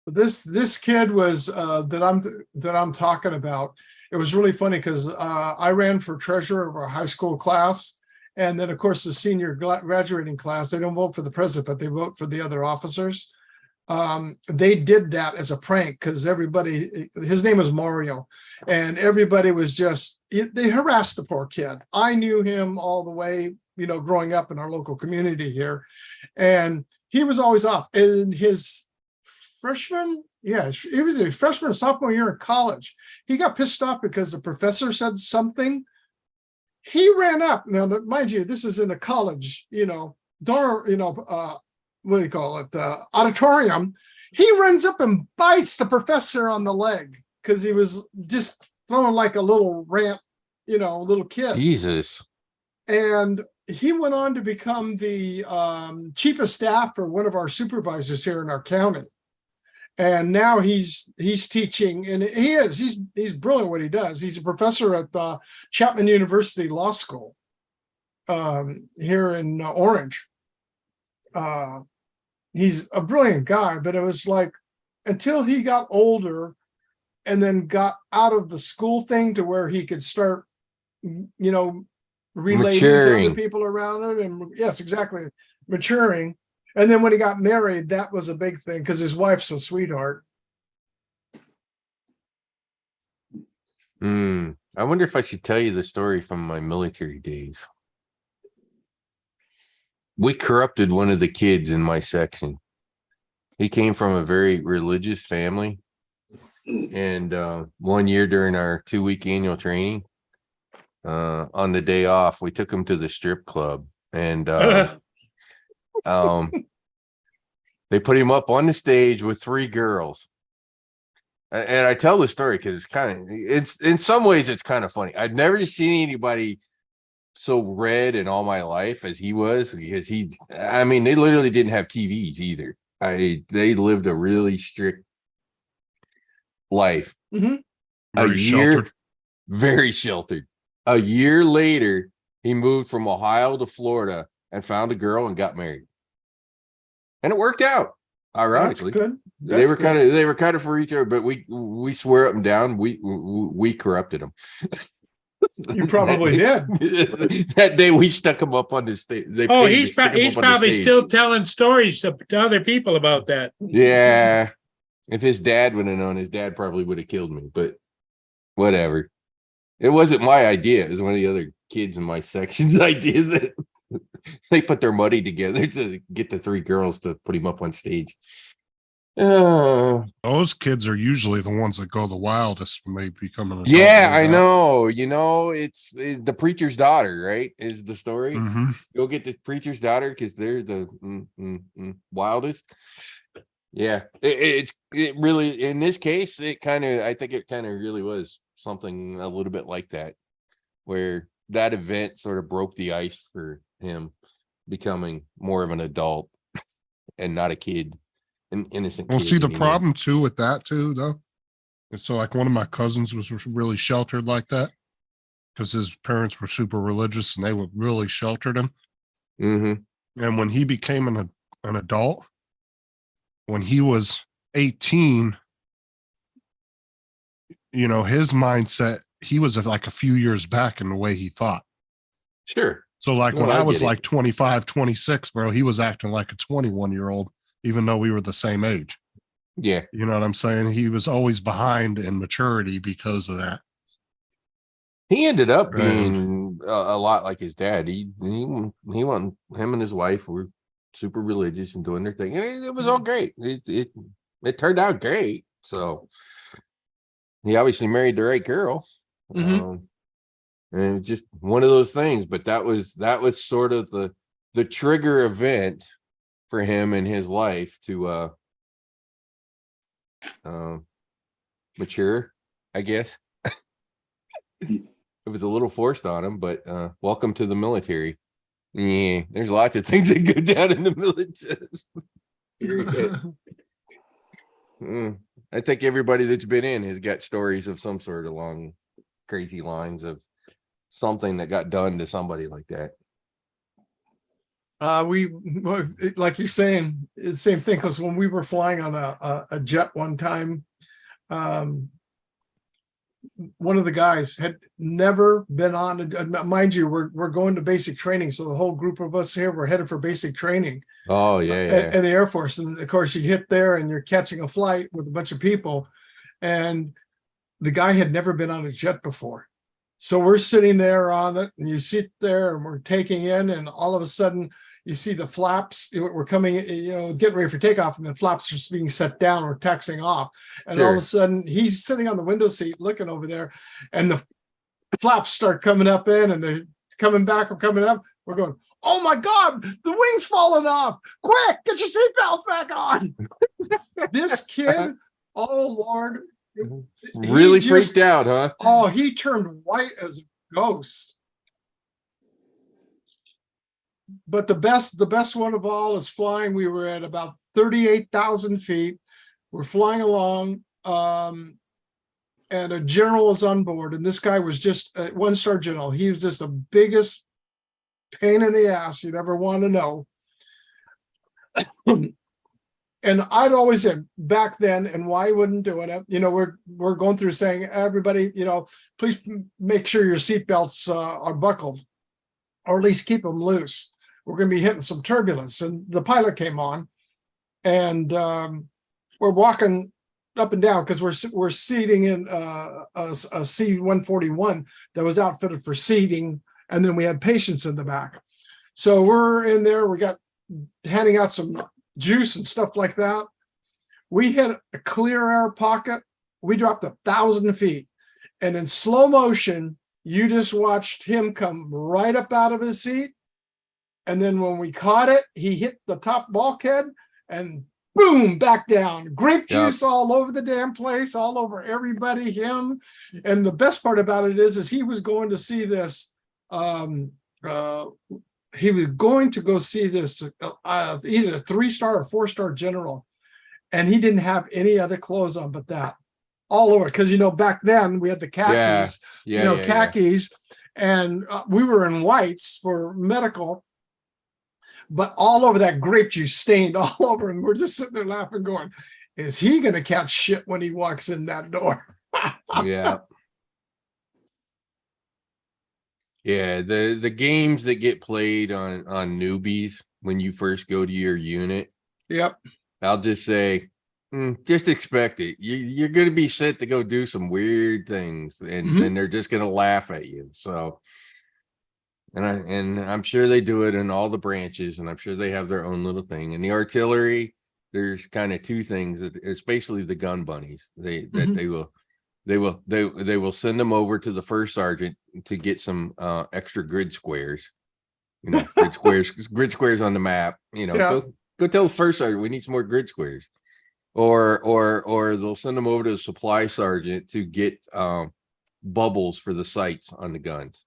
This kid was that I'm talking about. It was really funny because I ran for treasurer of our high school class, and then of course the senior graduating class. They don't vote for the president, but they vote for the other officers. They did that as a prank because everybody. His name was Mario, and everybody was just they harassed the poor kid. I knew him all the way, growing up in our local community here, and he was always off. And his freshman, he was a freshman, sophomore year in college. He got pissed off because the professor said something. He ran up. Now, mind you, this is in a college, what do you call it? Auditorium. He runs up and bites the professor on the leg because he was just throwing like a little rant, little kid. Jesus. And he went on to become the chief of staff for one of our supervisors here in our county. And now he's teaching, and he's brilliant what he does. He's a professor at the Chapman University Law School. here in Orange. He's a brilliant guy, but it was like until he got older and then got out of the school thing to where he could start, relating to other Maturing. people around it. And yes, exactly. Maturing. And then when he got married, that was a big thing because his wife's a sweetheart. I wonder if I should tell you the story from my military days. We corrupted one of the kids in my section. He came from a very religious family. And one year during our 2-week annual training, on the day off, we took him to the strip club. And they put him up on the stage with 3 girls. And I tell the story because it's in some ways it's kind of funny. I've never seen anybody so red in all my life as he was, because they literally didn't have TVs either. They lived a really strict life. Very sheltered. A year later, he moved from Ohio to Florida and found a girl and got married. And it worked out. Ironically, That's good. they were kind of for each other, but we swear up and down we corrupted them. You probably did. That day we stuck him up on the stage. He's probably still telling stories to other people about that. Yeah. If his dad would have known, his dad probably would have killed me, but whatever. It wasn't my idea. It was one of the other kids in my section's idea that they put their money together to get the 3 girls to put him up on stage. Those kids are usually the ones that go the wildest when they become an adult. Yeah, I know. It's the preacher's daughter, right? Is the story. Mhm. Go get the preacher's daughter because they're the wildest. Yeah, it really, in this case, I think it kind of really was something a little bit like that, where that event sort of broke the ice for him becoming more of an adult and not a kid, an innocent Well, kid see, the anymore. problem too with that too, though. And so like one of my cousins was really sheltered like that because his parents were super religious and they would really sheltered him. Mm-hmm. And when he became an adult, when he was 18, his mindset, he was like a few years back in the way he thought. Sure. So like No, when I I was get it. like 25, 26, bro, he was acting like a 21-year-old, even though we were the same age. Yeah. You know what I'm saying? He was always behind in maturity because of that. He ended up Right. being a lot like his dad. He him and his wife were super religious and doing their thing, and it was all great. It turned out great. So he obviously married the right girl. Mhm. And just one of those things. But that was sort of the trigger event for him in his life to mature, I guess. It was a little forced on him, but welcome to the military. Yeah, there's lots of things that go down in the military. I think everybody that's been in has got stories of some sort along crazy lines of something that got done to somebody like that. Like you're saying, it's the same thing, because when we were flying on a jet one time, one of the guys had never been on, mind you, we're going to basic training, so the whole group of us here were headed for basic training. Oh yeah. And the Air Force, and of course you hit there and you're catching a flight with a bunch of people, and the guy had never been on a jet before. So we're sitting there on it, and you sit there and we're taking in, and all of a sudden you see the flaps, we're coming, getting ready for takeoff, and the flaps are being set down or taxing off. And all of a sudden he's sitting on the window seat looking over there, and the flaps start coming up and they're coming back or coming up. We're going, oh my God, the wing's falling off. Quick, get your seatbelt back on. This kid, oh Lord. Really freaked out, huh? Oh, he turned white as a ghost. But the best one of all is flying. We were at about 38,000 feet. We're flying along, and a general is on board. And this guy was just one-star general. He was just the biggest pain in the ass you'd ever want to know. And I'd always said back then, and why wouldn't doing it? You know, we're going through saying, everybody, you know, please make sure your seatbelts are buckled, or at least keep them loose. We're going to be hitting some turbulence. And the pilot came on, and we're walking up and down because we're seating in a C-141 that was outfitted for seating, and then we had patients in the back. So we're in there. We got handing out some juice and stuff like that. We hit a clear air pocket. We dropped 1,000 feet, and in slow motion, you just watched him come right up out of his seat. And then when we caught it, he hit the top bulkhead and boom, back down. Grape juice all over the damn place, all over everybody, him. And the best part about it is he was going to see this. He was going to go see this either a 3-star or 4-star general, and he didn't have any other clothes on but that, all over. Because you know, back then we had the khakis, khakis, and we were in whites for medical, but all over that grape juice stained all over, and we're just sitting there laughing, going, "Is he going to catch shit when he walks in that door?" Yeah. Yeah, the games that get played on newbies when you first go to your unit. Yep. I'll just say, just expect it. You're going to be sent to go do some weird things, and then they're just going to laugh at you. So, and I'm sure they do it in all the branches, and I'm sure they have their own little thing. In the artillery, there's kind of two things. Especially the gun bunnies. They will send them over to the first sergeant to get some extra grid squares, you know, grid squares on the map, you know, go tell the first sergeant we need some more grid squares, or they'll send them over to the supply sergeant to get bubbles for the sights on the guns.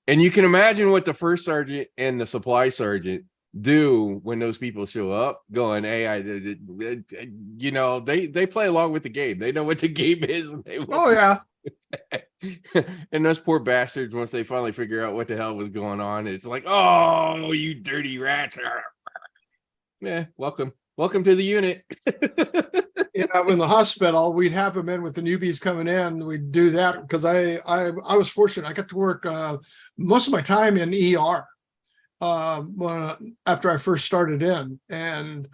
And you can imagine what the first sergeant and the supply sergeant do when those people show up, going, "Hey, you know, they play along with the game. They know what the game is." And they and those poor bastards, once they finally figure out what the hell was going on, it's like, "Oh, you dirty rats!" Yeah, welcome to the unit. In the hospital, we'd have them in with the newbies coming in. We'd do that because I was fortunate. I got to work most of my time in ER. After I first started in, and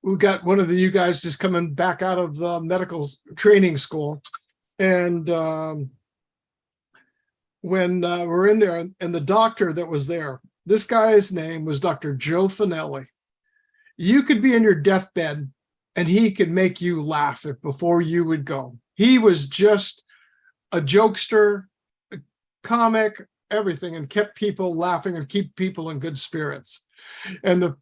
we got one of the new guys just coming back out of the medical training school, and when we're in there, and the doctor that was there, this guy's name was Dr. Joe Finelli. You could be in your deathbed and he could make you laugh before you would go. He was just a jokester, a comic, everything, and kept people laughing and keep people in good spirits. And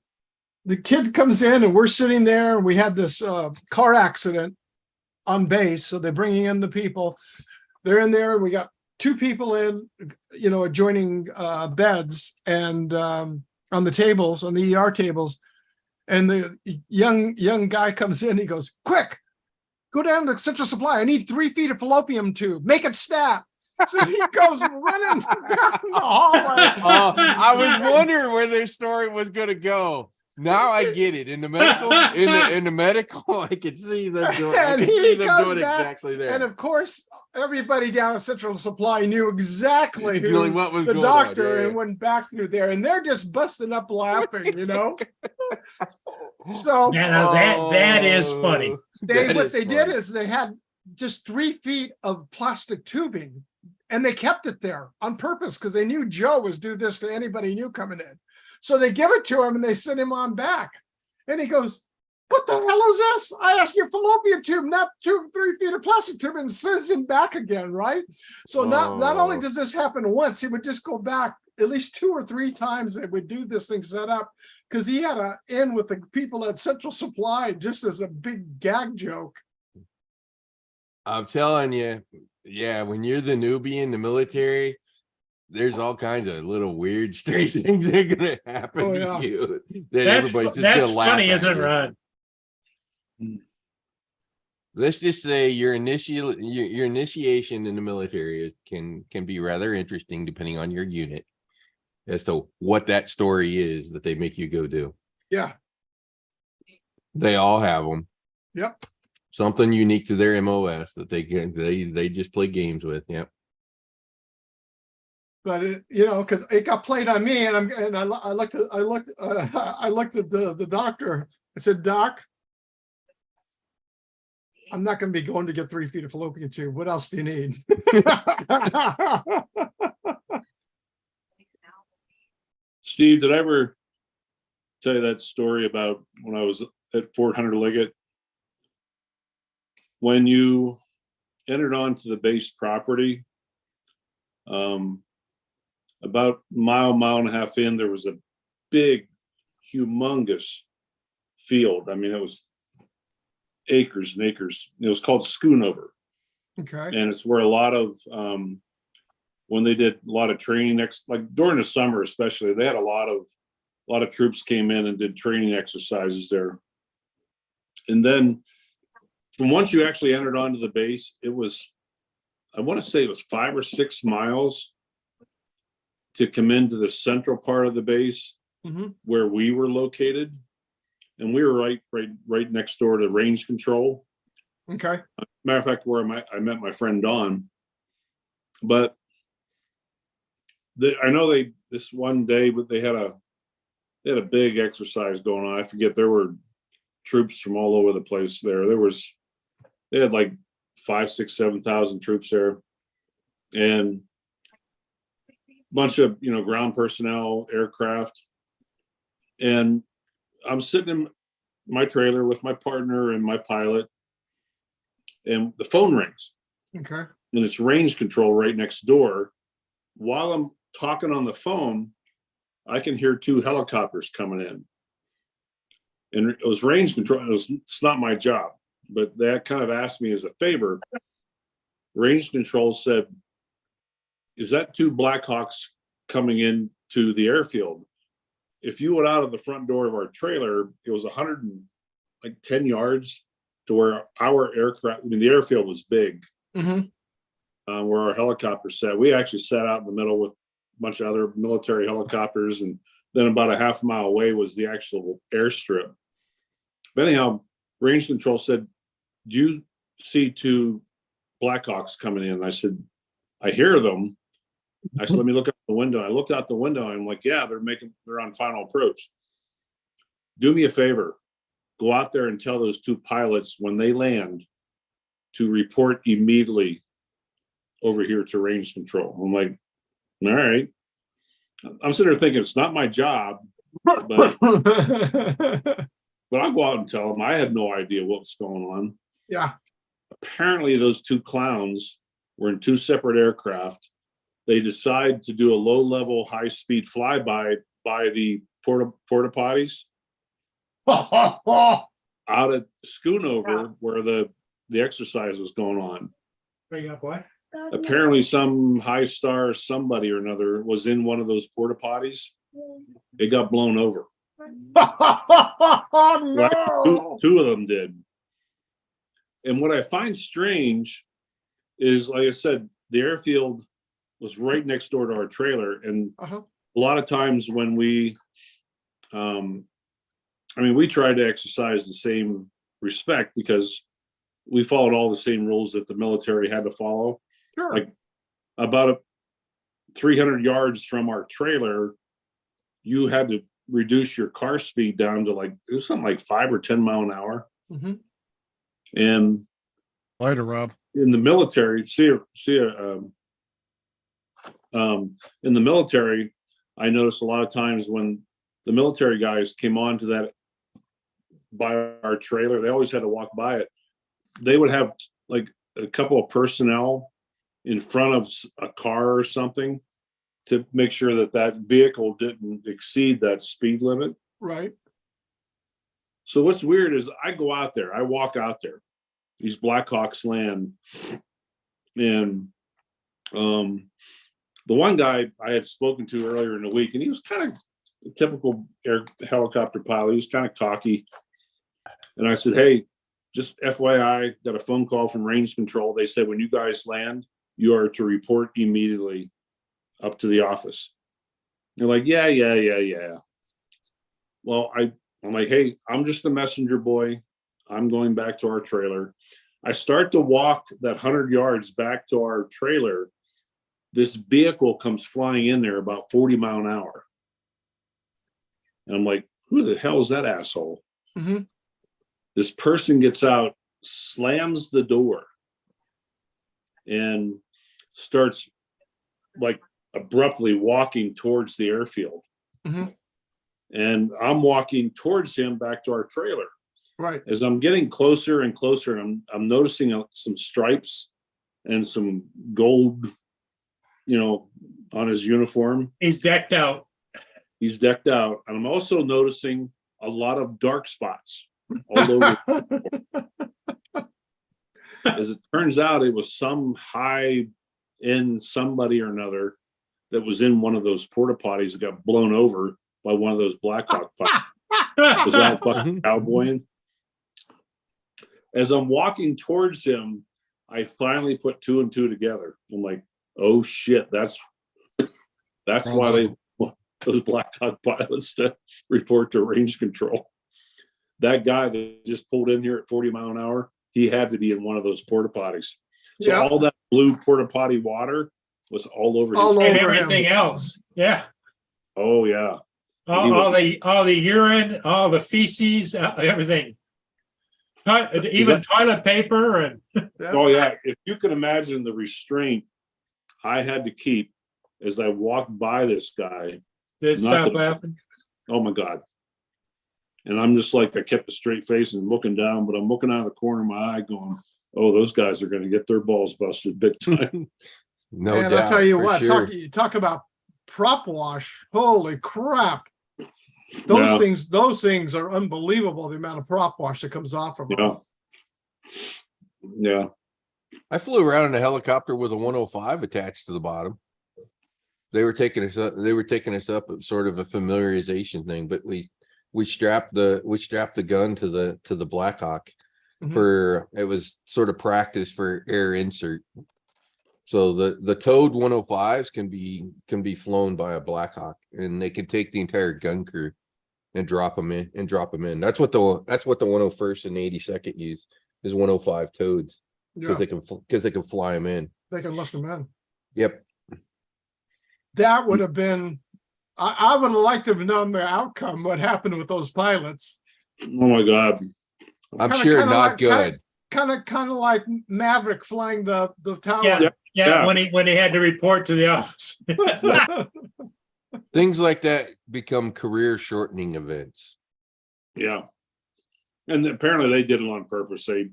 the kid comes in, and we're sitting there, and we had this car accident on base, so they're bringing in the people. They're in there, and we got 2 people in, you know, adjoining beds, and on the tables, on the ER tables, and the young guy comes in. He goes, "Quick, go down to Central Supply. I need 3 feet of fallopian tube. Make it snap." So he goes running down the hallway. I was wondering where their story was going to go. Now I get it. In the medical, in the medical, I can see them doing. And he goes back, exactly there. and of course, everybody down at Central Supply knew exactly who what was the going doctor on. Yeah. and went back through there, and they're just busting up laughing, you know. So that is funny. They did is they had just 3 feet of plastic tubing, and they kept it there on purpose because they knew Joe was do this to anybody new coming in. So they give it to him and they send him on back. And he goes, "What the hell is this? I asked you fallopian tube, not 3 feet of plastic tube," and sends him back again, right? So not only does this happen once, he would just go back at least 2 or 3 times. They would do this thing set up because he had to end with the people at Central Supply just as a big gag joke. I'm telling you, yeah, when you're the newbie in the military, there's all kinds of little weird, strange things that are gonna happen to you. That everybody's just gonna laugh funny, at isn't it, you. Ron? let's just say your initiation in the military can be rather interesting depending on your unit as to what that story is that they make you go do. Yeah. They all have them. Yep. Something unique to their MOS that they just play games with. Yep. But because it got played on me, and I looked at the doctor. I said, Doc, I'm not going to be going to get 3 feet of fallopian tube. What else do you need? Steve, did I ever tell you that story about when I was at Fort Hunter Liggett? When you entered onto the base property, about mile and a half in, there was a big, humongous field. I mean, it was acres and acres. It was called Schoonover. Okay. And it's where a lot of, when they did a lot of training, like during the summer especially, they had a lot of troops came in and did training exercises there. And then from once you actually entered onto the base, it was, I want to say it was 5 or 6 miles to come into the central part of the base where we were located. And we were right next door to range control. Okay. Matter of fact, where I met my friend Don. But I know this one day, but they had a big exercise going on. I forget, there were troops from all over the place there. They had like 5, 6, 7,000 troops there, and a bunch of ground personnel, aircraft. And I'm sitting in my trailer with my partner and my pilot, and the phone rings. Okay. And it's range control right next door. While I'm talking on the phone, I can hear 2 helicopters coming in. And it was range control. It's not my job, but they kind of asked me as a favor. Range control said, "Is that 2 Blackhawks coming in to the airfield?" If you went out of the front door of our trailer, it was 110 yards to where our aircraft, the airfield was big, where our helicopters sat. We actually sat out in the middle with a bunch of other military helicopters. And then about a half mile away was the actual airstrip. But anyhow, range control said, "Do you see 2 Blackhawks coming in?" I said, "I hear them." I said, "Let me look out the window." I looked out the window. And I'm like, "Yeah, they're on final approach. Do me a favor. Go out there and tell those 2 pilots when they land to report immediately over here to range control." I'm like, "All right." I'm sitting there thinking, it's not my job, but I'll go out and tell them. I had no idea what was going on. Yeah. Apparently those 2 clowns were in 2 separate aircraft. They decide to do a low-level, high-speed flyby by the porta potties out at Schoonover, where the exercise was going on. Bring up what? Apparently some high star somebody or another was in one of those porta potties. It got blown over. No. Two of them did. And what I find strange is, like I said, the airfield was right next door to our trailer. And a lot of times when we try to exercise the same respect because we followed all the same rules that the military had to follow. Sure. Like about 300 yards from our trailer, you had to reduce your car speed down to it was something like 5 or 10 mile an hour. And later, Rob, in the military, in the military, I noticed a lot of times when the military guys came on to that by our trailer, they always had to walk by it. They would have like a couple of personnel in front of a car or something to make sure that that vehicle didn't exceed that speed limit. Right. So what's weird is I go out there, I walk out there, these Blackhawks land, and the one guy I had spoken to earlier in the week, and he was kind of a typical helicopter pilot. He was kind of cocky. And I said, "Hey, just FYI, got a phone call from range control. They said, when you guys land, you are to report immediately up to the office. They're like, yeah. Well, I'm like, hey, I'm just a messenger boy. I'm going back to our trailer. I start to walk that 100 yards back to our trailer. This vehicle comes flying in there about 40 mile an hour. And I'm like, who the hell is that asshole? Mhm. This person gets out, slams the door, and starts like abruptly walking towards the airfield. Mhm. And I'm walking towards him back to our trailer. Right. As I'm getting closer and closer, I'm noticing some stripes and some gold, on his uniform. He's decked out. He's decked out. And I'm also noticing a lot of dark spots all over. As it turns out, it was some high end somebody or another that was in one of those porta potties that got blown over by one of those Blackhawk pilots. Was out fucking cowboying. As I'm walking towards him, I finally put two and two together. I'm like, oh shit, that's why those Blackhawk pilots to report to range control. That guy that just pulled in here at 40 mile an hour, he had to be in one of those porta potties. So Yeah. all that blue porta potty water was all over All his And over everything him. else. Yeah. Oh yeah. He All the urine, all the feces, everything. Even toilet paper and Oh yeah. If you can imagine the restraint I had to keep as I walked by this guy. did Not stop the- laughing. Oh my God. And I'm just like, I kept a straight face and looking down, but I'm looking out of the corner of my eye going, oh, those guys are going to get their balls busted big time. No And doubt. I'll tell you for what, sure. talk about prop wash. Holy crap. Those Yeah. things are unbelievable. The amount of prop wash that comes off of them. Yeah. I flew around in a helicopter with a 105 attached to the bottom. They were taking us up. They were taking us up at sort of a familiarization thing, but we strapped the gun to the Blackhawk Mhm. for it was sort of practice for air insert. So the towed 105s can be flown by a Blackhawk, and they can take the entire gun crew and drop them in. That's what the 101st and 82nd use is 105 toads Yeah, because they can fly them in. they can lift them in. Yep. That would have been, I would have liked to have known the outcome, what happened with those pilots. Oh my God. I'm Kinda- sure kinda not like- good. Kind of like Maverick flying the tower. Yeah. Yeah. When he had to report to the office. Things like that become career shortening events. Yeah. And apparently they did it on purpose. They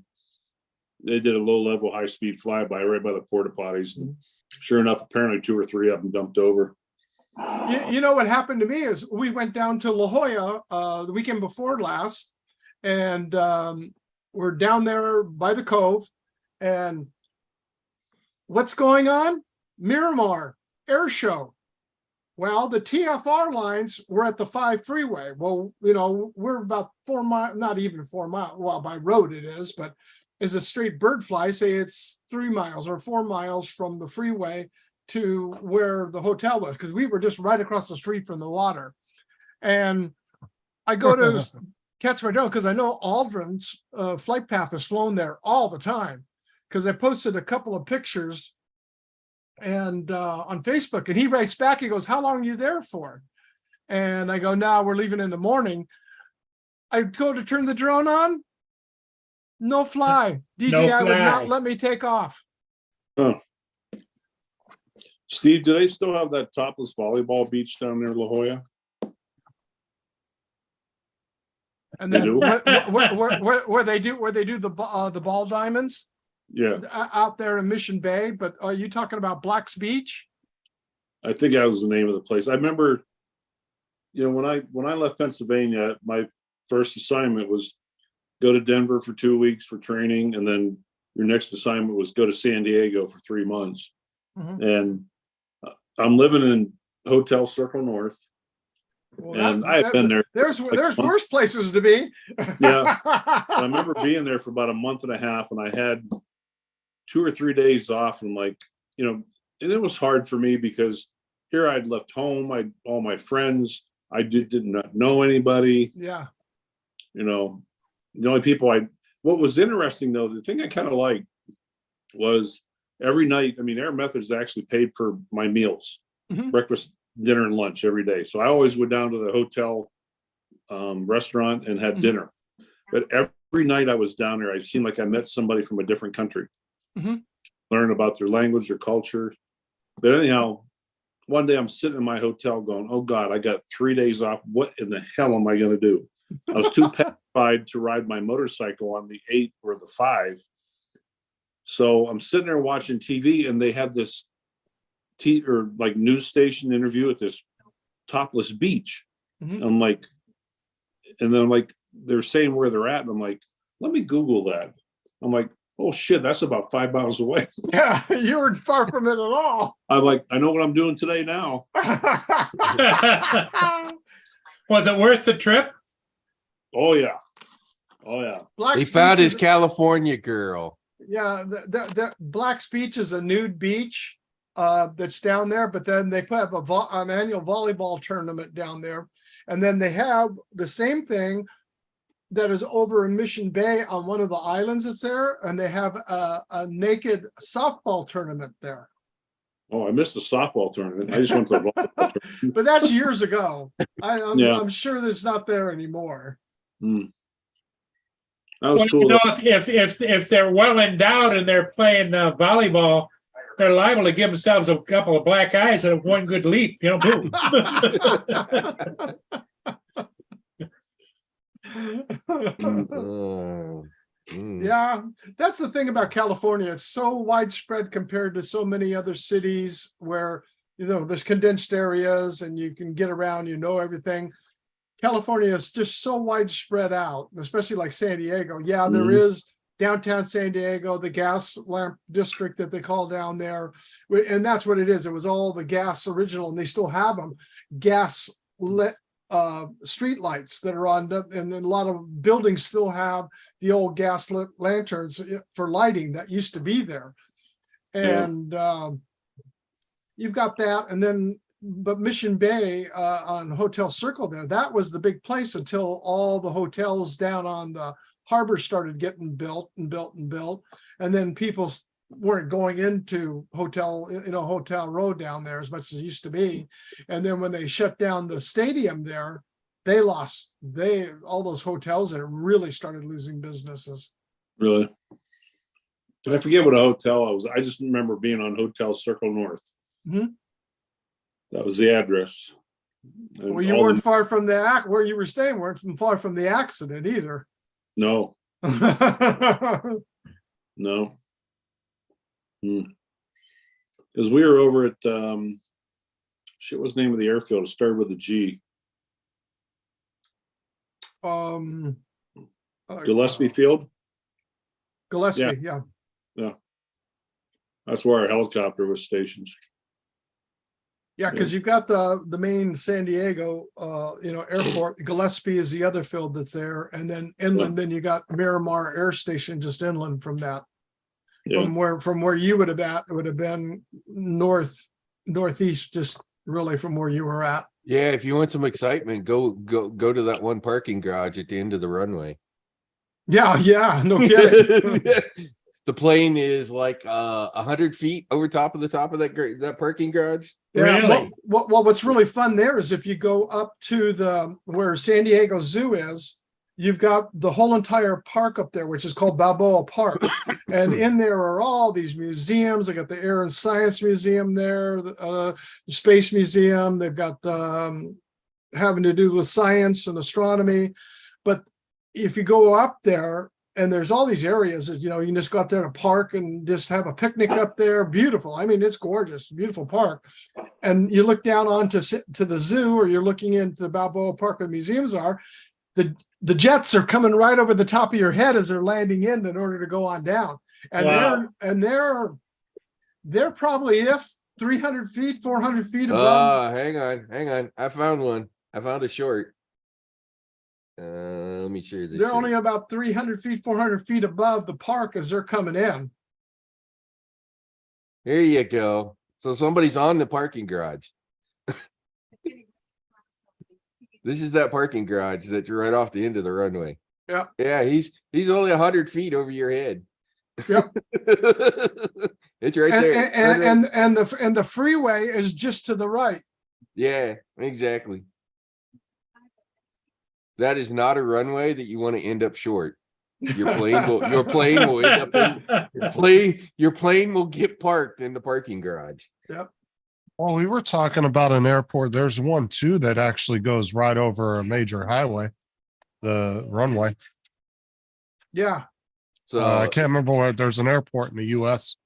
did a low level, high speed flyby right by the porta potties. And sure enough, apparently 2 or 3 of them dumped over. You know what happened to me is we went down to La Jolla the weekend before last, and we're down there by the cove, and what's going on? Miramar Air Show. Well, the TFR lines were at the 5 freeway. Well, we're about 4 miles, not even 4 miles. Well, by road it is, but as a straight bird fly, say it's 3 miles or 4 miles from the freeway to where the hotel was, because we were just right across the street from the water. And I go to catch my drone because I know Aldrin's flight path is flown there all the time, because I posted a couple of pictures and on Facebook, and he writes back, he goes, how long are you there for? And I go, no, we're leaving in the morning. I go to turn the drone on, no fly. DJI would fly. not let me take off. Huh. Steve, do they still have that topless volleyball beach down near La Jolla? And They then do? where they do the ball diamonds Yeah. out there in Mission Bay. But are you talking about Black's Beach? I think that was the name of the place. I remember, when I left Pennsylvania, my first assignment was go to Denver for 2 weeks for training, and then your next assignment was go to San Diego for 3 months. Mhm. And I'm living in Hotel Circle North, Well, And I had been there. There's like a month. worse places to be. Yeah. I remember being there for about a month and a half, and I had 2 or 3 days off, and like, and it was hard for me because here I'd left home, all my friends, I did not know anybody. Yeah. The only people what was interesting though, the thing I kind of liked was every night, Air Methods actually paid for my meals, breakfast, dinner, and lunch every day. So I always went down to the hotel restaurant and had dinner. But every night I was down there, I seemed like I met somebody from a different country, learn about their language, their culture. But anyhow, one day I'm sitting in my hotel going, oh God, I got 3 days off. What in the hell am I going to do? I was too petrified to ride my motorcycle on the 8 or the 5. So I'm sitting there watching TV, and they had this news station interview at this topless beach. I'm like, and then like, they're saying where they're at. And I'm like, let me Google that. I'm like, oh shit, that's about 5 miles away. Yeah, you were far from it at all. I'm like, I know what I'm doing today now. Was it worth the trip? Oh yeah. Oh yeah. He found his California girl. Yeah, the Black's Beach is a nude beach that's down there, but then they have an annual volleyball tournament down there. And then they have the same thing that is over in Mission Bay on one of the islands that's there, and they have a naked softball tournament there. Oh, I missed the softball tournament. I just went to the volleyball tournament. But that's years ago. Yeah. I'm sure that's not there anymore. That was Well, cool. If they're well endowed and they're playing volleyball, they're liable to give themselves a couple of black eyes and one good leap. Boom. Yeah, that's the thing about California. It's so widespread compared to so many other cities where, there's condensed areas and you can get around, everything. California is just so widespread out, especially like San Diego. Yeah, there is downtown San Diego, the gas lamp district that they call down there. And that's what it is. It was all the gas original, and they still have them. Gas lit street lights that are on, and a lot of buildings still have the old gas lit lanterns for lighting that used to be there. And you've got that. And then, but Mission Bay on Hotel Circle there, that was the big place until all the hotels down on the harbor started getting built. And then people weren't going into Hotel Row down there as much as it used to be. And then when they shut down the stadium there, all those hotels there really started losing businesses. Really? I forget what a hotel I was. I just remember being on Hotel Circle North. That was the address. And Well, you all weren't far from where you were staying, weren't far from the accident either. No. No. Because we were over at what's the name of the airfield? It started with a G. Gillespie Field. Gillespie, yeah. Yeah. That's where our helicopter was stationed. Yeah, because you've got the main San Diego airport. Gillespie is the other field that's there, and then inland, then you got Miramar Air Station just inland from that. Yeah. From where you would have been northeast, just really from where you were at. Yeah, if you want some excitement, go to that one parking garage at the end of the runway. Yeah, no kidding. The plane is like 100 feet over top of that parking garage. Yeah, Really? what's really fun there is if you go up to where San Diego Zoo is, you've got the whole entire park up there, which is called Balboa Park. And in there are all these museums. They got the Air and Science Museum there, the Space Museum. They've got having to do with science and astronomy. But if you go up there, and there's all these areas that, you can just go out there to park and just have a picnic up there. Beautiful. I mean, it's gorgeous, beautiful park. And you look down onto the zoo, or you're looking into the Balboa Park where the museums are. The jets are coming right over the top of your head as they're landing in order to go on down. And Wow. they're probably 300 feet, 400 feet above. Hang on. I found one. I found a short. Let me share this. They're short. only about 300 feet, 400 feet above the park as they're coming in. Here you go. So somebody's on the parking garage. This is that parking garage that's right off the end of the runway. Yeah. Yeah, he's only 100 feet over your head. Yep. It's right there. And the freeway is just to the right. Yeah, exactly. That is not a runway that you want to end up short. Your plane will end up in, your plane will get parked in the parking garage. Yep. Well, we were talking about an airport. There's one too that actually goes right over a major highway, the runway. Yeah. So I can't remember where. There's an airport in the U.S.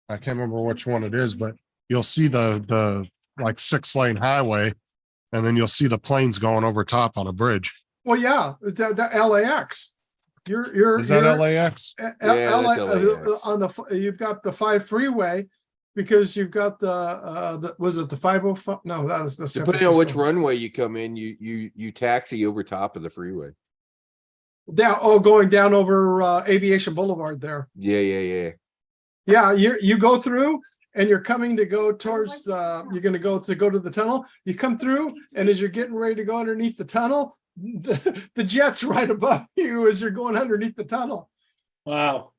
I can't remember which one it is, but you'll see the like 6-lane highway, and then you'll see the planes going over top on a bridge. Well, yeah, the LAX. Is that LAX? Yeah, that's LAX. On the you've got the 5 freeway because you've got the was it the 505? No, that was the San depending on which Francisco. runway you come in, you taxi over top of the freeway. Going down over Aviation Boulevard there. Yeah. Yeah, you go through and you're coming to go towards you're going to go to the tunnel. You come through, and as you're getting ready to go underneath the tunnel, the jet's right above you as you're going underneath the tunnel. Wow.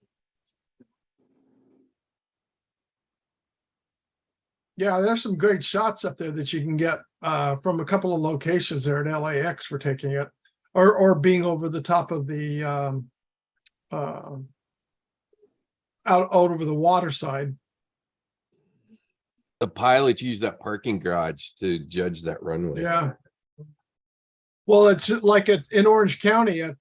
Yeah, there's some great shots up there that you can get from a couple of locations there at LAX for taking it, or being over the top of the out over the water side. The pilots use that parking garage to judge that runway. Yeah. Well, it's like in Orange County at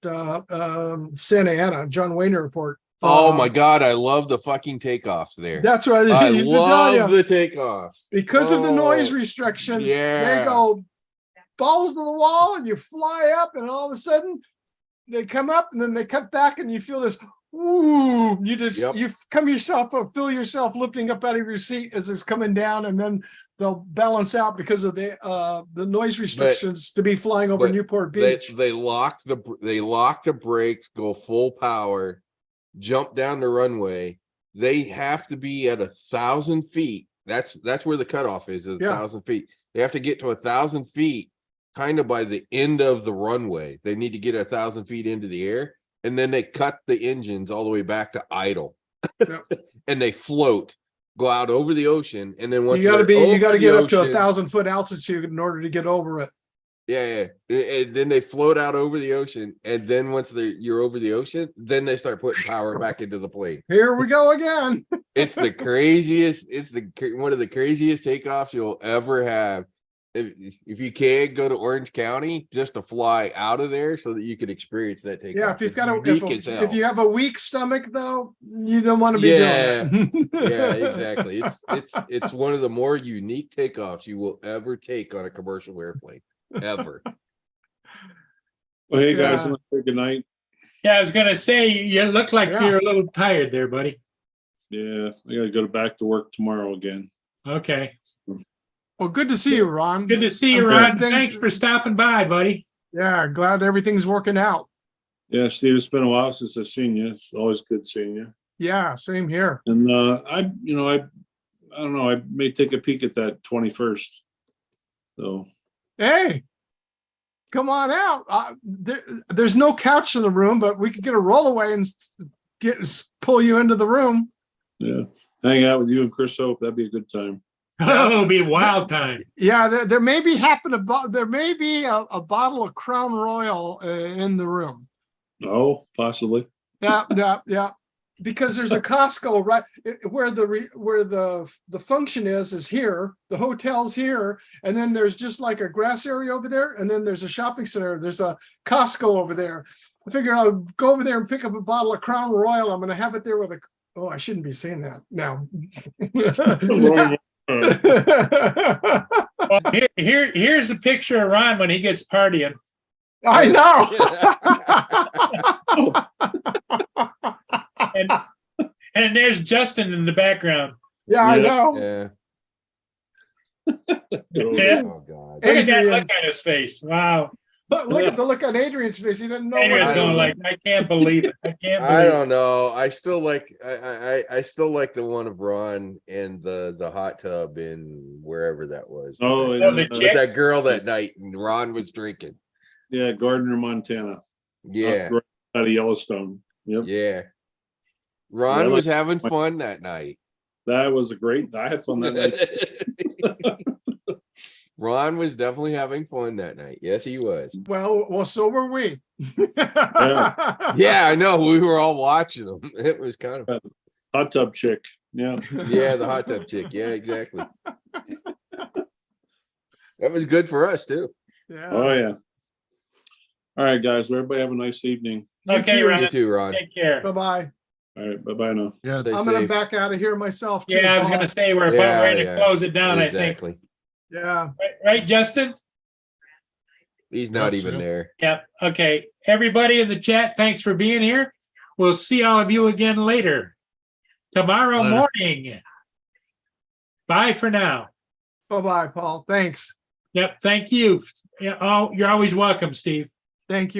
Santa Ana, John Wayne Airport. Oh my God, I love the fucking takeoffs there. That's right. I To tell love you, the takeoffs. because of the noise Oh, restrictions, yeah. they go balls to the wall and you fly up, and all of a sudden they come up and then they cut back and you feel this woo. You just Yep. you feel yourself lifting up out of your seat as it's coming down, and then they'll balance out because of the noise restrictions to be flying over but Newport They, Beach. they lock the brakes, go full power, jump down the runway. They have to be at 1,000 feet. That's where the cutoff is, 1,000 feet. They have to get to 1,000 feet kind of by the end of the runway. They need to get 1,000 feet into the air, and then they cut the engines all the way back to idle. Yep. And they float, go out over the ocean, and then once You got to they're get over up to the ocean- 1,000-foot altitude in order to get over it. Yeah. And then they float out over the ocean, and then once you're over the ocean, then they start putting power back into the plane. Here we go again. It's the craziest. It's one of the craziest takeoffs you'll ever have. If you can go to Orange County just to fly out of there so that you can experience that takeoff. Yeah, if you've It's got unique as hell. if you have a weak stomach though, you don't want to be Yeah. doing it. Yeah, exactly. It's one of the more unique takeoffs you will ever take on a commercial airplane, ever. Well, hey guys, Yeah. I'm gonna say good night. Yeah, I was gonna say, you look like Yeah. you're a little tired there, buddy. Yeah, I gotta go back to work tomorrow again. Okay. Well, good to see you, Ron. Good to see you, Okay, Ron. thanks. Thanks for stopping by, buddy. Yeah, glad everything's working out. Yeah, Steve, it's been a while since I've seen you. It's always good seeing you. Yeah, same here. And I don't know, I may take a peek at that 21st. So Hey, come on out. There's no couch in the room, but we could get a rollaway and pull you into the room. yeah, hang out with you and Chris Hope. That'd be a good time. Oh, it'll be a wild time. Yeah, there may be there may be a bottle of Crown Royal in the room. Oh, possibly. Yeah. Because there's a Costco right where the function is here. The hotel's here, and then there's just like a grass area over there, and then there's a shopping center. There's a Costco over there. I figured I'll go over there and pick up a bottle of Crown Royal. I'm going to have it there with a. Oh, I shouldn't be saying that now. Well, here's a picture of Ron when he gets partying. I know. And there's Justin in the background. Yeah, I Yeah. know. Yeah. Yeah. Oh, God. Look at that Adrian. look on his face. Wow. But look at the look on Adrian's face. He didn't know. Adrian's I going don't like, I can't believe it. I can't I believe it. don't know. I still like I still like the one of Ron and the hot tub in wherever that was. Oh, Oh, the and, With chick? that girl that night and Ron was drinking. yeah, Gardner, Montana. Yeah. Right out of Yellowstone. Yep. Yeah. Ron Yeah, was having fun that night. That was a great. I had fun that night. Ron was definitely having fun that night. Yes, he was. Well, so were we. Yeah, I know. We were all watching them. It was kind of Hot tub chick. Yeah. yeah, the hot tub chick. Yeah, exactly. That was good for us too. Yeah. Oh yeah. All right, guys. Well, everybody have a nice evening. Okay, You Ron. too, Ron. Take care. Bye-bye. All right. Bye bye now. Yeah, Stay I'm gonna safe. back out of here myself. Too, Yeah, I was Paul. gonna say we're about Yeah, ready to yeah. close it down, I think. Exactly. Yeah. Right, Justin? He's not Yes, even yep. there. Yep. Okay. Everybody in the chat, thanks for being here. We'll see all of you again later. Tomorrow Later. morning. Bye for now. Bye-bye, Paul. Thanks. Yep. Thank you. Yeah, you're always welcome, Steve. Thank you.